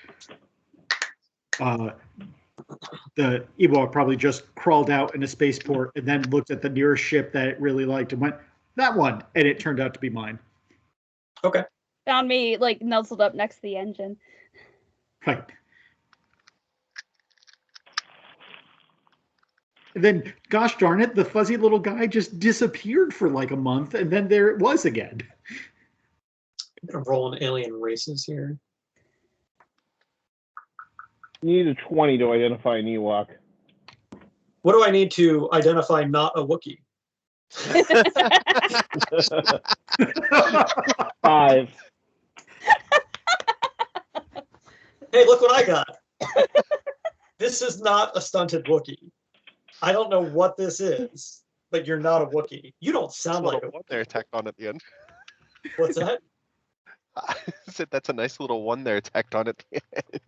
the Ewok probably just crawled out in a spaceport and then looked at the nearest ship that it really liked and went, that one, and it turned out to be mine. Okay. Found me like nuzzled up next to the engine. Right. And then, gosh darn it, the fuzzy little guy just disappeared for like a month, and then there it was again. I'm gonna roll in alien races here. You need a 20 to identify an Ewok. What do I need to identify not a Wookiee? 5. Hey, look what I got. This is not a stunted Wookiee. I don't know what this is, but you're not a Wookiee. You don't sound like a one there tacked on at the end. What's that? I said that's a nice little one there tacked on at the end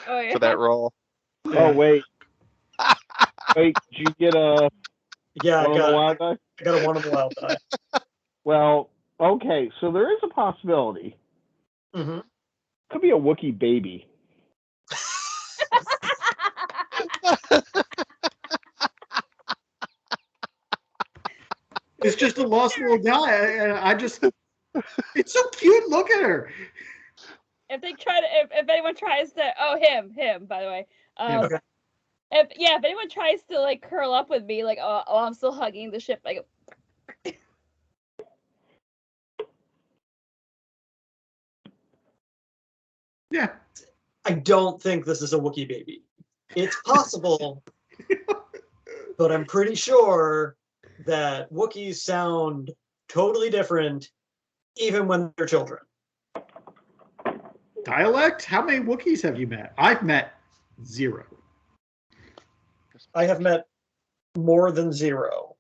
Oh yeah. for that roll. Oh, wait. Wait, did you get a Yeah, one on the wild die? I got a 1 on the wild die. Well, okay, so there is a possibility. Mm-hmm. Could be a Wookiee baby. It's just a lost little guy. It's so cute. Look at her. If anyone tries to, him, by the way. Okay. If anyone tries to like curl up with me, like, I'm still hugging the ship, I go. Yeah. I don't think this is a Wookiee baby. It's possible, but I'm pretty sure that Wookiees sound totally different even when they're children. Dialect? How many Wookiees have you met? I've met 0. I have met more than 0.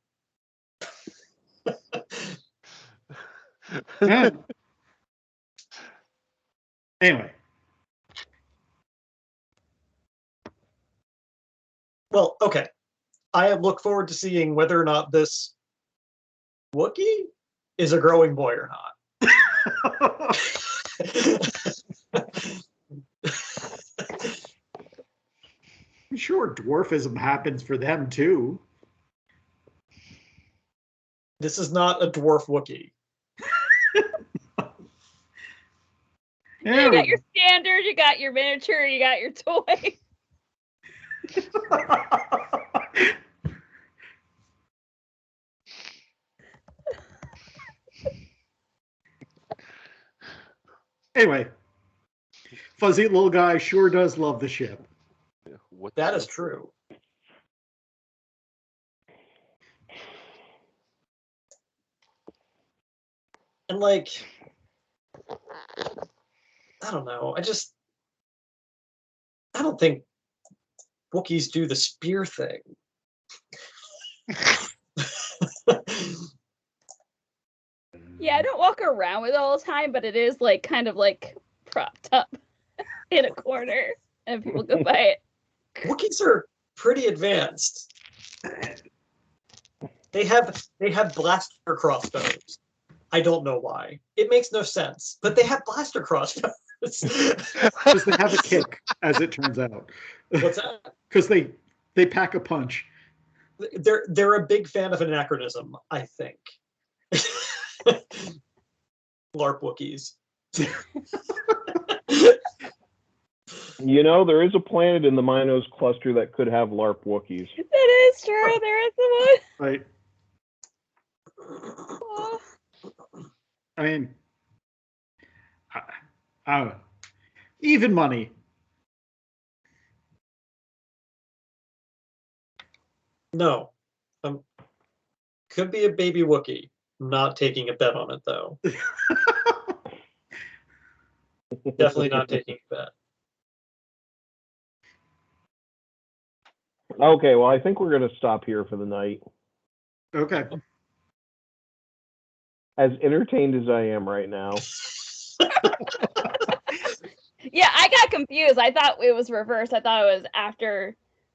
Anyway. Well, okay. I look forward to seeing whether or not this Wookiee is a growing boy or not. I'm sure dwarfism happens for them too. This is not a dwarf Wookiee. You got your standard, you got your miniature, you got your toy. Anyway, fuzzy little guy sure does love the ship. That is true. And like, I don't know. I don't think Wookiees do the spear thing. Yeah, I don't walk around with it all the time, but it is like kind of like propped up in a corner, and people go by it. Wookiees are pretty advanced. They have blaster crossbows. I don't know why. It makes no sense, but they have blaster crossbows. Because they have a kick, as it turns out. What's that? Because they pack a punch. They're a big fan of anachronism, I think. LARP Wookiees. You know, there is a planet in the Minos cluster that could have LARP Wookiees. That is true. There is the one. Right. Oh. I mean, I don't know. Even money. No. Could be a baby Wookiee. I'm not taking a bet on it, though. Definitely not taking a bet. Okay, well, I think we're going to stop here for the night. Okay. As entertained as I am right now. Yeah, I got confused. I thought it was reversed. I thought it was after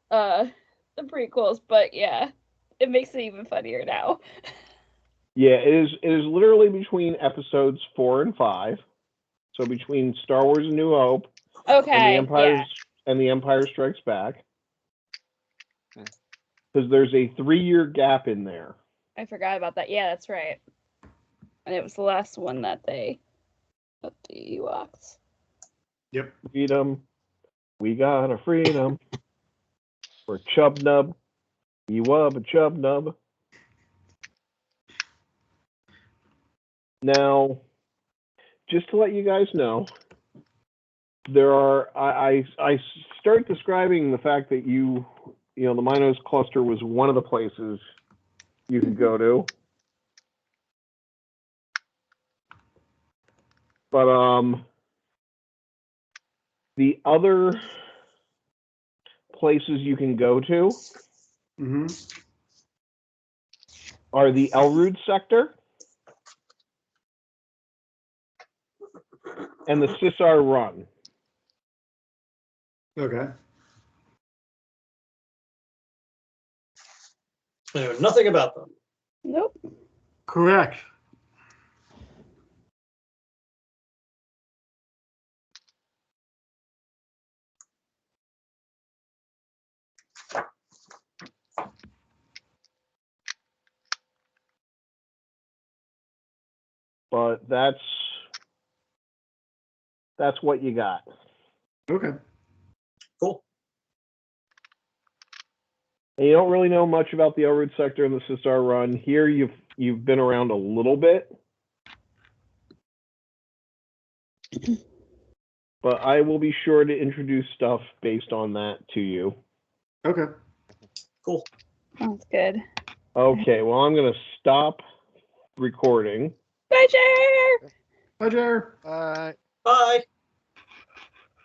the prequels, but yeah, it makes it even funnier now. Yeah, it is literally between episodes 4 and 5. So between Star Wars: A New Hope Okay. and the Empire Strikes Back. Because there's a 3-year gap in there. I forgot about that. Yeah, that's right. And it was the last one that they put the Ewoks. Yep. Freedom. We got a freedom. We're Chub Nub. You wub a Chub Nub. Now, just to let you guys know, there are. I start describing the fact that the Minos cluster was one of the places you could go to. But the other places you can go to Mm-hmm. are the Elrude sector and the Sissar Run. Okay. I know nothing about them. Nope. Correct. But that's what you got. Okay. Cool. And you don't really know much about the Elrude sector and the Sissar Run. Here, you've been around a little bit, but I will be sure to introduce stuff based on that to you. Okay. Cool. Sounds good. Okay, well, I'm going to stop recording. Bye, Jer! Bye, Jer. Bye.